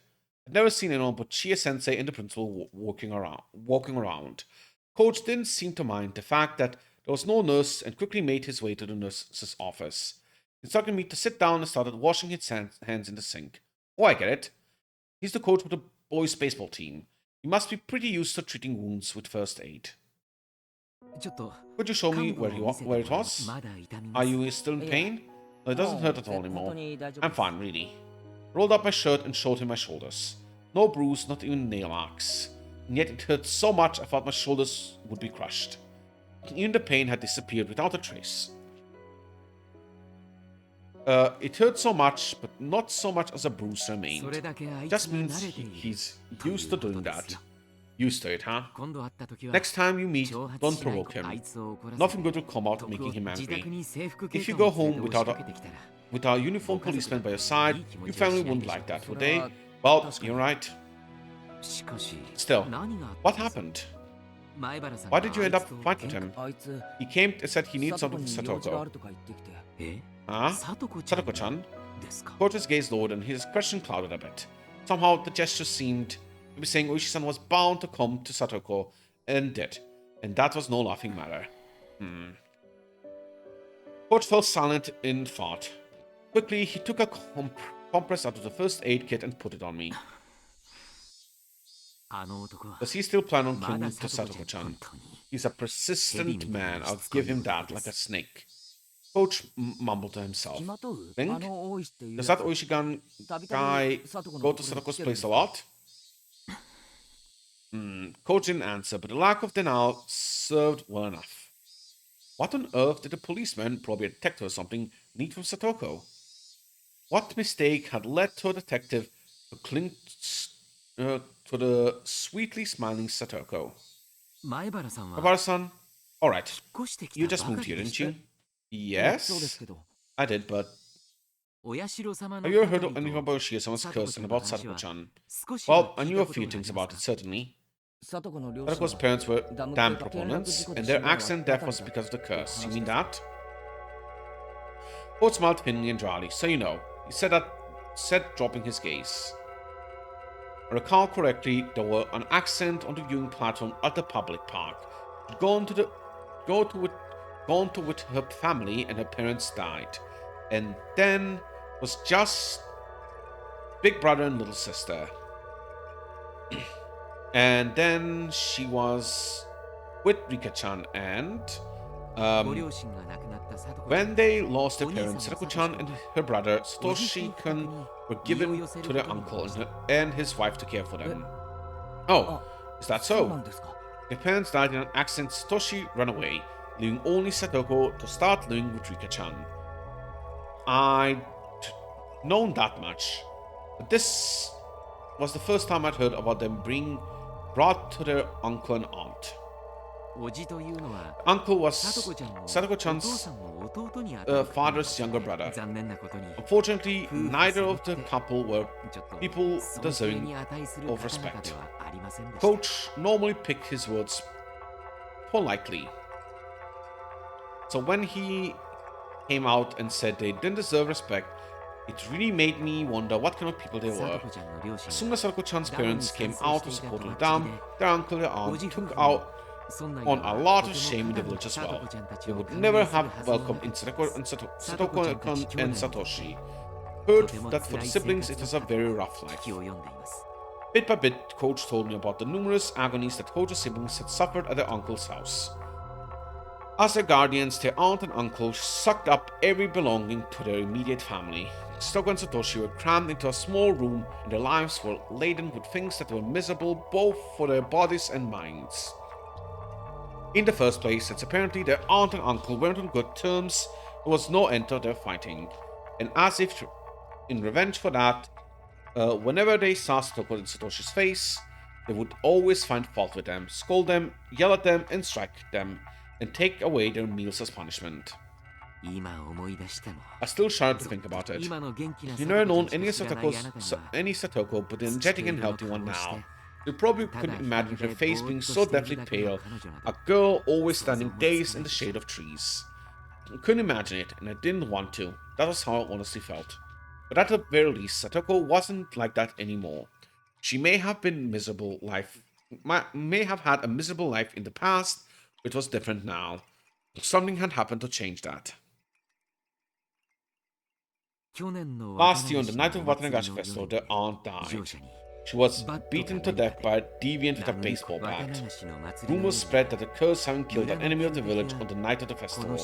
I'd never seen anyone but Chie-sensei and the principal walking around. Coach didn't seem to mind the fact that there was no nurse and quickly made his way to the nurse's office. He instructed me to sit down and started washing his hands in the sink. Oh, I get it. He's the coach of the boys' baseball team. He must be pretty used to treating wounds with first aid. ちょっと Could you show me 患部を where 見せて it もらう was? まだ痛みま Are す you still in いや pain? No, it doesn't hurt at all anymore. I'm fine, really. Rolled up my shirt and showed him my shoulders. No bruise, not even nail marks. And yet it hurt so much I thought my shoulders would be crushed. Even the pain had disappeared without a trace. It hurt so much, but not so much as a bruise remained. Just means he's used to doing that. Used to it, huh? Next time you meet, don't provoke him. Nothing good will come out making him angry. If you go home with a uniformed policeman by your side, your family wouldn't like that, would they? Well, you're right. Still, what happened? Why did you end up fighting with him? He came and said he needs something for Satoko. Ah? Satoko-chan? Kota's gaze lowered and his expression clouded a bit. Somehow, the gesture seemed to be saying Oishi-san was bound to come to Satoko, and did. And that was no laughing matter. Coach fell silent in thought. Quickly, he took a compress out of the first aid kit and put it on me. Does he still plan on clinging to Satoko-chan? He's a persistent man, I'll give him that, like a snake. Coach mumbled to himself. Think? Does that Oishigan guy go to Satoko's place a lot? Coach didn't answer, but the lack of denial served well enough. What on earth did the policeman, probably a detective or something, need from Satoko? What mistake had led to a detective to cling to the sweetly smiling Satoko? Maebara-san? Alright, you just moved here, didn't you? Yes, I did, but... Have you ever heard anything about Yoshida-sama's curse and about Satoko-chan? Well, I knew a few things about it, certainly. Satoko's parents were damn proponents, and their accident death was because of the curse. You mean that? Coach smiled thinly and dryly. So you know, he said, dropping his gaze. I recall correctly, there were an accident on the viewing platform at the public park. She'd gone to with her family and her parents died. And then was just big brother and little sister. And then she was with Rika-chan and when they lost their parents, Satoko-chan and her brother Satoshi-kun were given to their uncle and his wife to care for them. Oh, is that so? Their parents died in an accident. Satoshi ran away, leaving only Satoko to start living with Rika-chan. I'd known that much, but this was the first time I'd heard about them being brought to their uncle and aunt. Uncle was Satoko-chan's father's younger brother. Unfortunately, neither of the couple were people deserving of respect. Coach normally picked his words politely. So when he came out and said they didn't deserve respect, it really made me wonder what kind of people they were. As soon as Satoko-chan's parents came out to support the dam, their uncle and aunt took out on a lot of shame in the village as well. They would never have welcomed in Satoko and Satoshi. Heard that for the siblings it was a very rough life. Bit by bit, Coach told me about the numerous agonies that Kojo's siblings had suffered at their uncle's house. As their guardians, their aunt and uncle sucked up every belonging to their immediate family. Satoko and Satoshi were crammed into a small room, and their lives were laden with things that were miserable both for their bodies and minds. In the first place, since apparently their aunt and uncle weren't on good terms, there was no end to their fighting. And as if in revenge for that, whenever they saw Satoko in Satoshi's face, they would always find fault with them, scold them, yell at them, and strike them, and take away their meals as punishment. I still shudder to think about it. You've never known any Satoko but an energetic and healthy one now. You probably couldn't imagine her face being so deathly pale, a girl always standing dazed in the shade of trees. I couldn't imagine it, and I didn't want to. That was how I honestly felt. But at the very least, Satoko wasn't like that anymore. She may have had a miserable life in the past, but it was different now. Something had happened to change that. Last year on the night of Watanagashi Festival, their aunt died. She was beaten to death by a deviant with a baseball bat. Rumors spread that the curse having killed an enemy of the village on the night of the festival.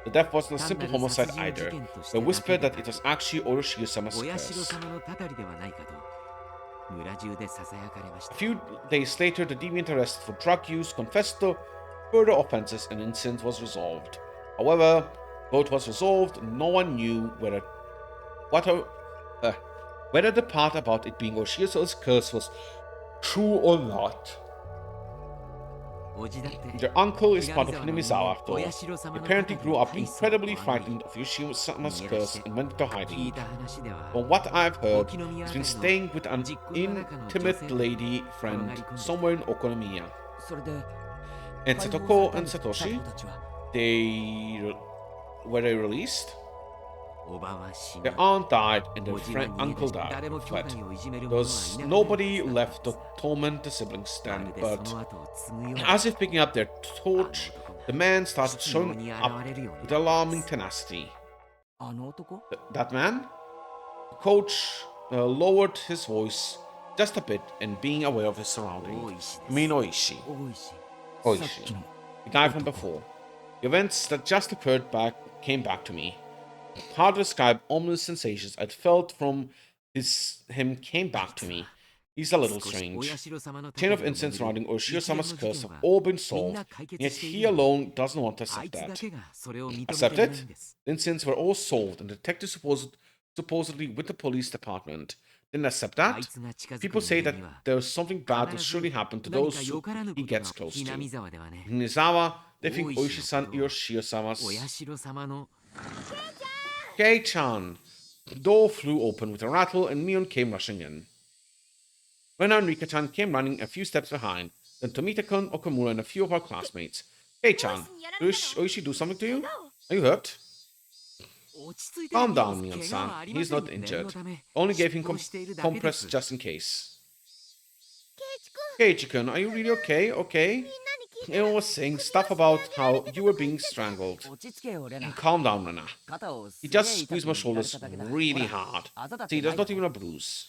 The death wasn't a simple homicide either. They whispered that it was actually Oroshio-sama's curse. A few days later, the deviant arrested for drug use confessed to further offenses and incident was resolved. However, though it was resolved, no one knew whether the part about it being Oshio's curse was true or not. Their uncle is part of Hinamizawa after all. He apparently grew up incredibly frightened of Yoshio-sama's curse and went into hiding. From what I've heard, he's been staying with an intimate lady friend somewhere in Okonomiya. And Satoko and Satoshi, were they released? Their aunt died and their uncle died, fled. There was nobody left to torment the siblings then, but as if picking up their torch, the man started showing up with alarming tenacity. That man? The coach lowered his voice just a bit and being aware of his surroundings. I mean Oishi. The guy from before. The events that just occurred came back to me. Hard to describe ominous sensations I'd felt from him came back to me. He's a little strange. The chain of incidents surrounding Oshio-sama's curse have all been solved, yet he alone doesn't want to accept that. Accept it? The incidents were all solved and the detective supposedly with the police department didn't accept that. People say that there's something bad will surely happen to those who he gets close to. In Nizawa, they think Oishi-san Yoshio-sama's... Kei-chan! The door flew open with a rattle and Mion came rushing in. Rena and Rika-chan came running a few steps behind, then Tomita-kun, Okamura, and a few of our classmates. Kei-chan, did Oishi do something to you? Are you hurt? Calm down, Mion-san. He's not injured. Only gave him compress just in case. Keiichi-kun, are you really okay? Okay? Everyone was saying stuff about how you were being strangled. Calm down, Rena. He just squeezed my shoulders really hard. See, there's not even a bruise.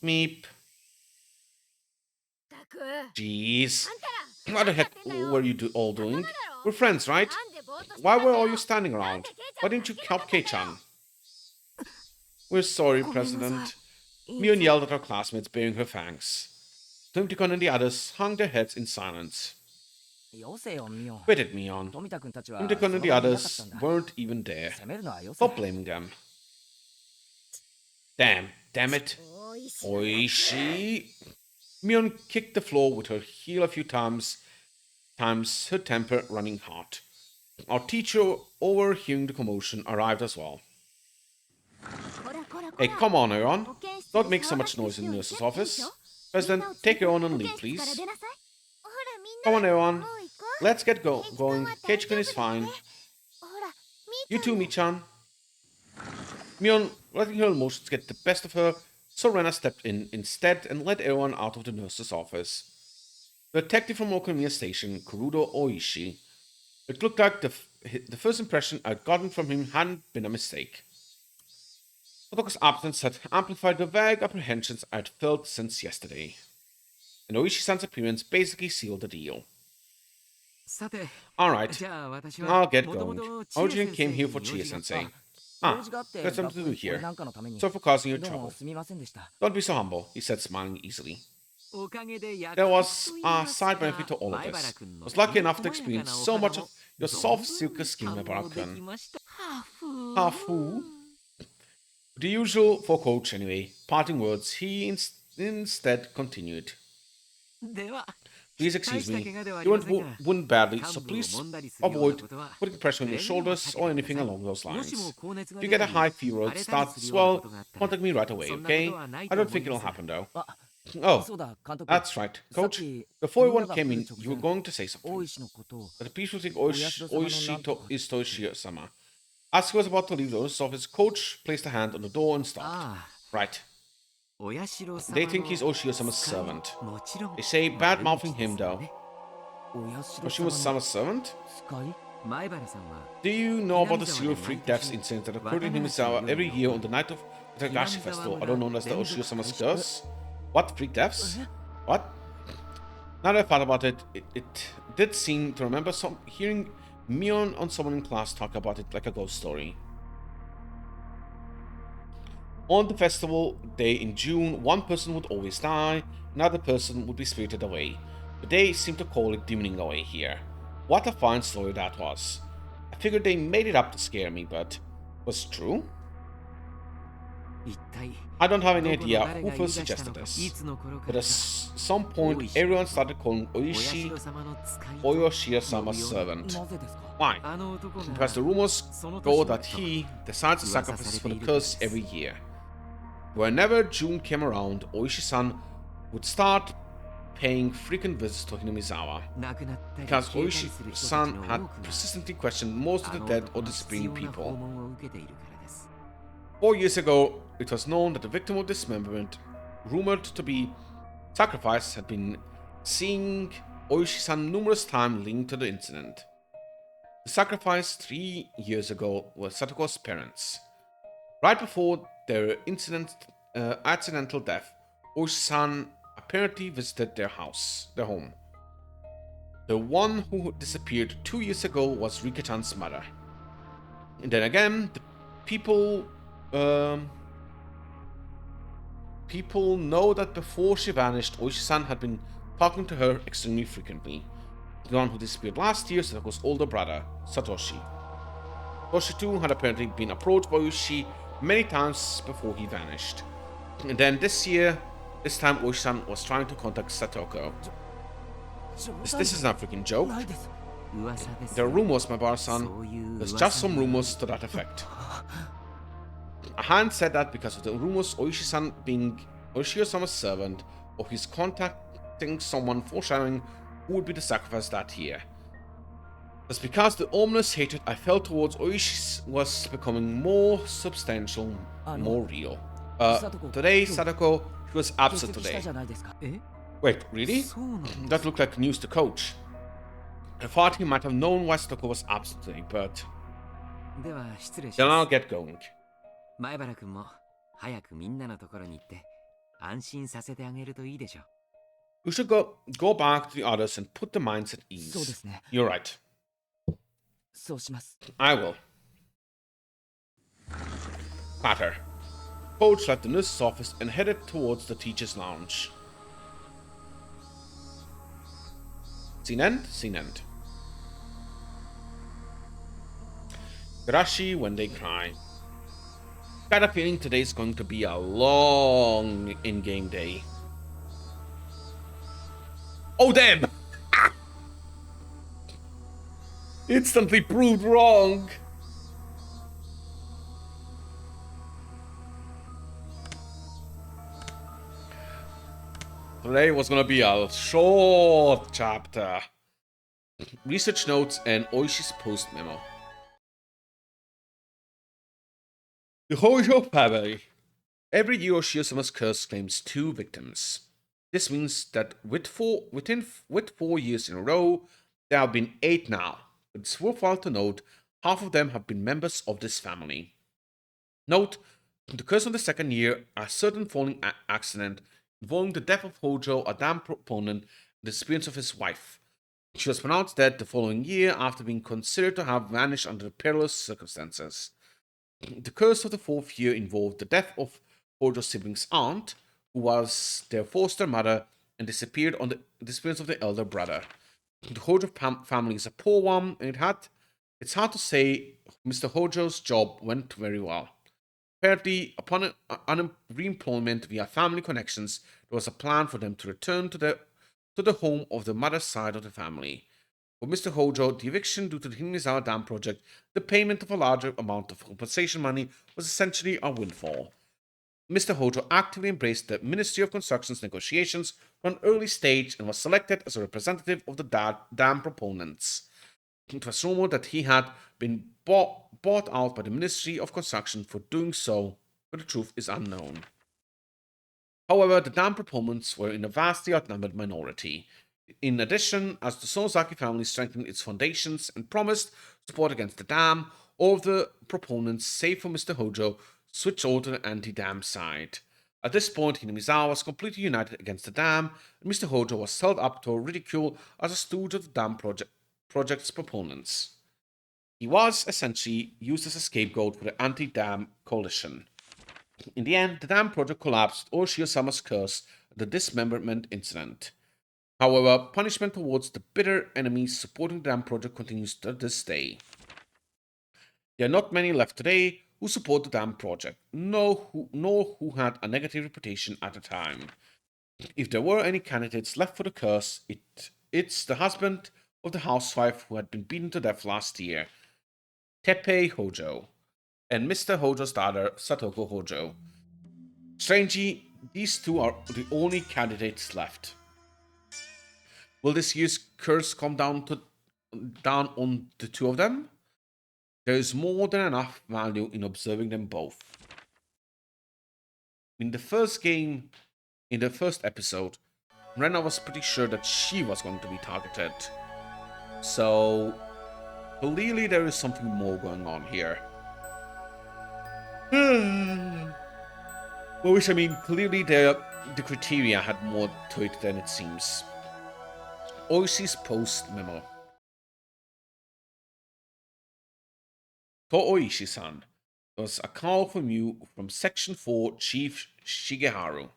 Meep. Jeez. What the heck were you all doing? We're friends, right? Why were all you standing around? Why didn't you help Kei-chan? We're sorry, President. Mion yelled at our classmates, baring her fangs. Tomita-kun and the others hung their heads in silence. Quit it, Mion. Tomita-kun and the others weren't even there. Stop blaming them. Damn it. Oishi. Mion kicked the floor with her heel a few times, her temper running hot. Our teacher, overhearing the commotion, arrived as well. Hey, come on, Aaron. Don't make so much noise in the nurse's office. President, take Aaron and leave, please. Come on, Aaron. Let's get going. Keiichi-kun is fine. You too, Mi-chan. Mion, letting her emotions get the best of her, so Rena stepped in instead and led Aaron out of the nurse's office. The detective from Okonomiya Station, Kurudo Oishi. It looked like the first impression I'd gotten from him hadn't been a mistake. Otoko's absence had amplified the vague apprehensions I'd felt since yesterday. And Oishi-san's appearance basically sealed the deal. Alright, I'll get going. I originally came here for Chie-sensei. There's something to do here. Sorry for causing you trouble. Don't be so humble, he said, smiling easily. There was a side benefit to all of this. I was lucky enough to experience so much of your soft silky skin, Mabara-kun. Hafu. The usual for Coach, anyway. Parting words, he instead continued. Please excuse me. You weren't wounded badly, so please avoid putting pressure on your shoulders or anything along those lines. If you get a high fever or it starts to swell, contact me right away, okay? I don't think it'll happen, though. Oh, that's right. Coach, before everyone came in, you were going to say something. But the people think Oishi is Toshio-sama. As he was about to leave the nurse's office, Coach placed a hand on the door and stopped. Right. They think he's Oshio-sama's servant. They say bad-mouthing him, though. Oshio-sama's servant? Do you know about the serial freak deaths incident that occurred in Himisawa every year on the night of The Higurashi festival. I don't know, that's the Oshio-sama's curse. What? Freak deaths? What? Now that I thought about it, it did seem to remember hearing Mion on someone in class talk about it like a ghost story. On the festival day in June, one person would always die, another person would be spirited away. But they seem to call it demoning away here. What a fine story that was. I figured they made it up to scare me, but was it true? I don't have any idea who first suggested this, but at some point everyone started calling Oishi Oyoshiya-sama's servant. Why? Because the rumors go that he decides the sacrifices for the curse every year. Whenever June came around, Oishi-san would start paying frequent visits to Hinamizawa, because Oishi-san had persistently questioned most of the dead or disappearing people. 4 years ago, it was known that the victim of dismemberment, rumored to be sacrificed, had been seeing Oishi-san numerous times linked to the incident. The sacrifice 3 years ago was Satoko's parents. Right before their accidental death, Oishi-san apparently visited their home. The one who disappeared 2 years ago was Rika-chan's mother. And then again, the people know that before she vanished, Oishi-san had been talking to her extremely frequently. The one who disappeared last year, Satoko's older brother, Satoshi. Satoshi too had apparently been approached by Oishi many times before he vanished. And then this time Oishi-san was trying to contact Satoko. This is not a freaking joke. There are rumors, my bar-san. There's just some rumors to that effect. A hand said that because of the rumors Oishi-san being Oshio-sama's servant, or his contacting someone foreshadowing who would be the sacrifice that year. That's because the ominous hatred I felt towards Oishi was becoming more substantial, more real. Today, Sadako, she was absent today. Wait, really? That looked like news to Coach. I thought he might have known why Sadako was absent today, but... Then I'll get going. 前原君も早くみんなのところに行って安心させてあげるといいでしょう。 We should go back to the others and put the minds at ease. You're right. I will. Patter. Coach left the nurse's office and headed towards the teacher's lounge. Scene end? Scene end. Higurashi when they cry. Got a feeling today's going to be a long in-game day. Oh damn! Ah! Instantly proved wrong! Today was gonna be a short chapter. Research notes and Oishi's post memo. The Hojo family. Every year Oshio-sama's curse claims 2 victims. This means that with 4 years in a row, there have been 8 now. It's worthwhile to note, half of them have been members of this family. Note, the curse of the second year, a certain falling accident involving the death of Hojo, a dam proponent, and the disappearance of his wife. She was pronounced dead the following year after being considered to have vanished under perilous circumstances. The curse of the 4th year involved the death of Hojo's sibling's aunt, who was their foster mother, and disappeared on the disappearance of the elder brother. The Hojo family is a poor one, and it's hard to say Mr. Hojo's job went very well. Apparently, upon re-employment via family connections, there was a plan for them to return to the home of the mother's side of the family. For Mr. Hojo, the eviction due to the Hinamizawa Dam project, the payment of a larger amount of compensation money was essentially a windfall. Mr. Hojo actively embraced the Ministry of Construction's negotiations from an early stage and was selected as a representative of the dam proponents. It was rumored that he had been bought out by the Ministry of Construction for doing so, but the truth is unknown. However, the dam proponents were in a vastly outnumbered minority. In addition, as the Sonozaki family strengthened its foundations and promised support against the dam, All of the proponents, save for Mr. Hojo, switched over to the anti-dam side. At this point, Hinamizawa was completely united against the dam, and Mr. Hojo was held up to ridicule as a stooge of the dam project's proponents. He was essentially used as a scapegoat for the anti-dam coalition. In the end, the dam project collapsed with Oshio-sama's curse and the dismemberment incident. However, punishment towards the bitter enemies supporting the dam project continues to this day. There are not many left today who support the dam project, nor who had a negative reputation at the time. If there were any candidates left for the curse, it's the husband of the housewife who had been beaten to death last year, Teppei Hojo, and Mr. Hojo's daughter, Satoko Hojo. Strangely, these two are the only candidates left. Will this year's curse come down on the two of them? There is more than enough value in observing them both. In the first episode, Rena was pretty sure that she was going to be targeted. So, clearly there is something more going on here. Well, which I mean, clearly the criteria had more to it than it seems. Oishi's post memo. To Oishi-san, there was a call from you from Section 4 Chief Shigeharu.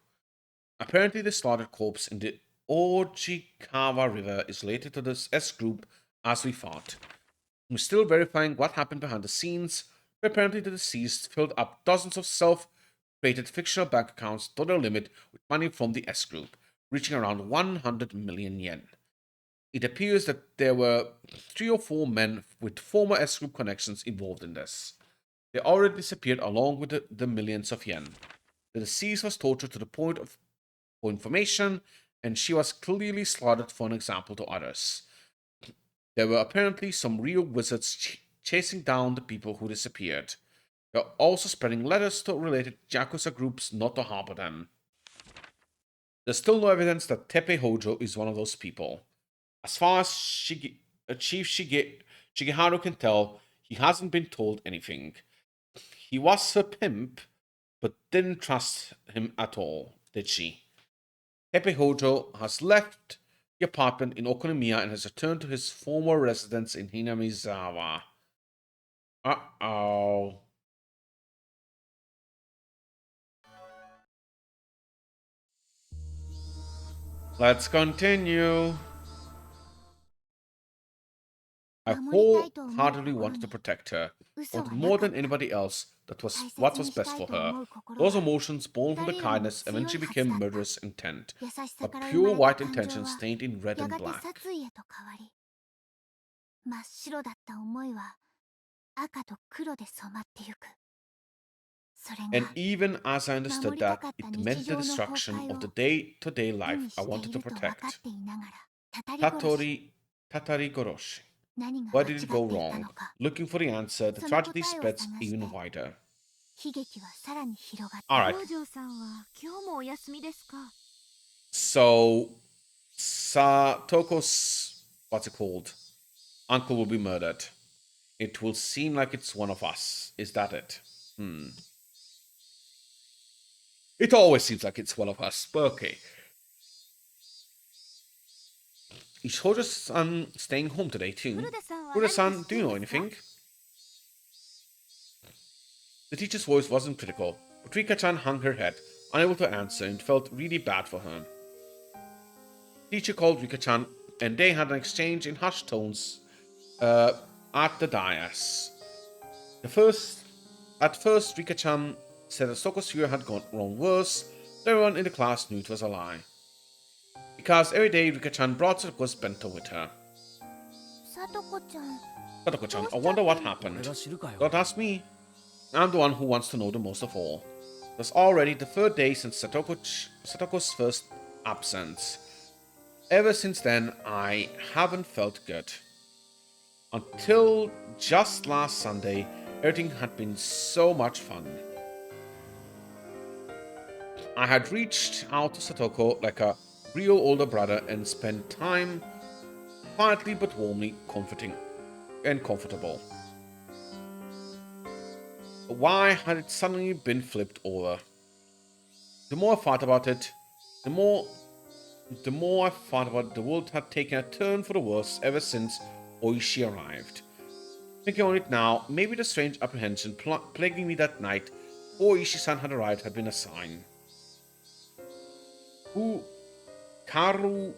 Apparently the slaughtered corpse in the Ojikawa River is related to this S group as we thought. We're still verifying what happened behind the scenes, but apparently the deceased filled up dozens of self-created fictional bank accounts to their limit with money from the S group, reaching around 100 million yen. It appears that there were 3 or 4 men with former S group connections involved in this. They already disappeared along with the millions of yen. The deceased was tortured to the point of for information, and she was clearly slaughtered for an example to others. There were apparently some real wizards chasing down the people who disappeared. They are also spreading letters to related Yakuza groups not to harbor them. There's still no evidence that Teppei Hojo is one of those people. As far as Chief Shigeharu can tell, he hasn't been told anything. He was her pimp, but didn't trust him at all, did she? Teppei Hojo has left the apartment in Okonomiya and has returned to his former residence in Hinamizawa. Uh-oh. Let's continue. I wholeheartedly wanted to protect her, wanted more than anybody else what was best for her. Those emotions born from the kindness eventually became murderous intent, a pure white intention stained in red and black. And even as I understood that, it meant the destruction of the day-to-day life I wanted to protect. Tatarigoroshi. Where did it go wrong? Looking for the answer, the tragedy spreads even wider. Alright. So, Satoko's, what's it called? Uncle will be murdered. It will seem like it's one of us. Is that it? It always seems like it's one of us, but okay. Is Hojo-san staying home today too? Furuta-san, do you know anything? The teacher's voice wasn't critical, but Rika-chan hung her head, unable to answer, and felt really bad for her. The teacher called Rika-chan, and they had an exchange in hushed tones at the dais. At first, Rika-chan said that Soko's fear had gone worse, but everyone in the class knew it was a lie. Because every day Rika-chan brought Satoko's bento with her. Satoko-chan, I wonder what happened. Don't ask me. I'm the one who wants to know the most of all. It was already the 3rd day since Satoko's first absence. Ever since then, I haven't felt good. Until just last Sunday, everything had been so much fun. I had reached out to Satoko like a real older brother and spent time quietly but warmly comforting and comfortable. Why had it suddenly been flipped over? The more I thought about it, the more I thought about it, the world had taken a turn for the worse ever since Oishi arrived. Thinking on it now, maybe the strange apprehension plaguing me that night before Oishi-san had arrived had been a sign. Who Karuodo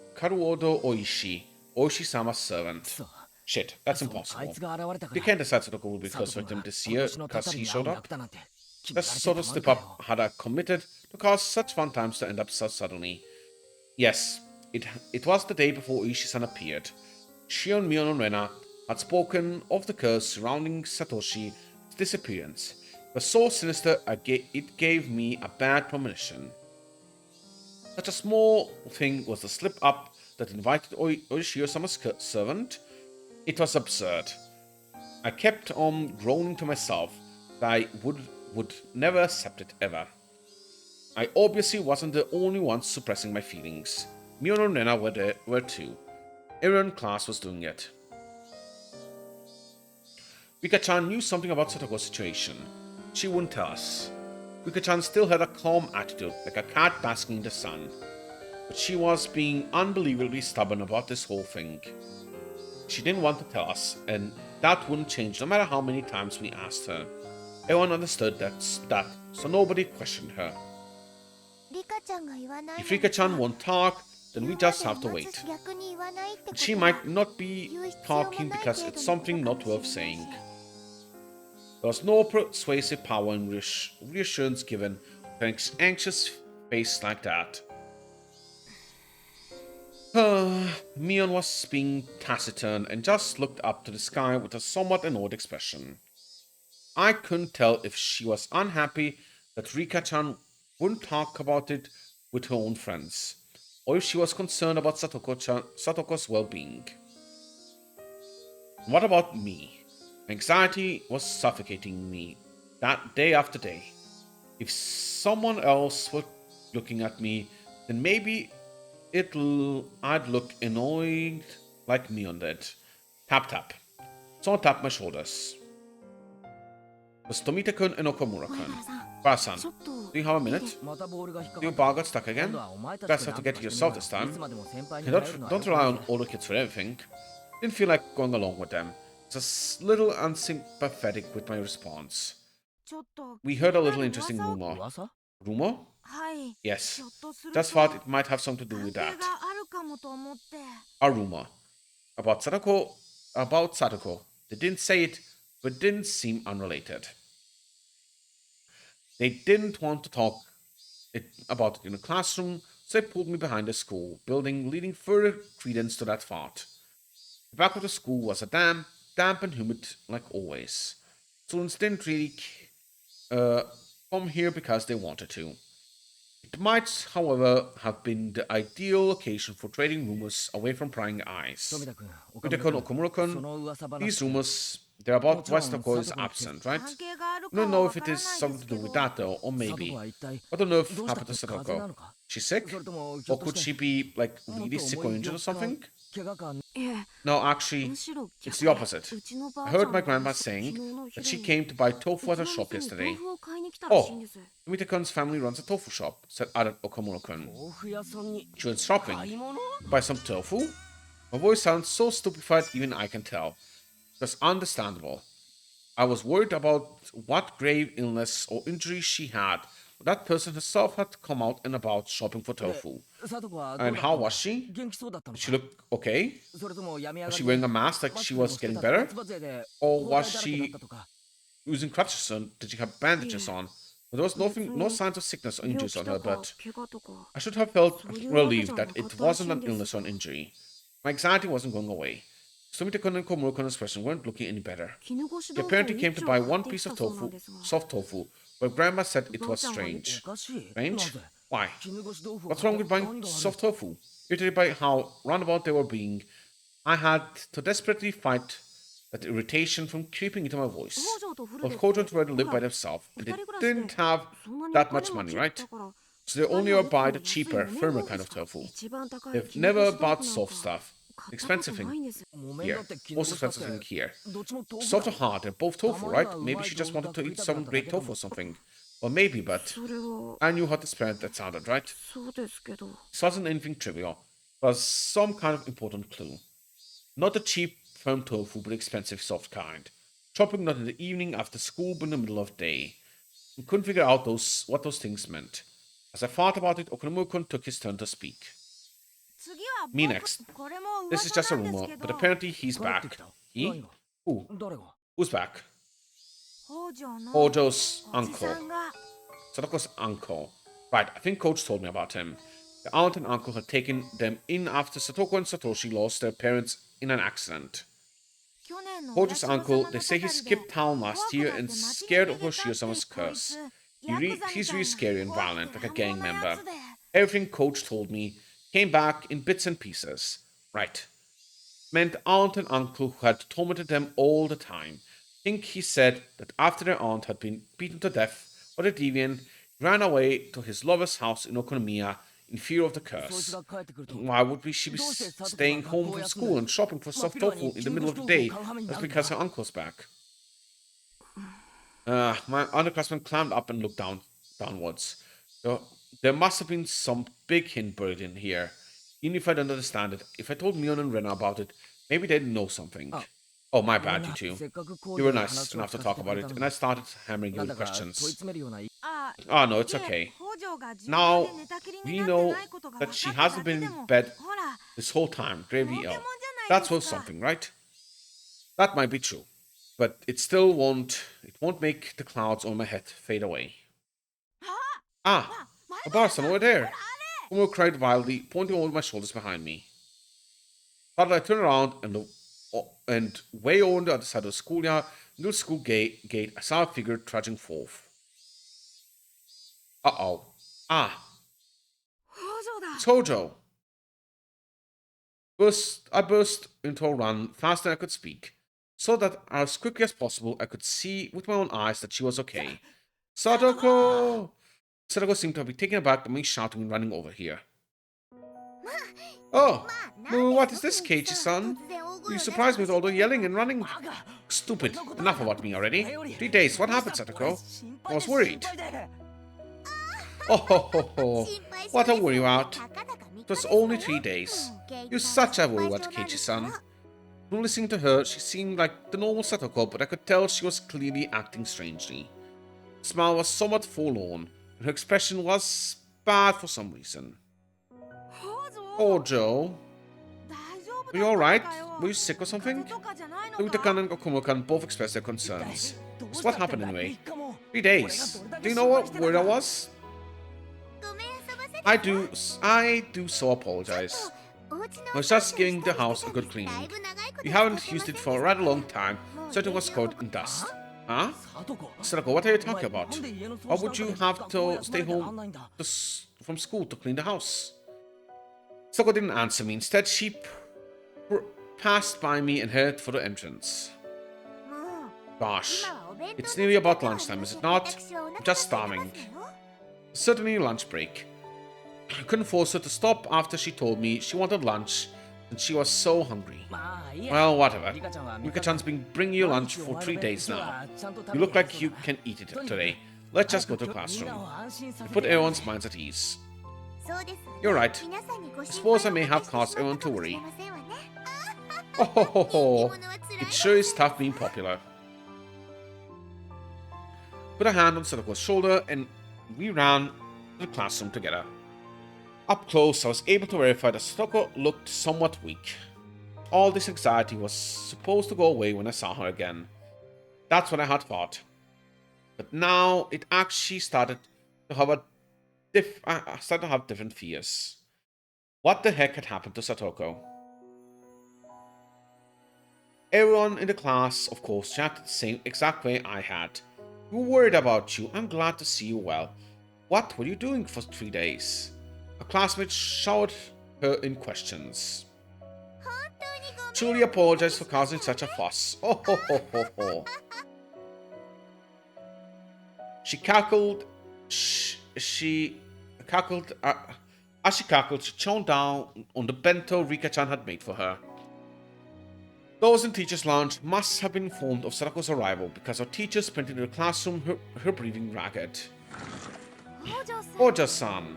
Oishi, Oishi-sama's servant. Shit, that's impossible. You can't decide Satoko will be first victim this year because he showed up. That sort of slip-up had I committed to cause such fun times to end up so suddenly. Yes, it was the day before Oishi-san appeared. Shion, Mion, and Rena had spoken of the curse surrounding Satoshi's disappearance. It was so sinister it gave me a bad premonition. Such a small thing was the slip-up that invited Oishio-sama's servant. It was absurd. I kept on groaning to myself that I would never accept it ever. I obviously wasn't the only one suppressing my feelings. Mion and Rena were too. Everyone in class was doing it. Rika-chan knew something about Satoko's situation. She wouldn't tell us. Rika-chan still had a calm attitude, like a cat basking in the sun. But she was being unbelievably stubborn about this whole thing. She didn't want to tell us, and that wouldn't change no matter how many times we asked her. Everyone understood that, so nobody questioned her. If Rika-chan won't talk, then we just have to wait. She might not be talking because it's something not worth saying. There was no persuasive power in reassurance given to an anxious face like that. Mion was being taciturn and just looked up to the sky with a somewhat annoyed expression. I couldn't tell if she was unhappy that Rika-chan wouldn't talk about it with her own friends, or if she was concerned about Satoko's well-being. What about me? Anxiety was suffocating me that day after day. If someone else were looking at me, then maybe I'd look annoyed like Mion did. Tap tap. Someone tapped my shoulders. It was Tomita-kun and Okamura-kun. Ba-san, do you have a minute? Your ball got stuck again? Best have to get it yourself this time. Don't rely on older kids for everything. Didn't feel like going along with them. Was a little unsympathetic with my response. We heard a little interesting rumor. Rumor? Yes. Just thought it might have something to do with that. A rumor. About Satoko. They didn't say it, but it didn't seem unrelated. They didn't want to talk about it in the classroom, so they pulled me behind the school building, leading further credence to that thought. The back of the school was damp and humid like always. Students didn't really come here because they wanted to. It might, however, have been the ideal location for trading rumors away from prying eyes. Tomita-kun, Okamura-kun, these rumors, they're about why Satoko is absent, right? I don't know if it is something to do with that though, or maybe. What on earth happened to Satoko? She's sick? Or could she be, like, really sick or injured or something? No, actually, it's the opposite. I heard my grandma saying that she came to buy tofu at her shop yesterday. Oh, Tomita-kun's family runs a tofu shop, said Okamura-kun. She went shopping. Buy some tofu? My voice sounds so stupefied even I can tell. That's understandable. I was worried about what grave illness or injury she had. That person herself had come out and about shopping for tofu. And how was she? Did she look okay? Was she wearing a mask like she was getting better? Or was she using crutches and did she have bandages on? There was no signs of sickness or injuries on her, but I should have felt relieved that it wasn't an illness or an injury. My anxiety wasn't going away. Tomita-kun and Komuro-kun's expression weren't looking any better. He apparently came to buy one piece of tofu, soft tofu, but Grandma said it was strange. Strange? Why? What's wrong with buying soft tofu? Irritated by how roundabout they were being, I had to desperately fight that irritation from creeping into my voice. Both Kojo and Toretto lived by themselves, and they didn't have that much money, right? So they only buy the cheaper, firmer kind of tofu. They've never bought soft stuff. expensive thing here. Most expensive thing here. Soft or hard, they're both tofu, right? Maybe she just wanted to eat some great tofu or something. Or maybe, but I knew how to spell it, that sounded right. It wasn't anything trivial. It was some kind of important clue. Not the cheap, firm tofu, but expensive, soft kind. Chopping not in the evening after school, but in the middle of the day. We couldn't figure out what those things meant. As I thought about it, Okonomura-kun took his turn to speak. Me next. This is just a rumor, but apparently he's back. He? Who? Who's back? Hojo's uncle. Satoko's uncle. Right, I think Coach told me about him. The aunt and uncle had taken them in after Satoko and Satoshi lost their parents in an accident. Hojo's uncle, they say he skipped town last year and scared of Hoshio-sama's curse. He's really scary and violent, like a gang member. Everything Coach told me came back in bits and pieces. Right. Meant aunt and uncle who had tormented them all the time. I think he said that after their aunt had been beaten to death by the deviant, he ran away to his lover's house in Okonomiya in fear of the curse. Why would she be staying home from school and shopping for soft tofu in the middle of the day? That's because her uncle's back. My underclassman climbed up and looked downwards. There must have been some big hint buried in here. Even if I don't understand it, if I told Mion and Rena about it, maybe they'd know something. Oh, my bad, you two. You were nice enough to talk about it, and I started hammering you with questions. Oh, no, it's okay. Now, we know that she hasn't been in bed this whole time, gravely ill. That's worth something, right? That might be true. But it won't make the clouds on my head fade away. Ah, a Barson over there. Homo cried wildly, pointing over my shoulders behind me. But I turned around and way over on the other side of the schoolyard, near the school gate, I saw a figure trudging forth. Uh-oh. Ah. It's Hojo. I burst into a run faster than I could speak, so that as quickly as possible I could see with my own eyes that she was okay. Sadako! Sadako seemed to be taken aback by me shouting and running over here. Oh, what is this, Keiichi-san? You surprised me with all the yelling and running. Stupid. Enough about me already. 3 days. What happened, Sadako? I was worried. Oh ho ho ho. What a worry out. It was only 3 days. You're such a worry out, Keiichi-san. From listening to her, she seemed like the normal Sadako, but I could tell she was clearly acting strangely. Her smile was somewhat forlorn, and her expression was bad for some reason. Hojo. Are you alright? Were you sick or something? Uta-kan and Gokumo-kan both expressed their concerns. So what happened anyway? 3 days. Do you know what word I was? I do so apologize. I was just giving the house a good cleaning. We haven't used it for a rather long time, so it was covered in dust. Huh? Sadako, what are you talking about? Why would you have to stay home from school to clean the house? Sadako didn't answer me. Instead, she passed by me and headed for the entrance. Gosh, it's nearly about lunchtime, is it not? I'm just starving. Certainly lunch break. I couldn't force her to stop after she told me she wanted lunch and she was so hungry. Well, whatever. Mika-chan's been bringing you lunch for 3 days now. You look like you can eat it today. Let's just go to the classroom. You put everyone's minds at ease. You're right. I suppose I may have caused everyone to worry. Oh ho ho ho. It sure is tough being popular. Put a hand on Sadako's shoulder and we ran to the classroom together. Up close, I was able to verify that Sadako looked somewhat weak. All this anxiety was supposed to go away when I saw her again. That's what I had thought. But now it actually started to have different fears. What the heck had happened to Satoko? Everyone in the class, of course, reacted the same exact way I had. We were worried about you. I'm glad to see you well. What were you doing for 3 days? A classmate showered her in questions. Truly apologize for causing such a fuss. Oh ho ho ho ho. She cackled. She cackled. As she cackled, she chowed down on the bento Rika-chan had made for her. Those in teacher's lounge must have been informed of Sadako's arrival because her teachers printed in the classroom her breathing ragged. Hojo-san.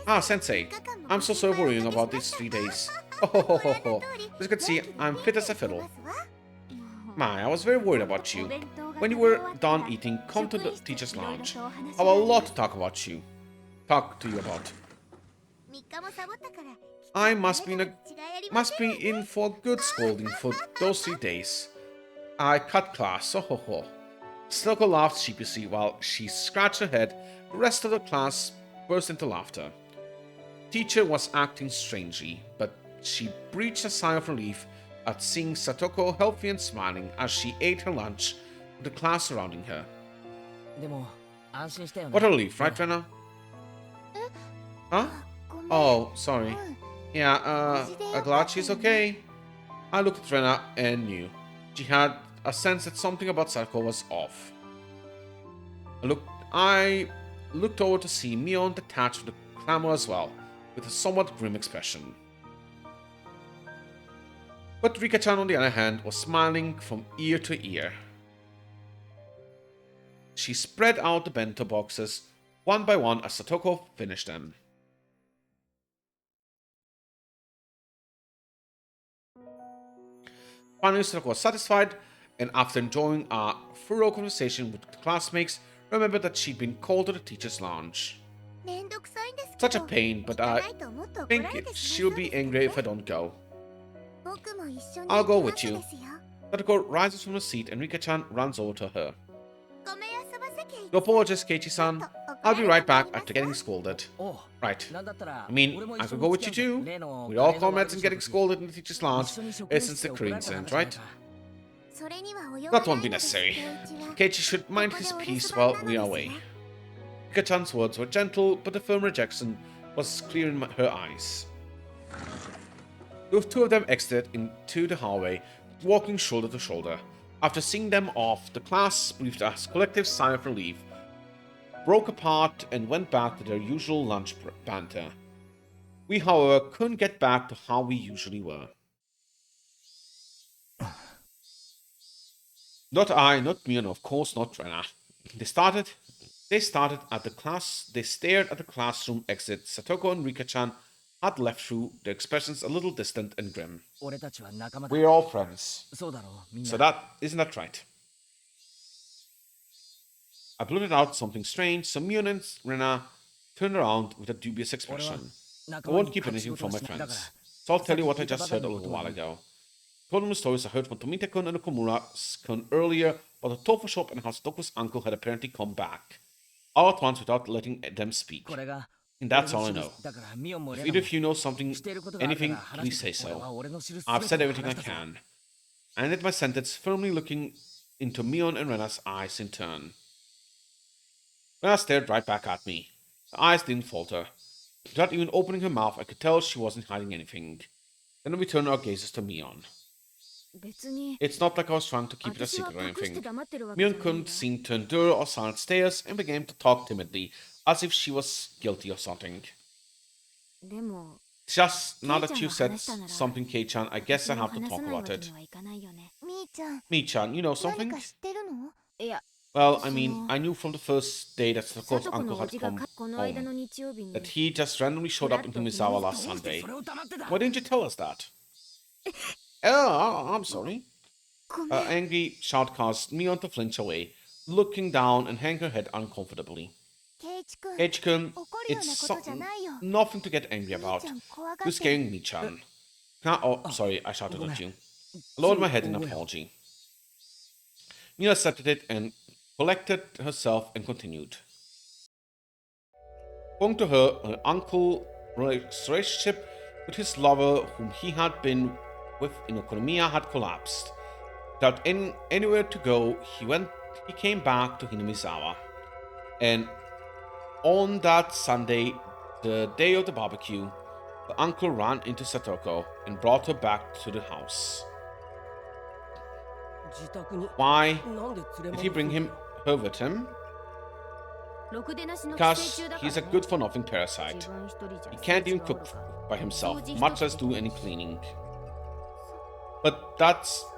Ah, Sensei. I'm so worrying about these 3 days. Oh. As you can see, I'm fit as a fiddle. My, I was very worried about you. When you were done eating, come to the teacher's lounge. I have a lot to talk to you about. I must be in for a good scolding for those 3 days. I cut class. Oh. Sadako laughed sheepishly while she scratched her head. The rest of the class burst into laughter. Teacher was acting strangely, but she breathed a sigh of relief at seeing Satoko healthy and smiling as she ate her lunch with the class surrounding her. What a relief, right, Rena? Huh? Oh, sorry. Yeah, I'm glad she's okay. I looked at Rena and knew. She had a sense that something about Satoko was off. I looked over to see Mion detached from the clamor as well, with a somewhat grim expression. But Rika-chan, on the other hand, was smiling from ear to ear. She spread out the bento boxes one by one as Satoko finished them. Finally, Satoko was satisfied, and after enjoying a thorough conversation with the classmates, remembered that she'd been called to the teacher's lounge. Such a pain, but I think she'll be angry if I don't go. I'll go with you. Satoko rises from her seat and Rika-chan runs over to her. No apologies, Keiichi-san. I'll be right back after getting scolded. Right. I mean, I could go with you too. We're all comrades in getting scolded in the teacher's lounge since the Korean incident, right? That won't be necessary. Keiichi should mind his peace while we are away. Rika-chan's words were gentle, but the firm rejection was clear in her eyes. The two of them exited into the hallway, walking shoulder to shoulder. After seeing them off, the class breathed a collective sigh of relief, broke apart, and went back to their usual lunch banter. We, however, couldn't get back to how we usually were. Not I, not me, and of course not Rena. They stared at the classroom exit Satoko and Rika-chan had left through, their expressions a little distant and grim. We're all friends. So isn't that right? I blurted out something strange, so Mion and Rena turned around with a dubious expression. I won't keep anything from my friends, so I'll tell you what I just heard a little while ago. I told them the stories I heard from Tomita-kun and Okumura-kun earlier about the tofu shop and how Satoko's uncle had apparently come back, all at once without letting them speak. And that's all I know. If either of you know anything, please say so. I've said everything I can. I ended my sentence, firmly looking into Mion and Rena's eyes in turn. Rena stared right back at me. Her eyes didn't falter. Without even opening her mouth, I could tell she wasn't hiding anything. Then we turned our gazes to Mion. It's not like I was trying to keep it a secret or anything. Mion couldn't seem to endure our silent stares and began to talk timidly, as if she was guilty of something. Just now that you said something, Kei-chan, I guess I have to talk about it. Mi-chan, you know something? Well, I mean, I knew from the first day that Sako's uncle had come home that he just randomly showed up in Himizawa last Sunday. Why didn't you tell us that? Oh, I'm sorry. Angry shout caused Mion to flinch away, looking down and hang her head uncomfortably. Keiichi-kun, it's nothing to get angry about. You're scaring Mi-chan. Oh, sorry, I shouted at you. I lowered my head in apology. Mion accepted it and collected herself and continued. According to her uncle's relationship with his lover, whom he had been with in Okonomiya, had collapsed. Without anywhere to go, he came back to Hinamizawa. And on that Sunday, the day of the barbecue, the uncle ran into Satoko and brought her back to the house. Why did he bring her with him? Because he's a good-for-nothing parasite. He can't even cook by himself, much less do any cleaning. But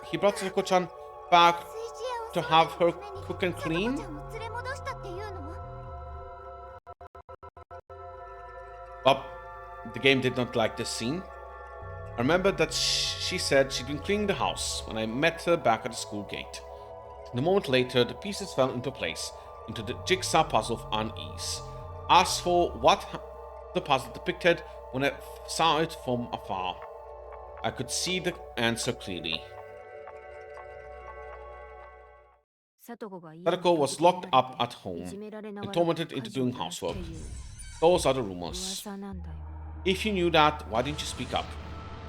he brought Satoko-chan back to have her cook and clean? But the game did not like this scene. I remember that she said she'd been cleaning the house when I met her back at the school gate. And a moment later, the pieces fell into place, into the jigsaw puzzle of unease. As for what the puzzle depicted, when I saw it from afar, I could see the answer clearly. Satoko was locked up at home and tormented into doing housework. Those are the rumors. If you knew that, why didn't you speak up?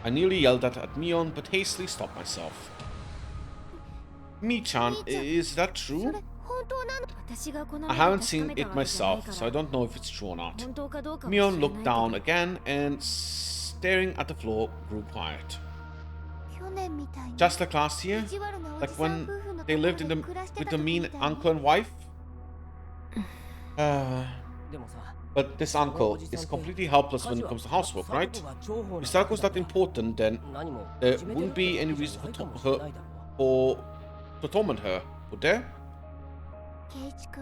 I nearly yelled that at Mion, but hastily stopped myself. Mi-chan, is that true? I haven't seen it myself, so I don't know if it's true or not. Mion looked down again and, staring at the floor, grew quiet. Just like last year? Like when they lived with the mean uncle and wife? But this uncle is completely helpless when it comes to housework, right? If Sadako's not important, then there wouldn't be any reason to torment her, would there?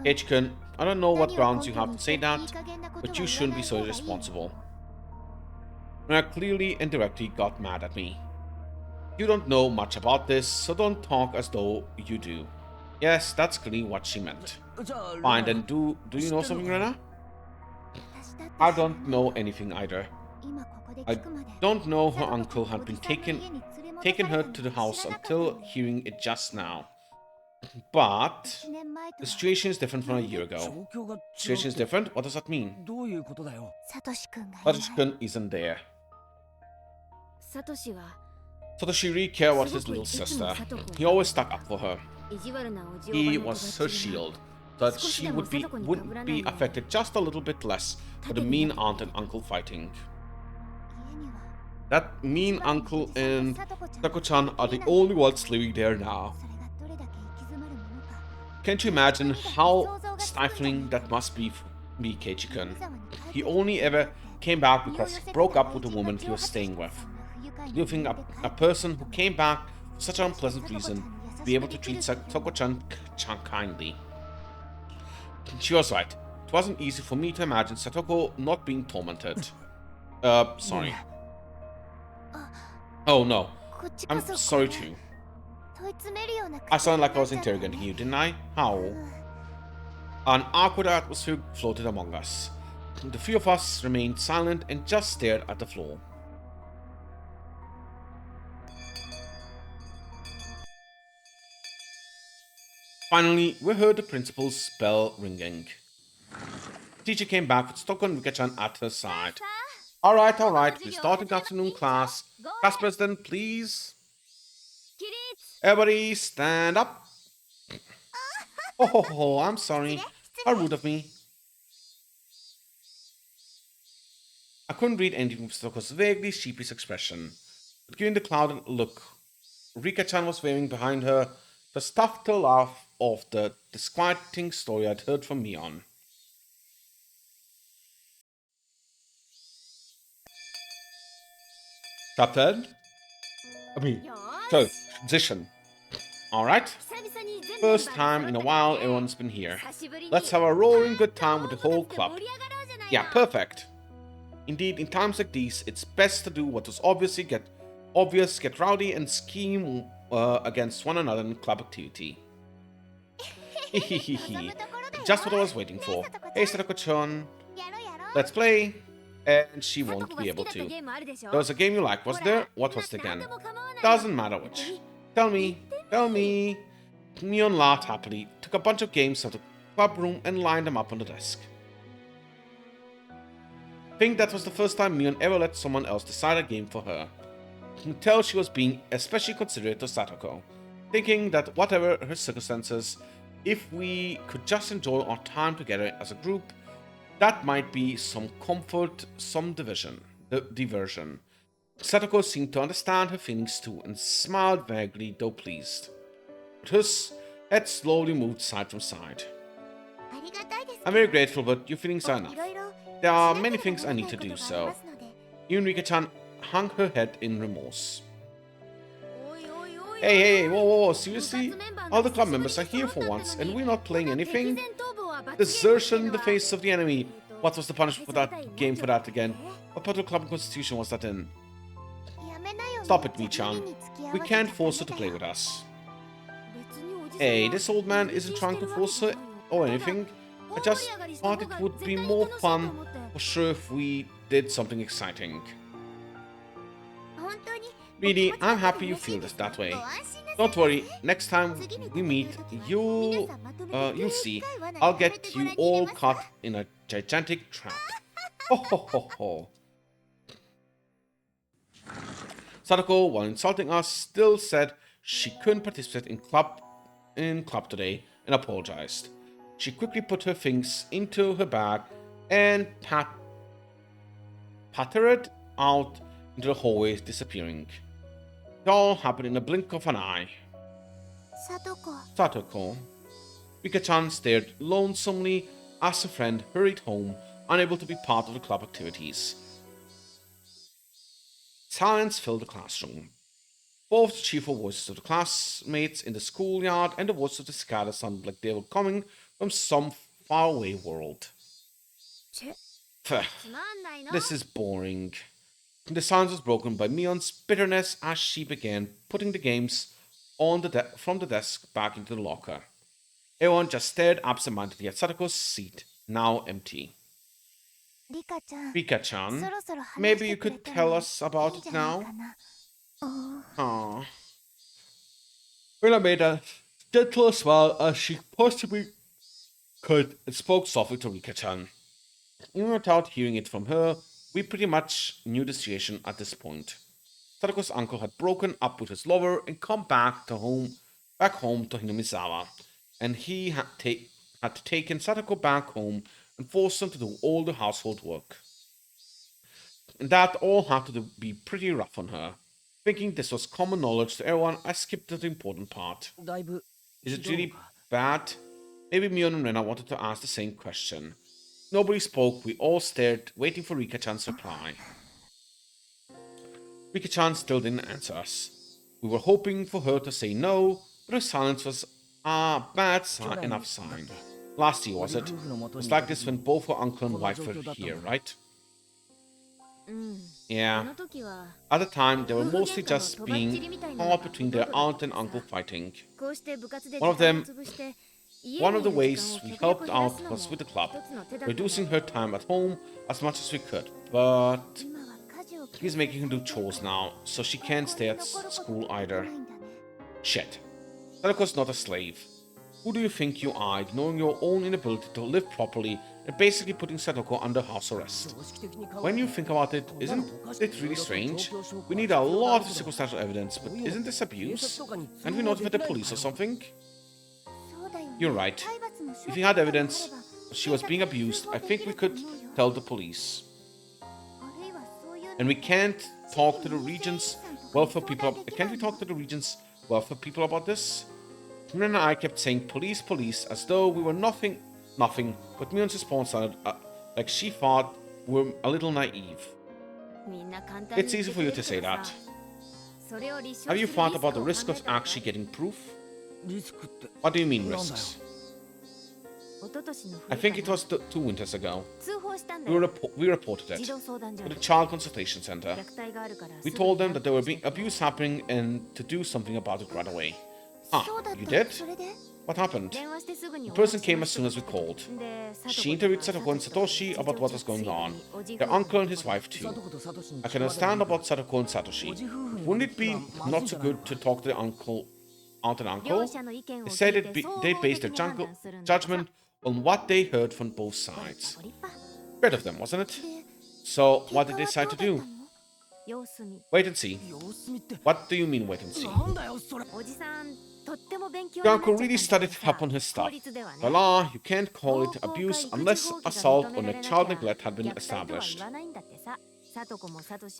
Keiichi-kun, I don't know what grounds you have to say that, but you shouldn't be so irresponsible. Nora clearly and directly got mad at me. You don't know much about this, so don't talk as though you do. Yes, that's clearly what she meant. Fine, then do you know something, Rena? I don't know anything either. I don't know her uncle had been taken her to the house until hearing it just now. But the situation is different from a year ago. Situation is different? What does that mean? Satoshi-kun isn't there. Satoshi really cared about his little sister. He always stuck up for her. He was her shield, so that she would be affected just a little bit less by the mean aunt and uncle fighting. That mean uncle and Satoko-chan are the only ones living there now. Can't you imagine how stifling that must be for me, Keiichi-kun? He only ever came back because he broke up with the woman he was staying with. Do you think a person who came back for such an unpleasant reason would be able to treat Satoko-chan kindly? She was right. It wasn't easy for me to imagine Satoko not being tormented. Sorry. Oh no. I'm sorry too. I sounded like I was interrogating you, didn't I? How? An awkward atmosphere floated among us. The three of us remained silent and just stared at the floor. Finally, we heard the principal's bell ringing. The teacher came back with Satoko and Rika-chan at her side. Alright, we're starting afternoon class. Class president, please. Everybody stand up. Oh, I'm sorry. How rude of me. I couldn't read anything from Satoko's vaguely sheepish expression, but giving the cloud a look, Rika-chan was waving behind her the stuff to laugh off the disquieting story I'd heard from Mion. Started? Transition. Alright. First time in a while everyone's been here. Let's have a roaring good time with the whole club. Yeah, perfect. Indeed, in times like these, it's best to do what is obvious, get rowdy, and scheme against one another in club activity. Just what I was waiting for. Hey, Satoko-chan, let's play. And she won't be able to. There was a game you liked, was there? What was it again? Doesn't matter which. Tell me. Mion laughed happily, took a bunch of games out of the club room and lined them up on the desk. I think that was the first time Mion ever let someone else decide a game for her. You can tell she was being especially considerate of Satoko, thinking that whatever her circumstances, if we could just enjoy our time together as a group, that might be some comfort, some diversion. Satoko seemed to understand her feelings too and smiled vaguely, though pleased. But his head slowly moved side from side. I'm very grateful, but your feelings are enough. There are many things I need to do, so... Rika-chan hung her head in remorse. Hey, whoa, seriously? All the club members are here for once, and we're not playing anything? Desertion in the face of the enemy. What was the punishment for that game for that again? What part of the club constitution was that in? Stop it, Mi-chan. We can't force her to play with us. Hey, this old man isn't trying to force her or anything. I just thought it would be more fun for sure if we did something exciting. Really, I'm happy you feel this that way. Don't worry, next time we meet, you'll see. I'll get you all caught in a gigantic trap. Ho ho ho ho. Sadako, while insulting us, still said she couldn't participate in club today and apologized. She quickly put her things into her bag and pattered out into the hallway, disappearing. It all happened in a blink of an eye. Satoko. Rika-chan stared lonesomely as her friend hurried home, unable to be part of the club activities. Silence filled the classroom. Both the cheerful voices of the classmates in the schoolyard and the voices of the cicada sounded like they were coming from some faraway world. This is boring. The silence was broken by Mion's bitterness as she began putting the games on from the desk back into the locker. Everyone just stared absentmindedly at Satoko's seat, now empty. Rika-chan, maybe you could tell us about it now? Aww. Rina made a gentle smile as she possibly could and spoke softly to Rika-chan. Even without hearing it from her, we pretty much knew the situation at this point. Satoko's uncle had broken up with his lover and come back home to Hinamizawa, and he had taken Satoko back home and forced him to do all the household work. And that all had to be pretty rough on her. Thinking this was common knowledge to everyone, I skipped the important part. Is it really bad? Maybe Mion and Rena wanted to ask the same question. Nobody spoke, we all stared, waiting for Rika-chan's reply. Rika-chan still didn't answer us. We were hoping for her to say no, but her silence was a bad enough sign. Last year, was it? It was like this when both her uncle and wife were here, right? Yeah. At the time, they were mostly just being caught between their aunt and uncle fighting. One of the ways we helped out was with the club, reducing her time at home as much as we could, but he's making her do chores now, so she can't stay at school either. Shit. Satoko's not a slave. Who do you think you are, ignoring your own inability to live properly and basically putting Satoko under house arrest? When you think about it, isn't it really strange? We need a lot of circumstantial evidence, but isn't this abuse? And we notify the police or something? You're right. If we had evidence she was being abused, I think we could tell the police. And we can't talk to the region's welfare people. Can't we talk to the region's welfare people about this? Mion and I kept saying police, police, as though we were nothing, but Mion's response sounded like she thought we were a little naive. It's easy for you to say that. Have you thought about the risk of actually getting proof? What do you mean risks? I think it was 2 winters ago. We reported it to the Child Consultation Center. We told them that there were abuse happening and to do something about it right away. Ah, you did? What happened? The person came as soon as we called. She interviewed Satoko and Satoshi about what was going on. Their uncle and his wife too. I can understand about Satoko and Satoshi. Wouldn't it be not so good to talk to the aunt and uncle? They said they'd base their judgment on what they heard from both sides. Great of them, wasn't it? So, what did they decide to do? Wait and see. What do you mean, wait and see? The uncle really studied up on his stuff. By law, you can't call it abuse unless assault or child neglect had been established.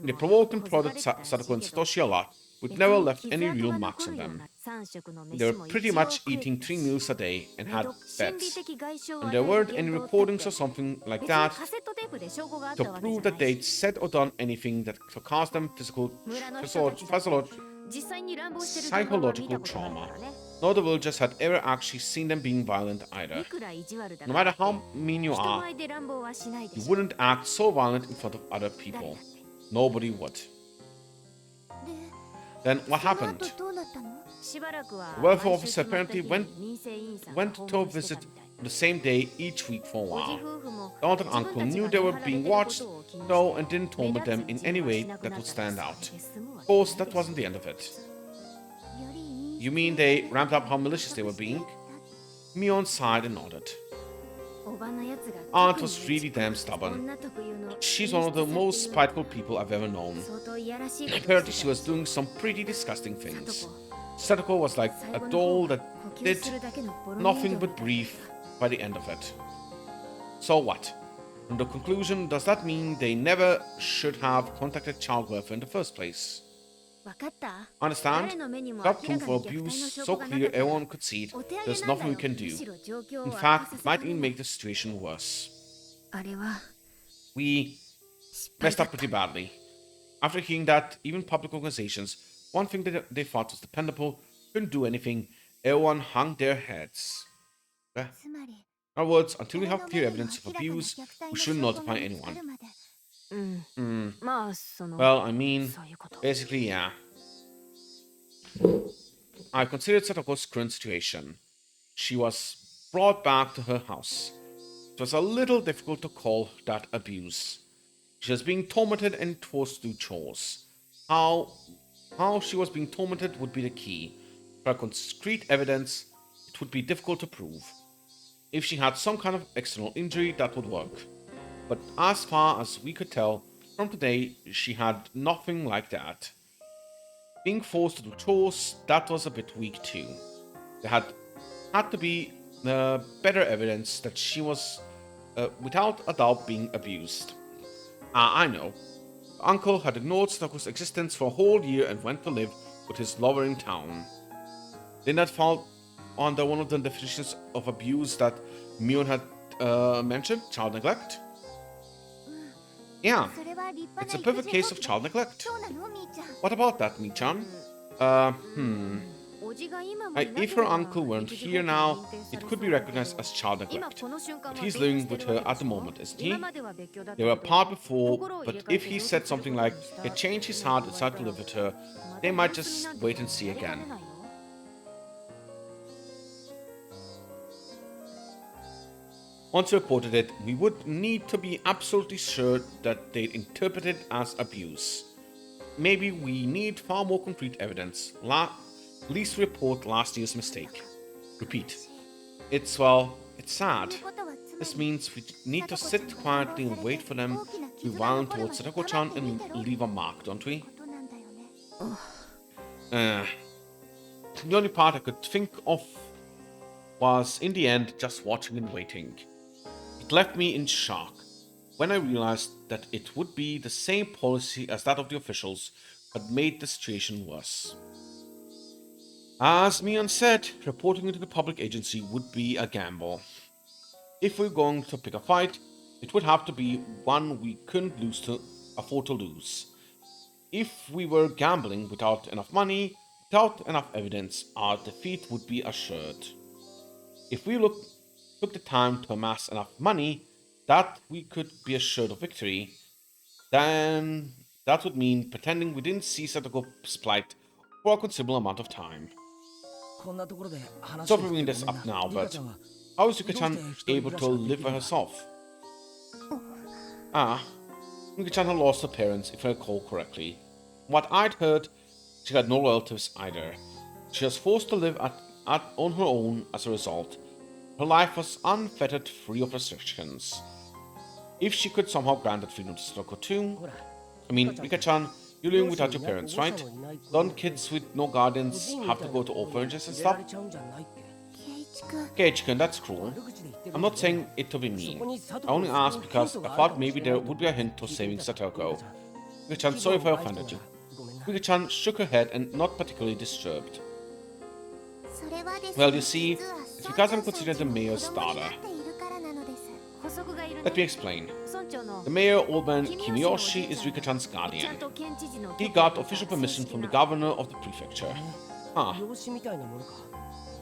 They provoked and prodded Satoko and Satoshi a lot, but never left any real marks on them. They were pretty much eating 3 meals a day and had beds. And there weren't any recordings or something like that to prove that they'd said or done anything that could cause them psychological trauma. None of the villagers had ever actually seen them being violent either. No matter how mean you are, you wouldn't act so violent in front of other people. Nobody would. Then what happened? The welfare officer apparently went to a visit on the same day each week for a while. The aunt and uncle knew they were being watched, though, and didn't torment them in any way that would stand out. Of course, that wasn't the end of it. You mean they ramped up how malicious they were being? Mion sighed and nodded. Aunt was really damn stubborn. She's one of the most spiteful people I've ever known. Apparently she was doing some pretty disgusting things. Sadako was like a doll that did nothing but breathe by the end of it. So what? In the conclusion, does that mean they never should have contacted child welfare in the first place? Understand? Got proof of abuse so clear everyone could see it. There's nothing we can do. In fact, it might even make the situation worse. We messed up pretty badly. After hearing that, even public organizations, one thing that they thought was dependable, couldn't do anything. Everyone hung their heads. In other words, until we have clear evidence of abuse, we shouldn't notify anyone. Well, I mean, basically, yeah. I considered Satoko's current situation. She was brought back to her house. It was a little difficult to call that abuse. She was being tormented and forced to do chores. How she was being tormented would be the key. For concrete evidence, it would be difficult to prove. If she had some kind of external injury, that would work. But as far as we could tell, from today, she had nothing like that. Being forced to do chores, that was a bit weak too. There had to be better evidence that she was, without a doubt, being abused. I know. The uncle had ignored Satoko's existence for a whole year and went to live with his lover in town. Didn't that fall under one of the definitions of abuse that Mion had mentioned? Child neglect? Yeah, it's a perfect case of child neglect. What about that, Mi-chan? If her uncle weren't here now, it could be recognized as child neglect. But he's living with her at the moment, isn't he? They were apart before, but if he said something like he'd changed his heart and decided to live with her, they might just wait and see again. Once we reported it, we would need to be absolutely sure that they'd interpret it as abuse. Maybe we need far more concrete evidence. At least report last year's mistake. Repeat. It's sad. This means we need to sit quietly and wait for them to be violent towards Sadako-chan and leave a mark, don't we? The only part I could think of was, in the end, just watching and waiting. It left me in shock when I realized that it would be the same policy as that of the officials, but made the situation worse. As Mion said, reporting into the public agency would be a gamble. If we're going to pick a fight, it would have to be one we couldn't afford to lose. If we were gambling without enough money, without enough evidence, our defeat would be assured. If we took the time to amass enough money that we could be assured of victory, then that would mean pretending we didn't see Satoko's plight for a considerable amount of time. Stop bringing this up now, but how is Yuka-chan able to live by herself? Yuka-chan had lost her parents, if I recall correctly. From what I'd heard, she had no relatives either. She was forced to live on her own as a result. Her life was unfettered, free of restrictions. If she could somehow grant that freedom to Sadako too... I mean, Yuka-chan, you're living without your parents, right? Don't kids with no guardians have to go to orphanages and stuff? Keiichi-kun, that's cruel. I'm not saying it to be mean. I only asked because I thought maybe there would be a hint to saving Satoko. Yuka-chan, sorry if I offended you. Yuka-chan shook her head and not particularly disturbed. Well, you see, it's because I'm considered the mayor's daughter. Let me explain. The mayor, old man Kimiyoshi, is Rika-chan's guardian. He got official permission from the governor of the prefecture. Huh.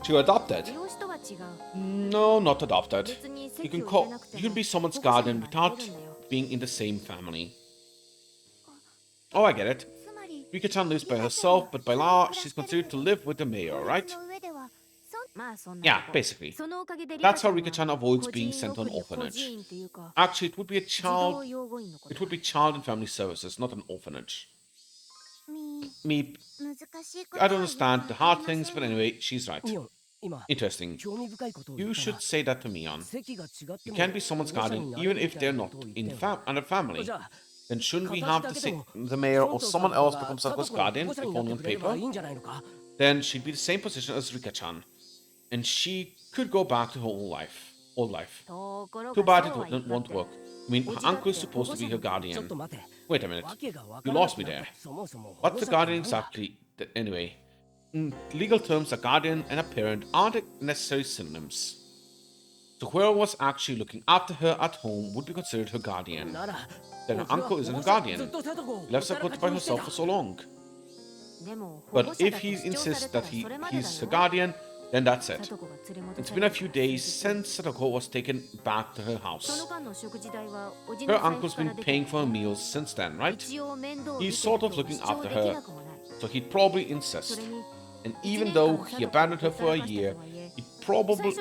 She got adopted? No, not adopted. You can be someone's guardian without being in the same family. Oh, I get it. Rika-chan lives by herself, but by law, she's considered to live with the mayor, right? Yeah, basically. That's how Rika-chan avoids being sent to an orphanage. Actually, it would be child and family services, not an orphanage. Me, I don't understand the hard things, but anyway, she's right. Interesting. You should say that to Mion. You can be someone's guardian even if they're not in a family. Then shouldn't we have the mayor or someone else become Satoko's guardian, if only on paper? Then she'd be the same position as Rika-chan. And she could go back to her old life. Too bad it won't work. I mean, her uncle is supposed to be her guardian. Wait a minute. You lost me there. What's a guardian exactly? Anyway, in legal terms, a guardian and a parent aren't necessarily synonyms. So whoever was actually looking after her at home would be considered her guardian. Then her uncle isn't her guardian. He left Satoko by herself for so long. But if he insists that he's her guardian, then that's it. It's been a few days since Satoko was taken back to her house. Her uncle's been paying for her meals since then, right? He's sort of looking after her, so he'd probably insist. And even though he abandoned her for a year,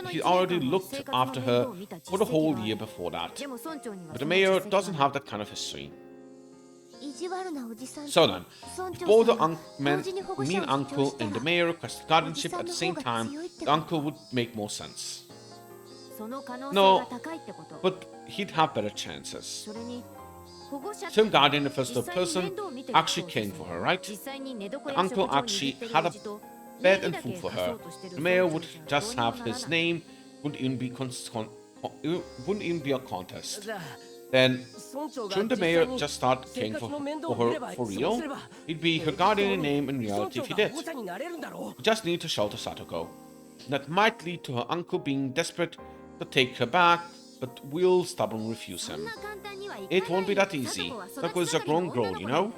he already looked after her for the whole year before that. But the mayor doesn't have that kind of history. So then, if both the mean uncle and the mayor requested guardianship at the same time, the uncle would make more sense. No, but he'd have better chances. Same guardian refers to a person actually caring for her, right? The uncle actually had a bed and food for her. The mayor would just have his name, wouldn't even be a contest. Then, shouldn't the mayor just start caring for her for real? He'd be her guardian in name and reality if he did. He just needed to shelter Satoko. That might lead to her uncle being desperate to take her back, but will stubbornly refuse him. It won't be that easy. Satoko is a grown girl, you know?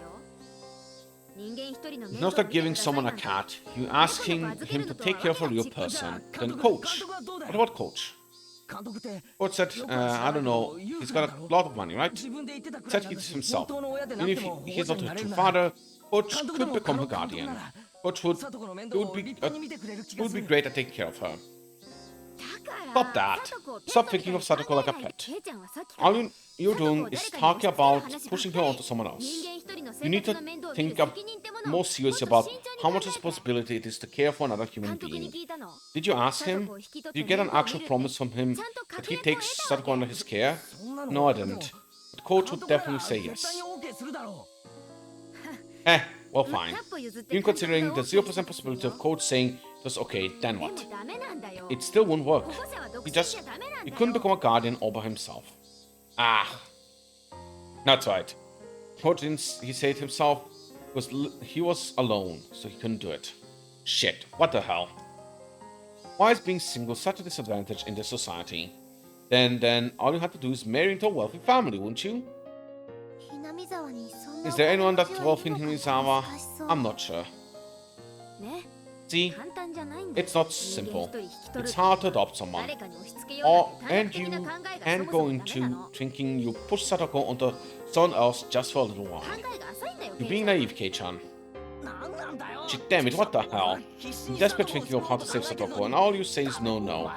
It's not like giving someone a cat. You're asking him to take care of a real person. Then coach. What about coach? Coach said, I don't know, he's got a lot of money, right? Said it's himself. And if he's not her true father, Coach could become her guardian. Coach would be great at taking care of her. Stop that. Stop thinking of Satoko like a pet. All you're doing is talking about pushing her onto someone else. You need to think more seriously about how much responsibility it is to care for another human being. Did you ask him? Did you get an actual promise from him that he takes Satoko under his care? No, I didn't. But Coach would definitely say yes. Well, fine. Even considering the 0% possibility of Coach saying it was okay, then what? It still wouldn't work. He couldn't become a guardian all by himself. That's right. Coach didn't he say it himself because he was alone, so he couldn't do it. Shit, what the hell? Why is being single such a disadvantage in this society? Then all you have to do is marry into a wealthy family, wouldn't you? Is there anyone that wealthy in Hinazawa? I'm not sure. See, it's not simple. It's hard to adopt someone. And you ain't going to thinking you push Satoko onto someone else just for a little while. You're being naive, Kei-chan. Shit, damn it, what the hell? I'm desperate thinking of how to save Satoko, and all you say is no.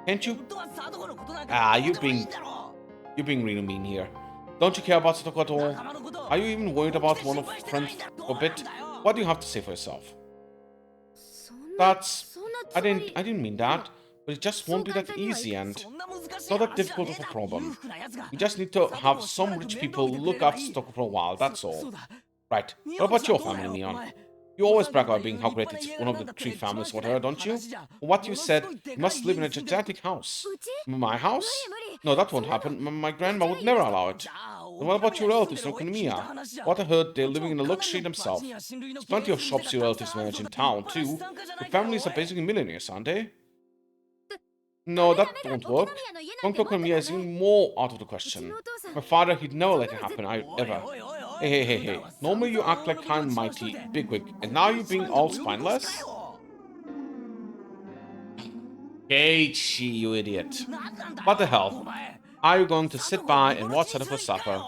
Can't you? You're being really mean here. Don't you care about Satoko at all? Are you even worried about one of friends for a bit? What do you have to say for yourself? I didn't mean that, but it just won't be that easy and not that difficult of a problem. We just need to have some rich people look after Satoko for a while, that's all. Right, what about your family, Neon? You always brag about being how great it's one of the three families, whatever, don't you? What you said, you must live in a gigantic house. My house? No, that won't happen. My grandma would never allow it. And what about your relatives in Okuniya? What I heard, they're living in a luxury themselves. There's plenty of shops your relatives manage in town, too. The families are basically millionaires, aren't they? No, that won't work. Going to Konomiya is even more out of the question. My father, he'd never let it happen, ever. Hey. Normally you act like kind, mighty, bigwig, and now you're being all spineless? Keiichi, you idiot. What the hell? Are you going to sit by and watch her for supper?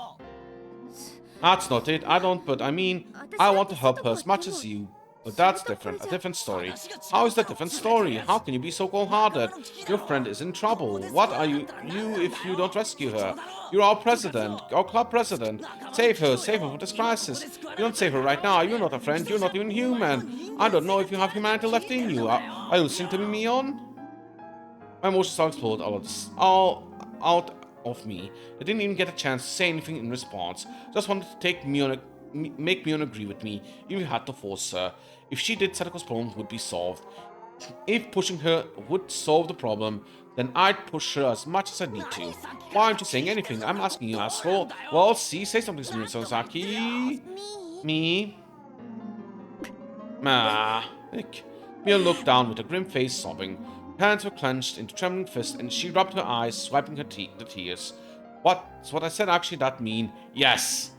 That's not it. I don't, but I mean, I want to help her as much as you. But that's different. A different story. How is that different story? How can you be so cold-hearted? Your friend is in trouble. What are you if you don't rescue her? You're our president, our club president. Save her from this crisis. You don't save her right now. You're not a friend. You're not even human. I don't know if you have humanity left in you. Are you listening to me, Mion? My emotions all explode all out of me. I didn't even get a chance to say anything in response. Just wanted to make Mion agree with me, even if I had to force her. If she did, Sadako's problem would be solved. If pushing her would solve the problem, then I'd push her as much as I need to. Why aren't you saying anything? I'm asking you, asshole. Well, say something to me, Sonozaki. Me? Nick. Mia looked down with a grim face, sobbing. Her hands were clenched into trembling fists, and she rubbed her eyes, swiping the tears. What's what I said actually that mean? Yes!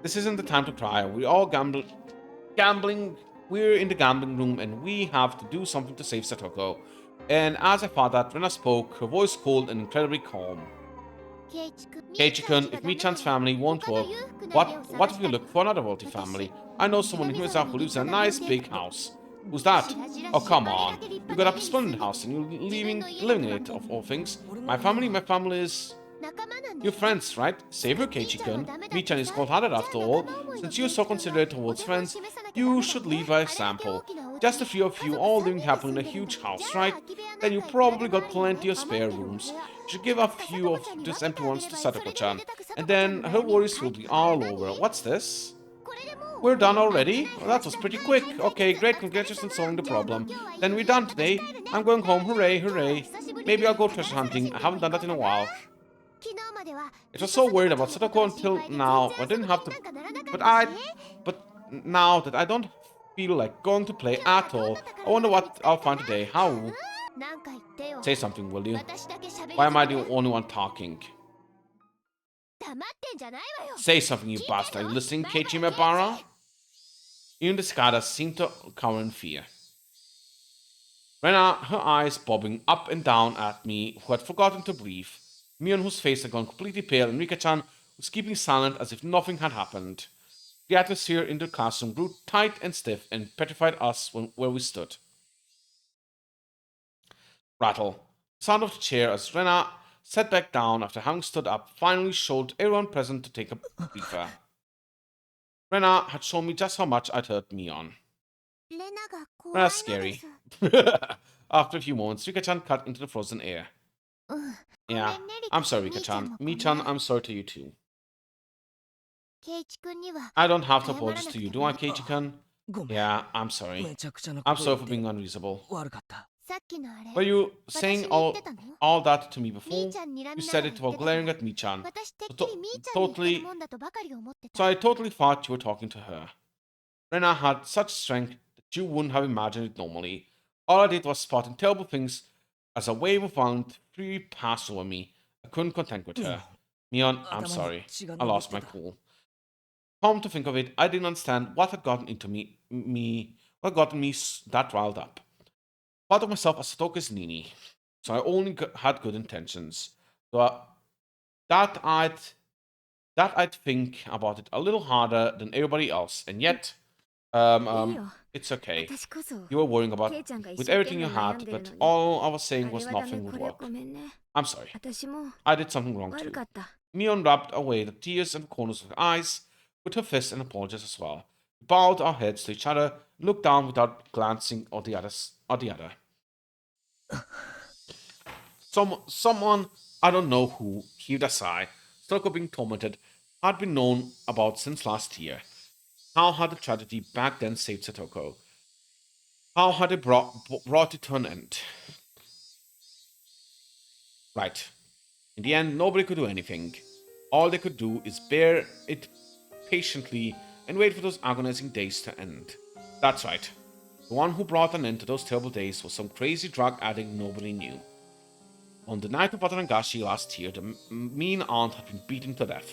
This isn't the time to cry. We're all gambling. We're in the gambling room, and we have to do something to save Satoko. And as I thought that, Rena spoke, her voice cold and incredibly calm. Keiichi-kun, if Mi-chan's family won't work, what if we look for another wealthy family? I know someone in Hiraza who lives in a nice big house. Who's that? Oh, come on. You got a splendid house and you're living in it, of all things. My family is... Your friends, right? Save her, Keiichi-kun. Mi-chan is cold-hearted after all. Since you're so considerate towards friends, you should lead by example. Just a few of you all living happily in a huge house, right? Then you probably got plenty of spare rooms. You should give a few of these empty ones to Satoko-chan. And then her worries will be all over. What's this? We're done already? Well, that was pretty quick. Okay, great, congratulations on solving the problem. Then we're done today. I'm going home, hooray. Maybe I'll go treasure hunting. I haven't done that in a while. It was so worried about Satoko until now. I didn't have to... But now that I don't feel like going to play at all, I wonder what I'll find today. How? Say something, will you? Why am I the only one talking? Say something, you bastard. Are you listening, Keiichi Maebara? Even the cicadas seemed to cower in fear. Rena, her eyes bobbing up and down at me, who had forgotten to breathe. Mion, whose face had gone completely pale, and Rika-chan, was keeping silent as if nothing had happened. The atmosphere in the classroom grew tight and stiff and petrified us where we stood. Rattle. The sound of the chair as Rena sat back down after having stood up finally showed everyone present to take a breather. Rena had shown me just how much I'd hurt Mion. Rena's scary. After a few moments, Rika-chan cut into the frozen air. Yeah, I'm sorry, Rika-chan. Mi-chan, I'm sorry to you too. I don't have to apologize to you, do I, Keiichi-kun? Yeah, I'm sorry. I'm sorry for being unreasonable. Were you saying all that to me before? You said it while glaring at Mi-chan. So I totally thought you were talking to her. Rena had such strength that you wouldn't have imagined it normally. All I did was spotting terrible things as a wave of violent fury passed over me. I couldn't contend with her. Mion, I'm sorry. I lost my cool. Come to think of it, I didn't understand what had gotten into what gotten me that riled up. Thought of myself as Satoke's Nini, so I only had good intentions. So that I'd think about it a little harder than everybody else, and yet, it's okay. You were worrying about with everything you had, but all I was saying was nothing would work. I'm sorry. I did something wrong too. Mion rubbed away the tears in the corners of her eyes with her fists and apologized as well. We bowed our heads to each other, and looked down without glancing at the other. Someone, I don't know who, heaved a sigh. Satoko being tormented had been known about since last year. How had the tragedy back then saved Satoko? How had it brought it to an end? Right. In the end, nobody could do anything. All they could do is bear it patiently and wait for those agonizing days to end. That's right. The one who brought an end to those terrible days was some crazy drug addict nobody knew. On the night of Tatarigoroshi last year, the mean aunt had been beaten to death.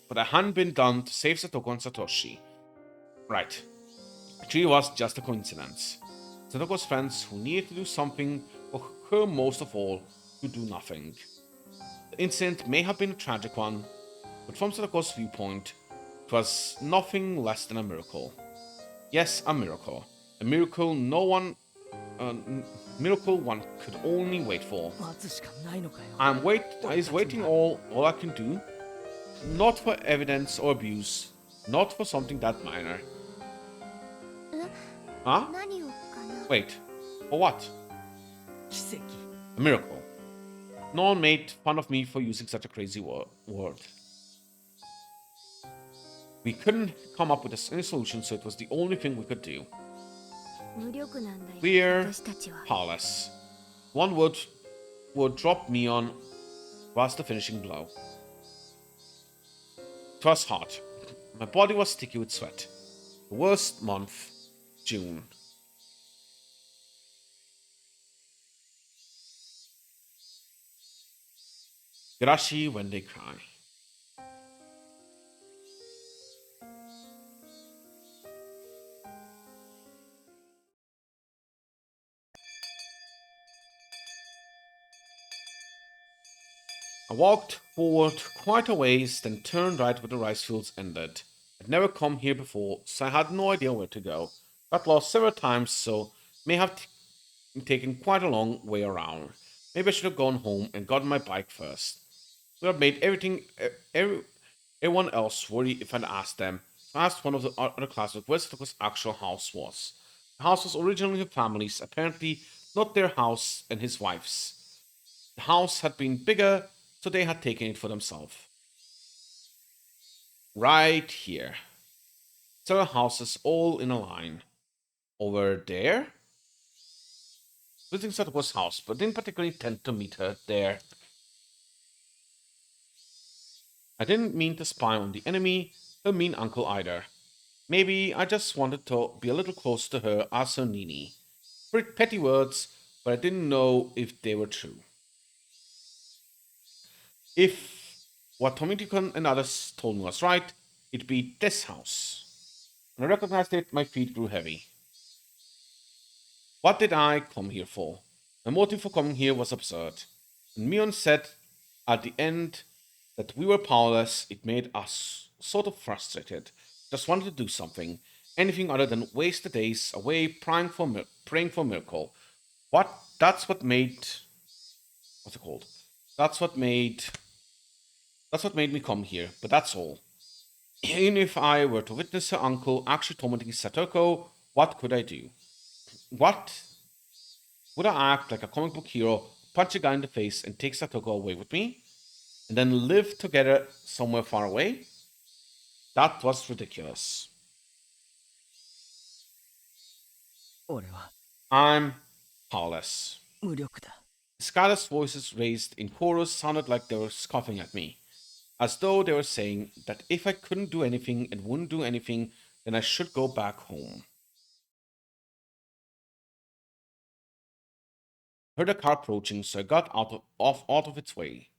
But it hadn't been done to save Satoko and Satoshi. Right. It was just a coincidence. Satoko's friends who needed to do something for her most of all could do nothing. The incident may have been a tragic one, but from Satoko's viewpoint, it was nothing less than a miracle. Yes, a miracle. A miracle miracle one could only wait for. I is waiting all I can do. Not for evidence or abuse. Not for something that minor. Huh? Wait. For what? A miracle. No one made fun of me for using such a crazy word. We couldn't come up with any solution, so it was the only thing we could do. We're powerless. One word would drop me on was the finishing blow. It was hot. My body was sticky with sweat. The worst month, June. Higurashi when they cry. I walked forward quite a ways, then turned right where the rice fields ended. I'd never come here before, so I had no idea where to go. Got lost several times, so may have taken quite a long way around. Maybe I should have gone home and gotten my bike first. Would have made everyone else worry if I'd asked them. So I asked one of the other classmates where Satoko's actual house was. The house was originally her family's, apparently not their house and his wife's. The house had been bigger, so they had taken it for themselves. Right here. Several houses all in a line. Over there? Visiting Satoko's house, but didn't particularly intend to meet her there. I didn't mean to spy on the enemy, her mean uncle either. Maybe I just wanted to be a little close to her as her Nini. Pretty petty words, but I didn't know if they were true. If what Tomikon and others told me was right, it'd be this house. When I recognized it, my feet grew heavy. What did I come here for? My motive for coming here was absurd. When Mion said at the end that we were powerless, it made us sort of frustrated. Just wanted to do something. Anything other than waste the days away praying for miracle. That's what made what's it called? That's what made me come here, but that's all. Even if I were to witness her uncle actually tormenting Satoko, what could I do? What? Would I act like a comic book hero, punch a guy in the face, and take Satoko away with me? And then live together somewhere far away? That was ridiculous. I'm powerless. Scarlet's voices raised in chorus sounded like they were scoffing at me, as though they were saying that if I couldn't do anything and wouldn't do anything, then I should go back home. I heard a car approaching, so I got out of its way.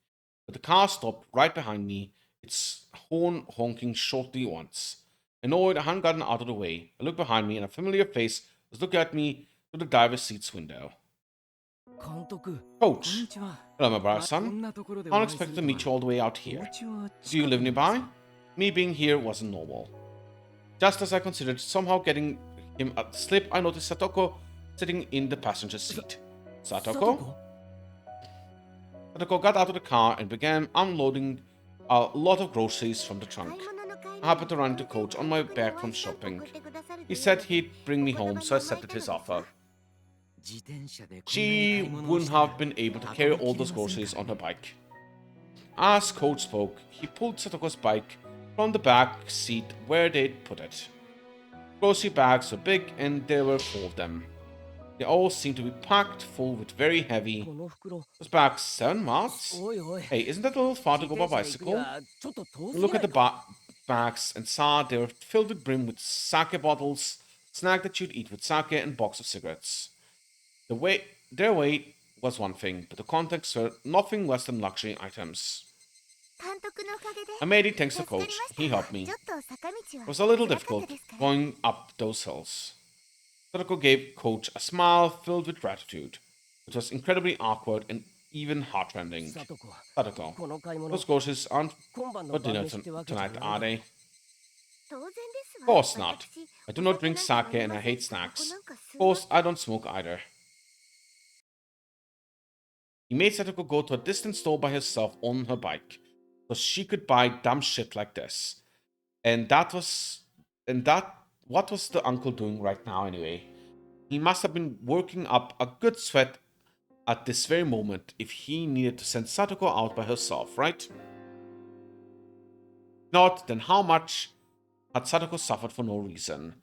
But the car stopped right behind me, its horn honking shortly once. Annoyed, I hadn't gotten out of the way. I looked behind me, and a familiar face was looking at me through the driver's seat's window. Coach. Hello, my brother son. Unexpected to meet you all the way out here. Do you live nearby? Me being here wasn't normal. Just as I considered somehow getting him a slip, I noticed Satoko sitting in the passenger seat. Satoko? Satoko got out of the car and began unloading a lot of groceries from the trunk. I happened to run into Coach on my way back from shopping. He said he'd bring me home, so I accepted his offer. She wouldn't have been able to carry all those groceries on her bike. As Coach spoke, he pulled Satoko's bike from the back seat where they'd put it. Grocery bags were big, and there were 4 of them. They all seemed to be packed full with very heavy. Those bags 7 miles? Hey, isn't that a little far to go by bicycle? Look at the bags and saw they were filled with brim with sake bottles, snack that you'd eat with sake, and box of cigarettes. Their weight was one thing, but the contents were nothing less than luxury items. I made it thanks to Coach. He helped me. It was a little difficult going up those hills. Sadako gave Coach a smile filled with gratitude. It was incredibly awkward and even heartrending. Sadako, those groceries aren't for dinner tonight, are they? Of course not. I do not drink sake and I hate snacks. Of course, I don't smoke either. He made Sadako go to a distant store by herself on her bike, so she could buy dumb shit like this. What was the uncle doing right now anyway? He must have been working up a good sweat at this very moment if he needed to send Sadako out by herself, right? Not, then how much had Sadako suffered for no reason?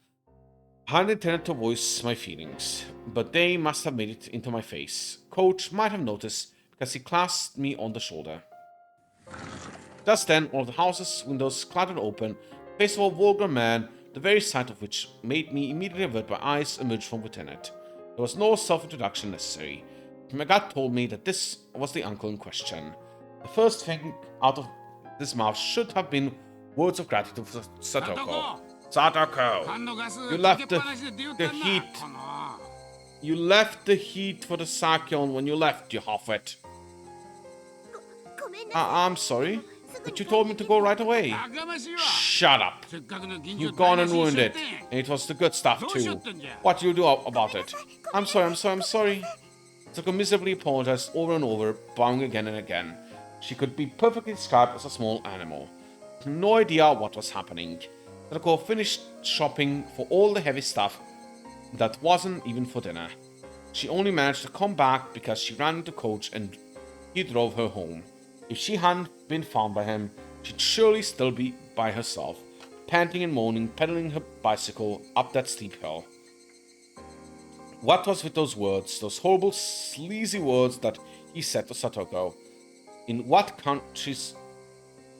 I hadn't intended to voice my feelings, but they must have made it into my face. Coach might have noticed because he clasped me on the shoulder. Just then, one of the house's windows clattered open. The face of a vulgar man, the very sight of which made me immediately avert my eyes, emerged from within it. There was no self-introduction necessary. My gut told me that this was the uncle in question. The first thing out of his mouth should have been words of gratitude for Sadako. Sadako, you left the heat. You left the heat for the sake on when you left, you half-wit. I'm sorry, but you told me to go right away. Shut up. You've gone and ruined it. And it was the good stuff too. What do you do about it? I'm sorry. Sadako miserably apologized over and over, bowing again and again. She could be perfectly described as a small animal. No idea what was happening. Sadako finished shopping for all the heavy stuff that wasn't even for dinner. She only managed to come back because she ran into Coach and he drove her home. If she hadn't been found by him, she'd surely still be by herself, panting and moaning, pedaling her bicycle up that steep hill. What was with those words, those horrible, sleazy words that he said to Sadako? In what country's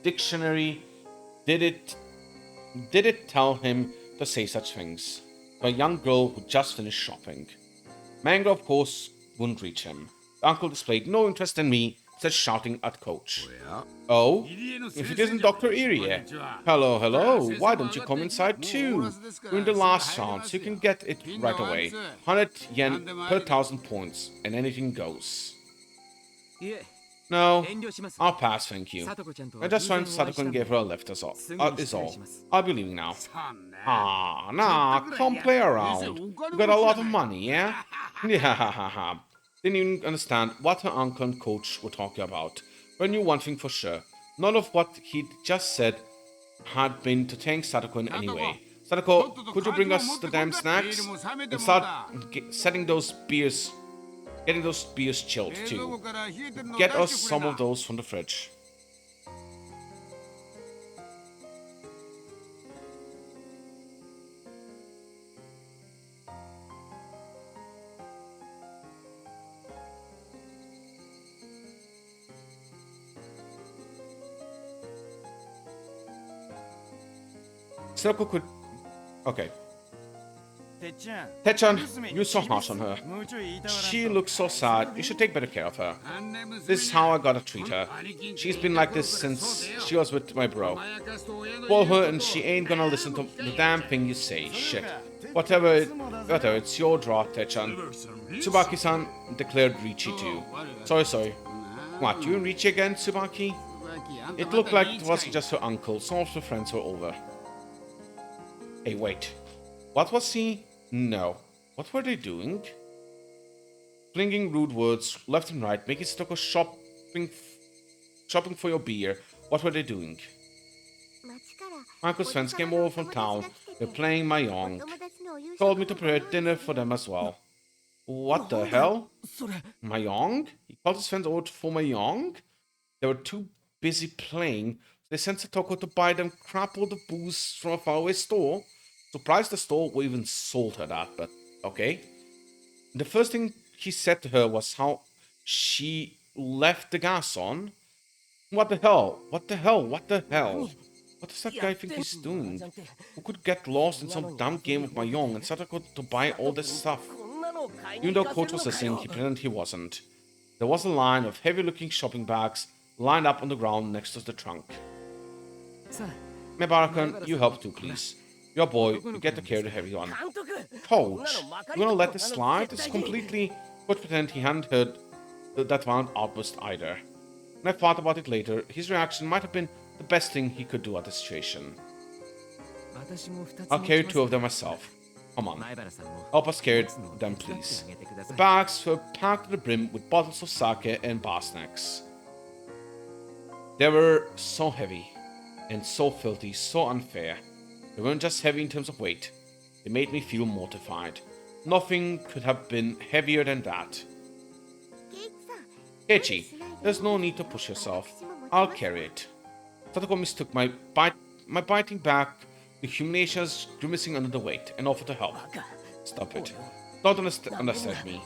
dictionary did it tell him to say such things to a young girl who just finished shopping? Mango, of course, wouldn't reach him. The uncle displayed no interest in me, instead shouting at Coach. Oh, if it isn't Dr. Irie. Hello, why don't you come inside too? We're in the last round, so you can get it right away. 100 yen per 1,000 points, and anything goes. No, I'll pass, thank you. I just went to Sadako and gave her a lift, is all. I'll be leaving now. Come play around. You got a lot of money, yeah? Yeah, didn't even understand what her uncle and Coach were talking about. But I knew one thing for sure. None of what he'd just said had been to thank Sadako in any way. Sadako, could you bring us the damn snacks? And start getting those beers chilled too. Get us some of those from the fridge. Sadako could... Okay. Te-chan, you're so harsh on her. She looks so sad. You should take better care of her. This is how I gotta treat her. She's been like this since she was with my bro. Spoil her and she ain't gonna listen to the damn thing you say. Shit. Whatever, it's your draw, Te-chan. Tsubaki-san declared Richi too. Sorry. What, you and Richi again, Tsubaki? It looked like it wasn't just her uncle. Some of her friends were over. Hey, wait. What was he? No. What were they doing? Flinging rude words left and right, making Sadako shopping for your beer. What were they doing? Uncle's friends came over from town. They're playing Mahjong. Told me to prepare dinner for them as well. What the hell? Mahjong? He called his friends over for Mahjong? They were too busy playing. They sent Sadako to buy them crap load of booze from a faraway store. Surprised the store even sold her that, but okay. The first thing he said to her was how she left the gas on. What the hell? What does that guy think he's doing? Who could get lost in some dumb game of Mahjong and Sadako to buy all this stuff? Even though Coach was listening, he pretended he wasn't. There was a line of heavy-looking shopping bags lined up on the ground next to the trunk. Mebarakun, you help too, please. Your boy, you get to carry the heavy one. Coach, you wanna let this slide? It's completely... Coach pretended he hadn't heard that violent outburst either. When I thought about it later, his reaction might have been the best thing he could do at the situation. I'll carry 2 of them myself. Come on. Help us carry them, please. The bags were packed to the brim with bottles of sake and bar snacks. They were so heavy and so filthy, so unfair. They weren't just heavy in terms of weight. They made me feel mortified. Nothing could have been heavier than that. Keiichi, there's no need to push yourself. I'll carry it. Satoko mistook my biting back, the humiliations grimacing under the weight, and offered to help. Stop it. Don't understand me.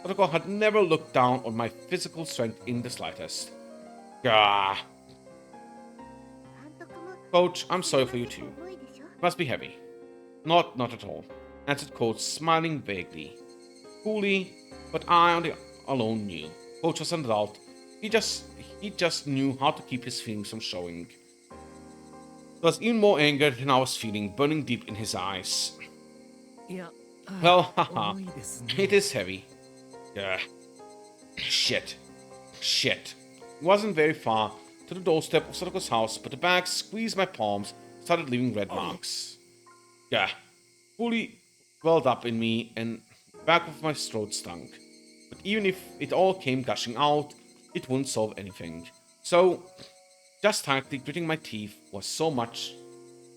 Satoko had never looked down on my physical strength in the slightest. Gah. Coach, I'm sorry for you too. It must be heavy. Not at all, answered Coach, smiling vaguely. Coolly, but I alone knew. Coach was an adult. He just knew how to keep his feelings from showing. There was even more anger than I was feeling, burning deep in his eyes. Well, haha, it is heavy. Shit. It wasn't very far to the doorstep of Satoko's house, but the bag squeezed my palms, started leaving red marks. Fully welled up in me, and the back of my throat stunk. But even if it all came gushing out, it wouldn't solve anything. So, just tightly gritting my teeth was so much,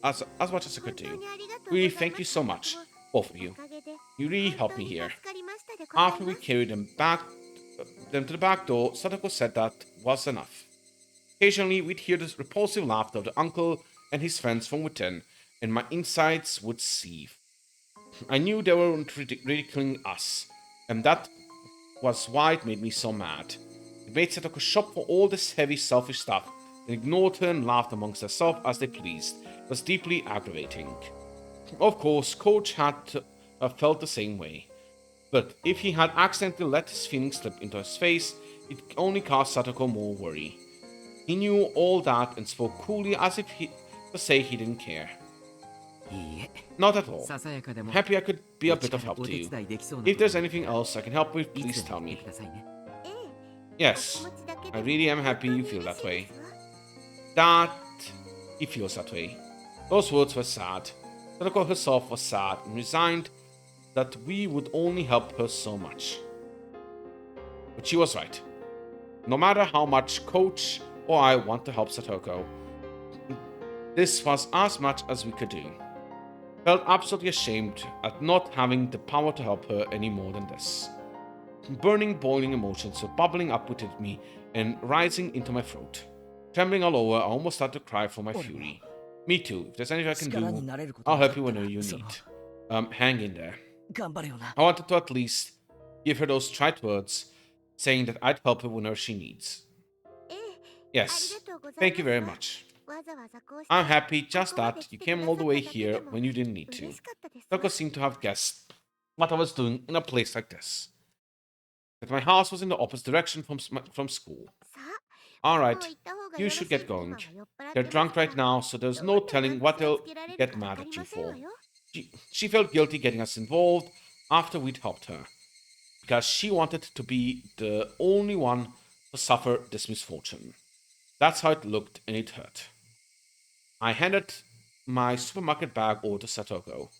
as much as I could do. Really, thank you so much, both of you. You really helped me here. After we carried them to the back door, Satoko said that was enough. Occasionally, we'd hear the repulsive laughter of the uncle and his friends from within, and my insides would seethe. I knew they were ridiculing us, and that was why it made me so mad. It made Satoko shop for all this heavy, selfish stuff, and ignored her and laughed amongst themselves as they pleased. It was deeply aggravating. Of course, Coach had felt the same way. But if he had accidentally let his feelings slip into his face, it only caused Satoko more worry. He knew all that and spoke coolly as if to say he didn't care. Not at all. Happy I could be a bit of help to you. If there's anything else I can help with, please tell me. Yes, I really am happy you feel that way. That he feels that way. Those words were sad. Satoko herself was sad and resigned that we would only help her so much. But she was right. No matter how much Coach or I want to help Satoko, this was as much as we could do. Felt absolutely ashamed at not having the power to help her any more than this. Burning, boiling emotions were bubbling up within me and rising into my throat. Trembling all over, I almost started to cry from my fury. Me too. If there's anything I can do, I'll help you whenever you need. Hang in there. I wanted to at least give her those trite words, saying that I'd help her whenever she needs. Yes, thank you very much. I'm happy just that you came all the way here when you didn't need to. Satoko seemed to have guessed what I was doing in a place like this. That my house was in the opposite direction from school. Alright, you should get going. They're drunk right now, so there's no telling what they'll get mad at you for. She felt guilty getting us involved after we'd helped her, because she wanted to be the only one to suffer this misfortune. That's how it looked, and it hurt. I handed my supermarket bag over to Satoko.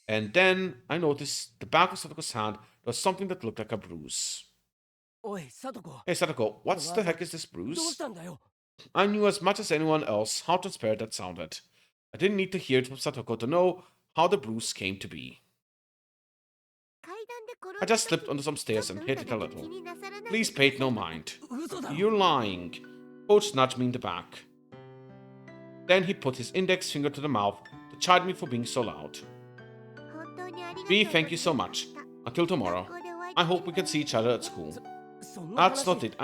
And then I noticed the back of Satoko's hand was something that looked like a bruise. Hey Satoko, what the heck is this bruise? I knew as much as anyone else how transparent that sounded. I didn't need to hear it from Satoko to know how the bruise came to be. I just slipped onto some stairs and hit it a little. Please pay it no mind. You're lying. Coach nudged me in the back. Then he put his index finger to the mouth to chide me for being so loud. Really, thank you so much. Until tomorrow. I hope we can see each other at school. That's not it.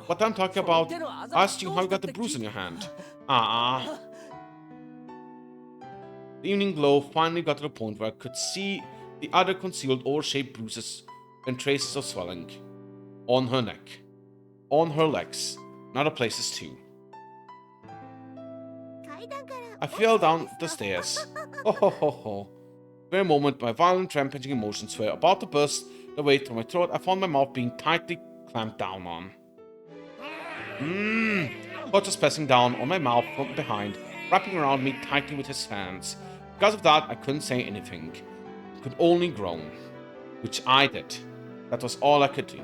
What I'm talking about, I asked you how you got the bruise on your hand. The evening glow finally got to the point where I could see the other concealed oval-shaped bruises and traces of swelling. On her neck. On her legs. And other places too. I fell down the stairs. Ho ho ho ho. For a moment, my violent rampaging emotions were about to burst the way through my throat. I found my mouth being tightly clamped down on. God was pressing down on my mouth from behind, wrapping around me tightly with his hands. Because of that, I couldn't say anything. I could only groan. Which I did. That was all I could do.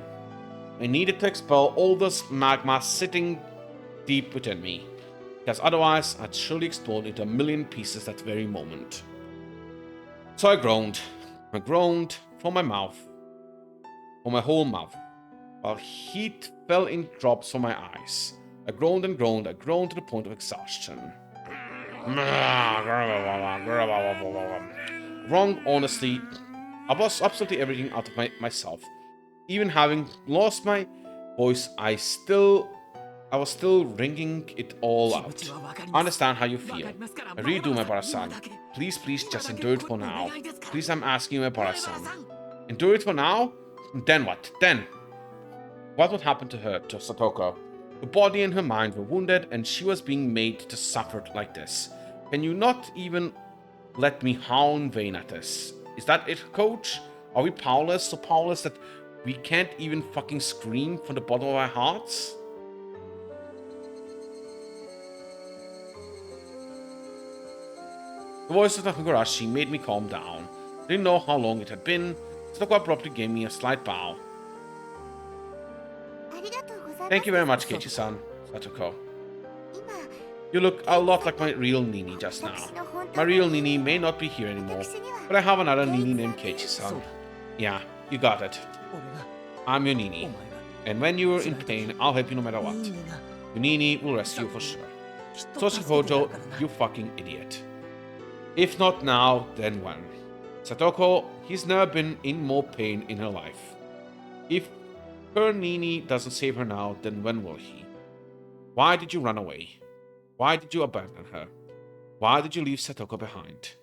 I needed to expel all this magma sitting deep within me. Because otherwise, I'd surely explode into a million pieces that very moment. So I groaned. I groaned from my mouth. From my whole mouth. While heat fell in drops from my eyes. I groaned and groaned. I groaned to the point of exhaustion. Wrong, honestly. I lost absolutely everything out of myself. Even having lost my voice, I was still wringing it all out. I understand how you feel. I really do, my brother-san. Please, just endure it for now. Please, I'm asking you, my brother-san. Endure it for now? Then what? Then? What would happen to her, to Satoko? Her body and her mind were wounded, and she was being made to suffer like this. Can you not even let me howl in vain at this? Is that it, coach? Are we powerless? So powerless that we can't even fucking scream from the bottom of our hearts? The voice of the Higurashi made me calm down. I didn't know how long it had been. Satoko abruptly gave me a slight bow. Thank you very much, Keiichi-san, Satoko. You look a lot like my real Nini just now. My real Nini may not be here anymore, but I have another Nini named Keiichi-san. Yeah, you got it. I'm your Nini. And when you're in pain, I'll help you no matter what. Your Nini will rescue you for sure. Soshi Hojo, you fucking idiot. If not now, then when? Satoko, he's never been in more pain in her life. If her Nini doesn't save her now, then when will he? Why did you run away? Why did you abandon her? Why did you leave Satoko behind?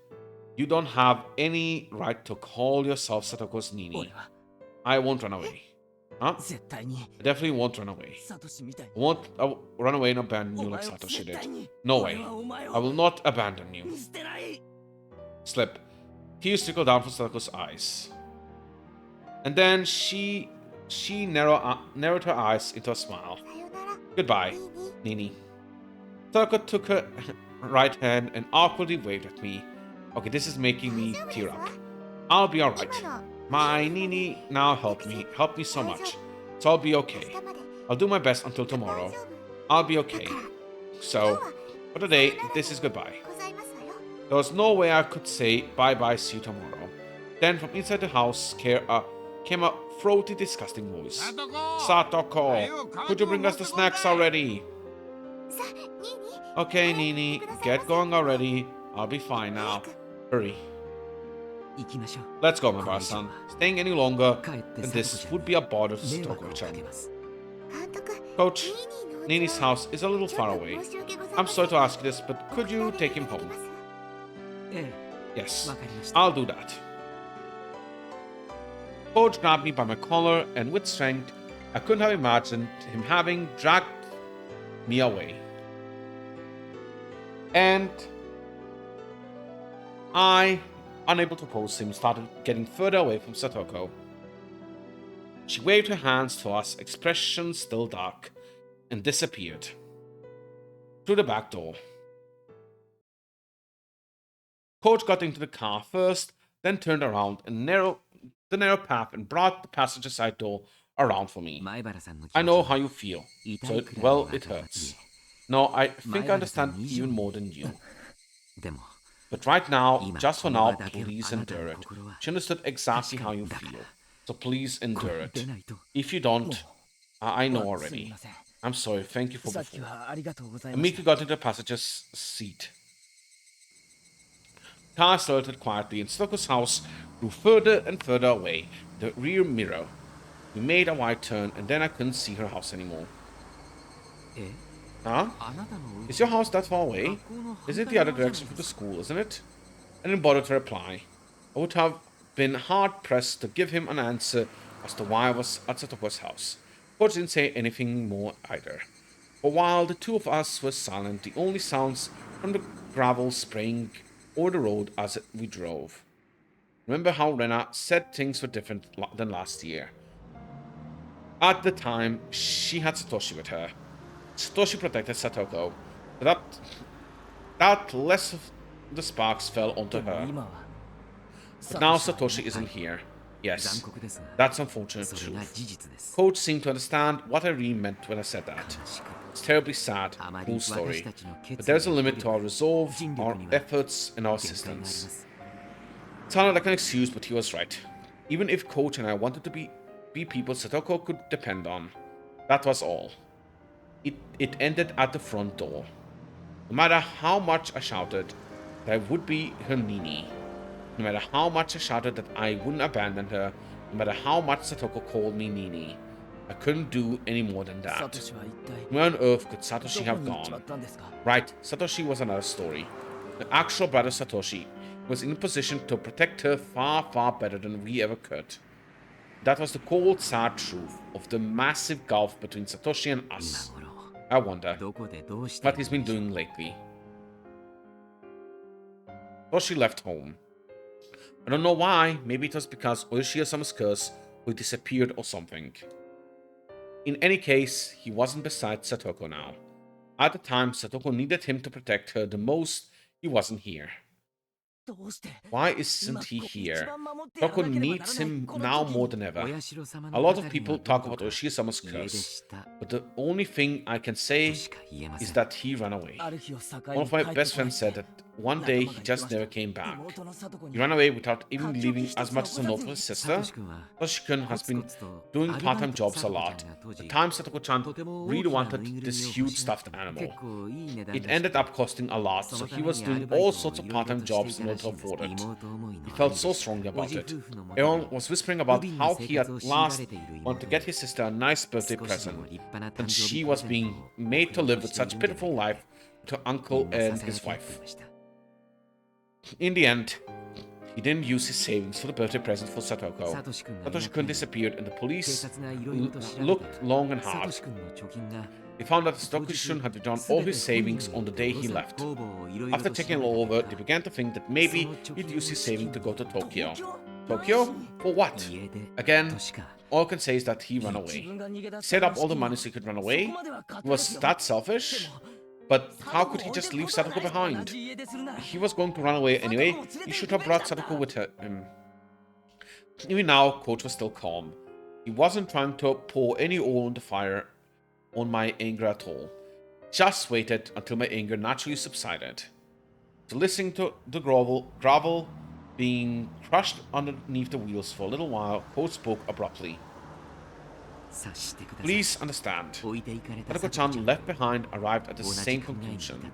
You don't have any right to call yourself Satoko's Nini. I won't run away. Huh? I definitely won't run away. I won't run away and abandon you like Satoshi did. No way. I will not abandon you. Slip. Tears trickled down from Satoko's eyes. And then she narrowed her eyes into a smile. Goodbye, Nini. Satoko took her right hand and awkwardly waved at me. Okay, this is making me tear up. I'll be alright. My Nini now helped me so much. So I'll be okay. I'll do my best until tomorrow. I'll be okay. So, for today, this is goodbye. There was no way I could say bye-bye, see you tomorrow. Then from inside the house came a throaty, disgusting voice. Satoko, could you bring us the snacks already? Okay, Nini, get going already. I'll be fine now. Hurry. Let's go, my brother-san. Staying any longer than this would be a bother to Satoko-chan. Coach, Nini's house is a little far away. I'm sorry to ask you this, but could you take him home? Yes, I'll do that. Coach grabbed me by my collar, and with strength, I couldn't have imagined him having dragged me away. And I, unable to oppose him, started getting further away from Satoko. She waved her hands to us, expression still dark, and disappeared through the back door. Coach got into the car first, then turned around and the narrow path and brought the passenger side door around for me. I know how you feel, so it hurts. No, I think I understand even more than you. But right now, just for now, please endure it. She understood exactly how you feel, so please endure it. If you don't, I know already. I'm sorry, thank you for before. Miki got into the passenger's seat. The car started quietly, and Satoko's house grew further and further away, the rear mirror. We made a wide turn, and then I couldn't see her house anymore. Huh? Is your house that far away? Is it the other direction from the school, isn't it? I didn't bother to reply. I would have been hard-pressed to give him an answer as to why I was at Satoko's house. Coach didn't say anything more either. For a while, the two of us were silent, the only sounds from the gravel spraying over the road as we drove. Remember how Rena said things were different than last year. At the time, she had Satoshi with her. Satoshi protected Satoko, but that less of the sparks fell onto her. But now Satoshi isn't here. Yes, that's unfortunate truth. Coach seemed to understand what I really meant when I said that. It's terribly sad, cool story. But there's a limit to our resolve, our efforts, and our assistance. It sounded like an excuse, but he was right. Even if Coach and I wanted to be people Satoko could depend on. That was all. It ended at the front door. No matter how much I shouted that I would be her Nini, no matter how much I shouted that I wouldn't abandon her, no matter how much Satoko called me Nini, I couldn't do any more than that. Where on earth could Satoshi have gone? Right, Satoshi was another story. The actual brother Satoshi was in a position to protect her far, far better than we ever could. That was the cold, sad truth of the massive gulf between Satoshi and us. I wonder what he's been doing lately. Satoshi left home. I don't know why, maybe it was because Oyashiro-sama's curse or he disappeared or something. In any case, he wasn't beside Satoko now. At the time Satoko needed him to protect her the most, he wasn't here. Why isn't he here? Satoko needs him now more than ever. A lot of people talk about Oyashiro-sama's curse, but the only thing I can say is that he ran away. One of my best friends said that one day he just never came back. He ran away without even leaving as much as a note for his sister. Satoshi-kun has been doing part-time jobs a lot. The time Satoko-chan really wanted this huge stuffed animal. It ended up costing a lot, so he was doing all sorts of part-time jobs in order to afford it. He felt so strongly about it. Everyone was whispering about how he at last wanted to get his sister a nice birthday present, and she was being made to live with such pitiful life with her uncle and his wife. In the end, he didn't use his savings for the birthday present for Satoko. Satoshi-kun disappeared and the police looked long and hard. They found that Satoshi-kun had withdrawn all his savings on the day he left. After checking it all over, they began to think that maybe he'd use his savings to go to Tokyo. Tokyo? For what? Again, all I can say is that he ran away. He set up all the money so he could run away. He was that selfish? But how could he just leave Satoko behind? He was going to run away anyway. He should have brought Satoko with him. Even now, Coach was still calm. He wasn't trying to pour any oil on the fire on my anger at all. Just waited until my anger naturally subsided. So listening to the gravel being crushed underneath the wheels for a little while, Coach spoke abruptly. Please understand, Satoko-chan left behind arrived at the same conclusion.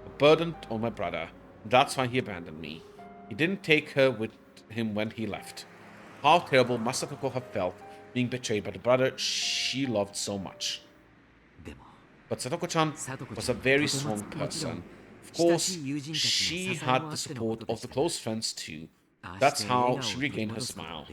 A burden on my brother. That's why he abandoned me. He didn't take her with him when he left. How terrible must Satoko have felt being betrayed by the brother she loved so much. But Satoko-chan was a very strong person. Of course, she had the support of the close friends too. That's how she regained her smile.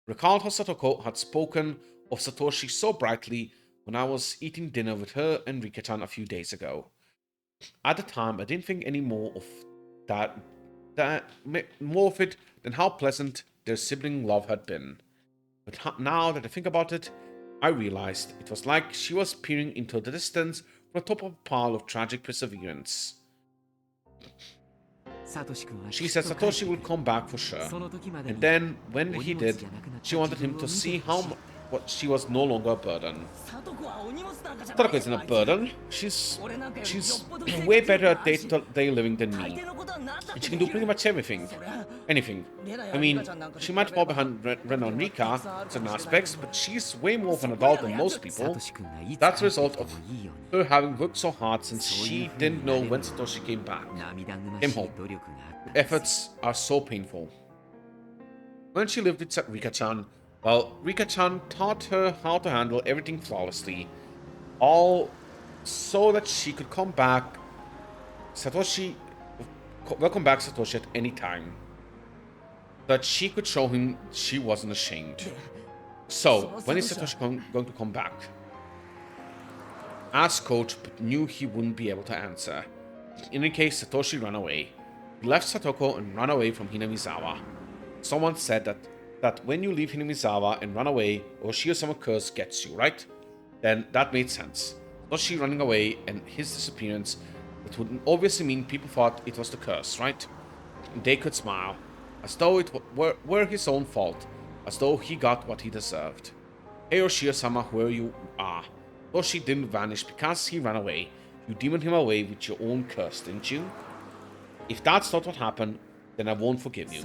Recalled how Satoko had spoken of Satoshi so brightly when I was eating dinner with her and Rika-chan a few days ago. At the time, I didn't think any more of more of it than how pleasant their sibling love had been. But now that I think about it, I realized it was like she was peering into the distance from the top of a pile of tragic perseverance. She said Satoshi would come back for sure. And then, when he did, she wanted him to see what she was no longer a burden. Satoko isn't a burden. She's way better at day-to-day living than me. And she can do pretty much everything. Anything. I mean, she might fall behind Ren and Rika in certain aspects, but she's way more of an adult than most people. That's a result of her having worked so hard since she didn't know when Satoshi came home. Her efforts are so painful. When she lived with Rika-chan, well, Rika-chan taught her how to handle everything flawlessly. All so that she could welcome back Satoshi at any time. that she could show him she wasn't ashamed. So, when is Satoshi going to come back? Asked Coach, but knew he wouldn't be able to answer. In any case, Satoshi ran away. He left Satoko and ran away from Hinamizawa. Someone said that when you leave Hinamizawa and run away, Oshio-sama curse gets you, right? Then that made sense. Satoshi running away and his disappearance, it would obviously mean people thought it was the curse, right? And they could smile, as though it were his own fault, as though he got what he deserved. Hey Oshio-sama, where you are. Satoshi didn't vanish because he ran away. You demoned him away with your own curse, didn't you? If that's not what happened, then I won't forgive you.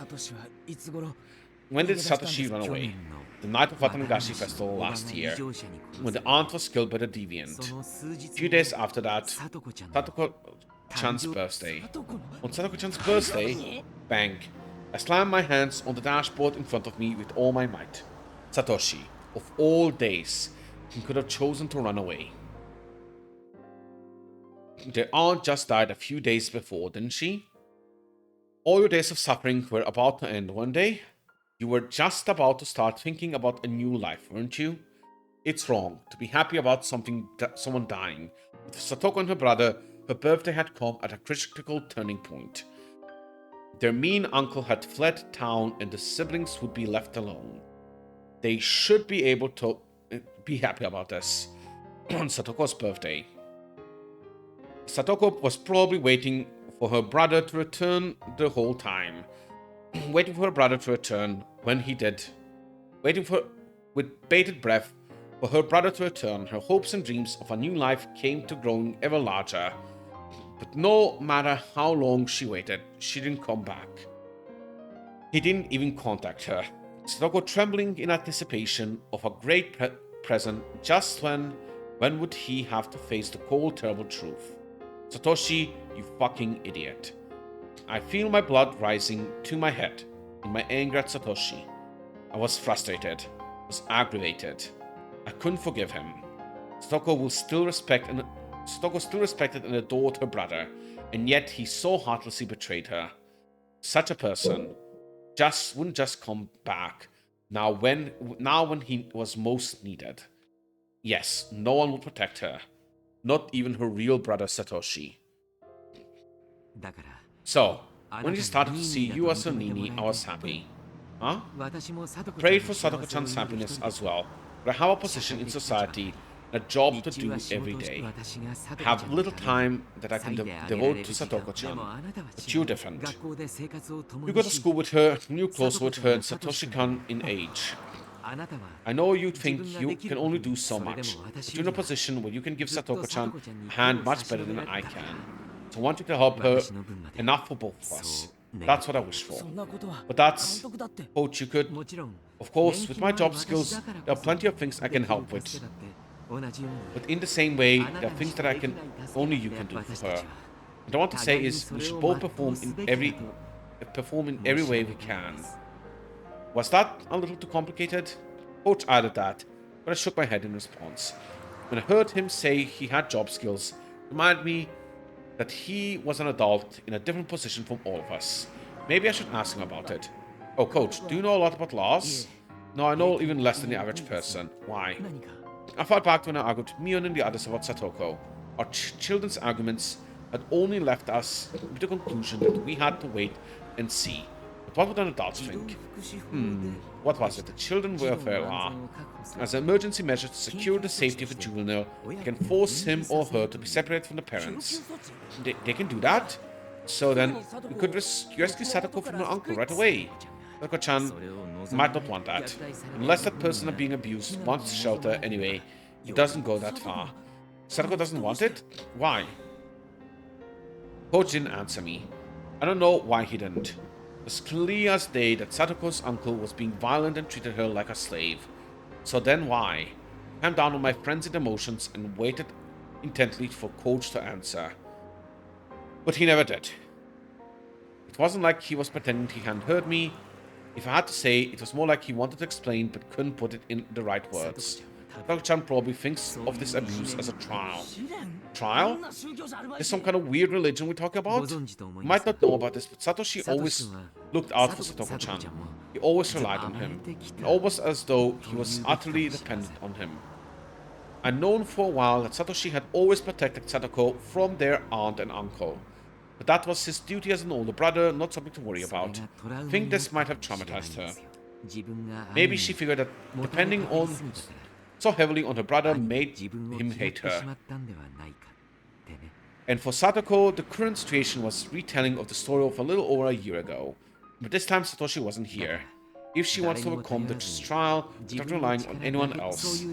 When did Satoshi run away? The night of Tatarigoroshi festival last year, when the aunt was killed by the deviant. A few days after that, Satoko-chan's birthday. On Satoko-chan's birthday, bang, I slammed my hands on the dashboard in front of me with all my might. Satoshi, of all days, he could have chosen to run away. Their aunt just died a few days before, didn't she? All your days of suffering were about to end one day. You were just about to start thinking about a new life, weren't you? It's wrong to be happy about someone dying. With Satoko and her brother, her birthday had come at a critical turning point. Their mean uncle had fled town and the siblings would be left alone. They should be able to be happy about this on Satoko's birthday. Satoko was probably waiting for her brother to return the whole time. Waiting for her brother to return when he did. Waiting with bated breath for her brother to return. Her hopes and dreams of a new life came to growing ever larger. But no matter how long she waited, she didn't come back. He didn't even contact her. Satoko trembling in anticipation of a great present just when would he have to face the cold, terrible truth? Satoshi, you fucking idiot. I feel my blood rising to my head in my anger at Satoshi. I was frustrated, was aggravated. I couldn't forgive him. Satoko still respected and adored her brother, and yet he so heartlessly betrayed her. Such a person wouldn't just come back now when he was most needed. Yes, no one would protect her. Not even her real brother Satoshi. So, when she started to see you as her Nini, I was happy. Huh? Prayed for Satoko-chan's happiness as well. But I have a position in society, and a job to do every day. I have little time that I can devote to Satoko-chan. But you're different. You go to school with her, you're close with her and Satoshi-kan in age. I know you think you can only do so much, but you're in a position where you can give Satoko-chan a hand much better than I can. So I want you to help her enough for both of us. That's what I wish for. But that's, Coach, you could. Of course, with my job skills, there are plenty of things I can help with. But in the same way, there are things that only you can do for her. What I want to say is, we should both perform in every way we can. Was that a little too complicated? Coach added that, but I shook my head in response. When I heard him say he had job skills, it reminded me that he was an adult in a different position from all of us. Maybe I should ask him about it. Oh, Coach, do you know a lot about laws? No, I know even less than the average person. Why? I thought back when I argued with Mion and the others about Satoko. Our children's arguments had only left us with the conclusion that we had to wait and see. But what would an adult think? What was it? The children welfare law. As an emergency measure to secure the safety of a juvenile, they can force him or her to be separated from the parents. They can do that? So then, we could rescue Satoko from her uncle right away. Satoko-chan might not want that. Unless that person being abused wants shelter anyway, it doesn't go that far. Satoko doesn't want it? Why? Coach didn't answer me. I don't know why he didn't. It was clear as day that Satoko's uncle was being violent and treated her like a slave. So then why? I calmed down on my frenzied emotions and waited intently for Coach to answer. But he never did. It wasn't like he was pretending he hadn't heard me. If I had to say, it was more like he wanted to explain but couldn't put it in the right words. Sadako-chan probably thinks of this abuse as a trial. Trial? There's some kind of weird religion we're talking about? You might not know about this, but Satoshi always looked out for Satoko-chan. He always relied on him, and almost as though he was utterly dependent on him. I'd known for a while that Satoshi had always protected Sadako from their aunt and uncle. But that was his duty as an older brother, not something to worry about. I think this might have traumatized her. Maybe she figured that depending so heavily on her brother made him hate her. And for Sadako, the current situation was retelling of the story of a little over a year ago. But this time Satoshi wasn't here. If she wants to overcome this trial without relying on anyone else.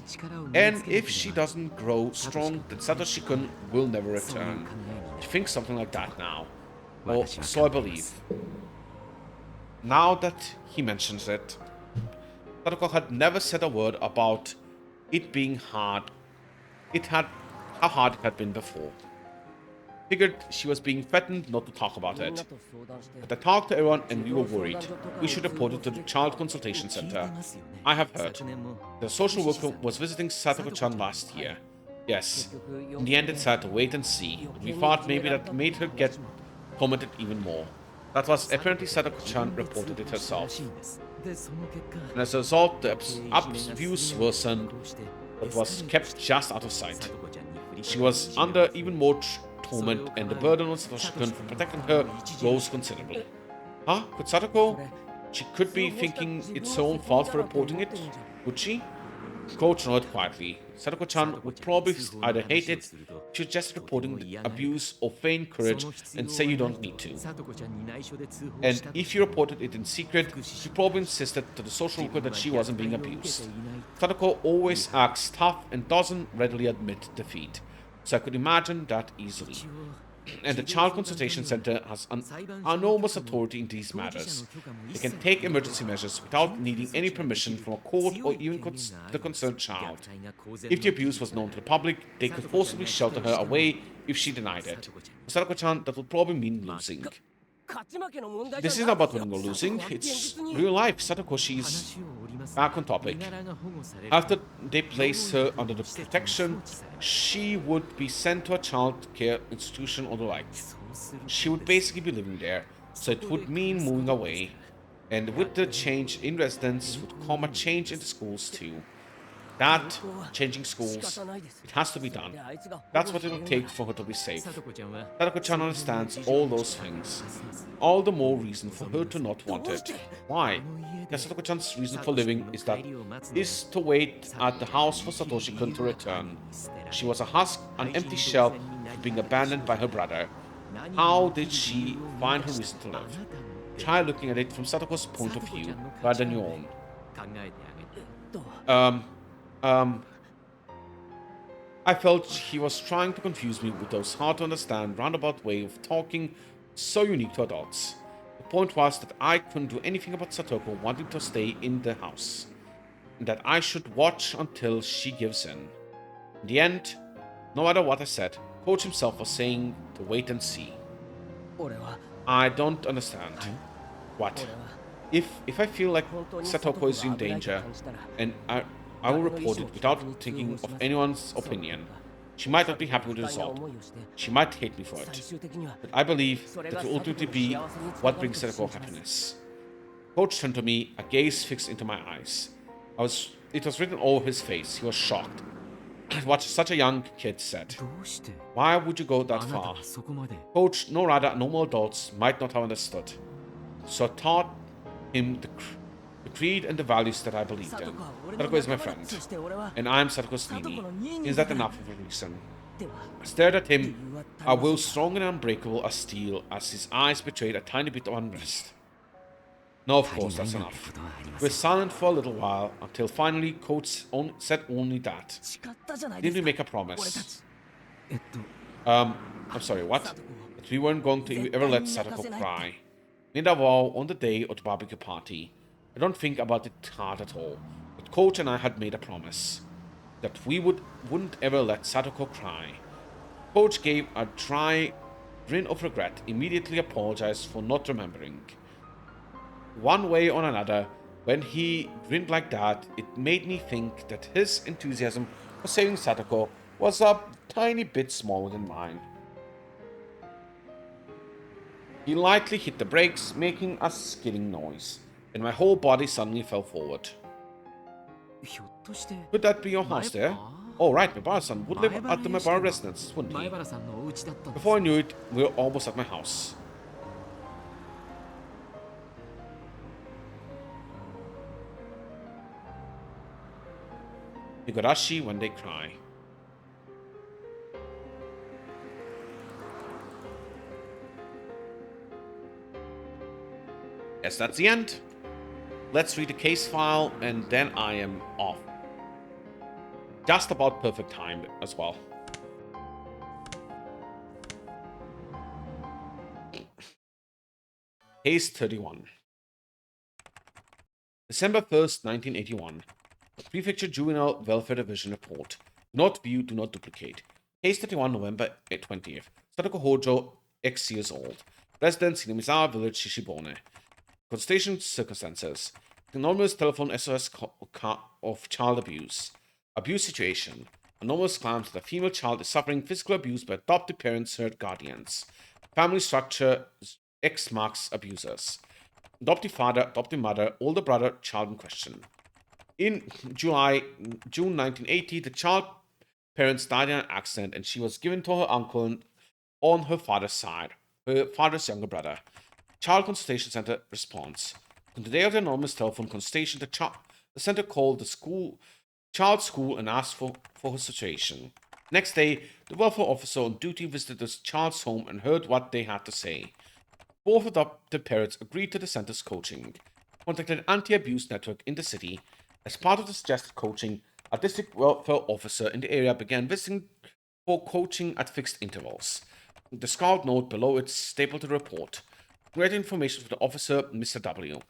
And if she doesn't grow strong, then Satoshi-kun will never return. She thinks something like that now. Or so I believe. Now that he mentions it, Sadako had never said a word about it being hard. How hard it had been before. Figured she was being threatened not to talk about it. But I talked to everyone and we were worried. We should report it to the Child Consultation Center. I have heard. The social worker was visiting Satoko-chan last year. Yes. In the end it said to wait and see. We thought maybe that made her get tormented even more. That was apparently Satoko-chan reported it herself. And as a result, the abuse worsened, but was kept just out of sight. She was under even more torment, and the burden on Satoshi-kun for protecting her rose considerably. Huh? Could Sadako? She could be thinking it's her own fault for reporting it. Would she? Coach nodded quietly. Sadako-chan would probably either hate it, she was just reporting the abuse, or feign courage and say you don't need to. And if you reported it in secret, she probably insisted to the social worker that she wasn't being abused. Sadako always acts tough and doesn't readily admit defeat. So I could imagine that easily. And the Child Consultation Center has an enormous authority in these matters. They can take emergency measures without needing any permission from a court or even the concerned child. If the abuse was known to the public, they could forcibly shelter her away if she denied it. For Sadako-chan, that would probably mean losing. This isn't about winning or losing, it's real life. Satokoshi is back on topic. After they place her under the protection, she would be sent to a child care institution or the like. She would basically be living there, so it would mean moving away. And with the change in residence would come a change in the schools too. That, changing schools, it has to be done. That's what it will take for her to be safe. Sadako-chan understands all those things. All the more reason for her to not want it. Why? Because Sadako-chan's reason for living is to wait at the house for Satoshi-kun to return. She was a husk, an empty shell, being abandoned by her brother. How did she find her reason to live? Try looking at it from Satoko's point of view, rather than your own. I felt he was trying to confuse me with those hard-to-understand, roundabout way of talking so unique to adults. The point was that I couldn't do anything about Satoko wanting to stay in the house, and that I should watch until she gives in. In the end, no matter what I said, Coach himself was saying to wait and see. I don't understand. What? If I feel like Satoko is in danger, and I will report it without thinking of anyone's opinion. She might not be happy with the result. She might hate me for it. But I believe that will ultimately be what brings Sadako happiness. Coach turned to me, a gaze fixed into my eyes. It was written all over his face. He was shocked at what such a young kid said. Why would you go that far? Coach, no rather normal adults, might not have understood. So I taught him the creed and the values that I believed in. Sadako is my friend, and I am Satoko's Nini. Is that enough of a reason? I stared at him, a will strong and unbreakable as steel, as his eyes betrayed a tiny bit of unrest. No, of course, that's enough. We were silent for a little while, until finally Coach said only that. Didn't we make a promise? I'm sorry, what? That we weren't going to ever let Sadako cry. We made a vow on the day of the barbecue party. I don't think about it hard at all, but Coach and I had made a promise that we wouldn't ever let Sadako cry. Coach gave a dry grin of regret, immediately apologized for not remembering. One way or another, When he grinned like that, it made me think that his enthusiasm for saving Satoko was a tiny bit smaller than mine. He lightly hit the brakes, making a skidding noise, and my whole body suddenly fell forward. ひょっとして Could that be your house there? Oh, right, Mibara-san would live at the Mibara residence, wouldn't 前 he? 原さんのお家だったんです Before I knew it, we were almost at my house. Higurashi when they cry. Yes, that's the end. Let's read the case file, and then I am off. Just about perfect time as well. Case 31. December 1st, 1981. Prefecture Juvenile Welfare Division report. Do not view, do not duplicate. Case 31, November 20th. Sadako Hojo, X years old. Residence Hinamizawa Village, Shishibone. Consultation circumstances. Anonymous telephone SOS of child abuse. Abuse situation. Anonymous claims that a female child is suffering physical abuse by adopted parents, third guardians. Family structure X marks abusers. Adoptive father, adoptive mother, older brother, child in question. In June 1980, the child parents died in an accident and she was given to her uncle on her father's side, her father's younger brother. Child Consultation Center response. On the day of the anonymous telephone consultation, the center called the child's school and asked for her situation. Next day, the welfare officer on duty visited the child's home and heard what they had to say. Both adopted parents agreed to the center's coaching, contacted an anti-abuse network in the city. As part of the suggested coaching, a district welfare officer in the area began visiting for coaching at fixed intervals. The scarred note below it stapled the report. Great information for the officer, Mr. W.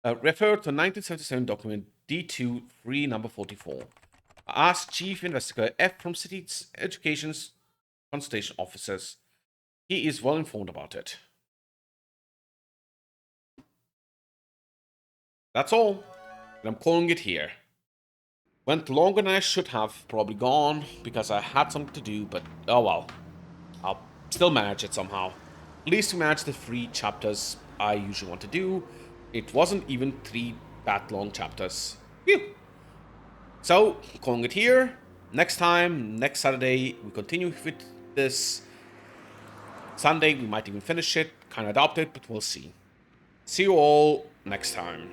Refer to 1977 document D2 3 number 44. Ask Chief Investigator F from City's Education's Consultation Officers. He is well informed about it. That's all. And I'm calling it here. Went longer than I should have, probably gone, because I had something to do, but oh well. I'll still manage it somehow. At least to manage the 3 chapters I usually want to do. It wasn't even 3 that long chapters. Phew. So, calling it here. Next time, next Saturday, we continue with this. Sunday, we might even finish it, kind of adopt it, but we'll see. See you all next time.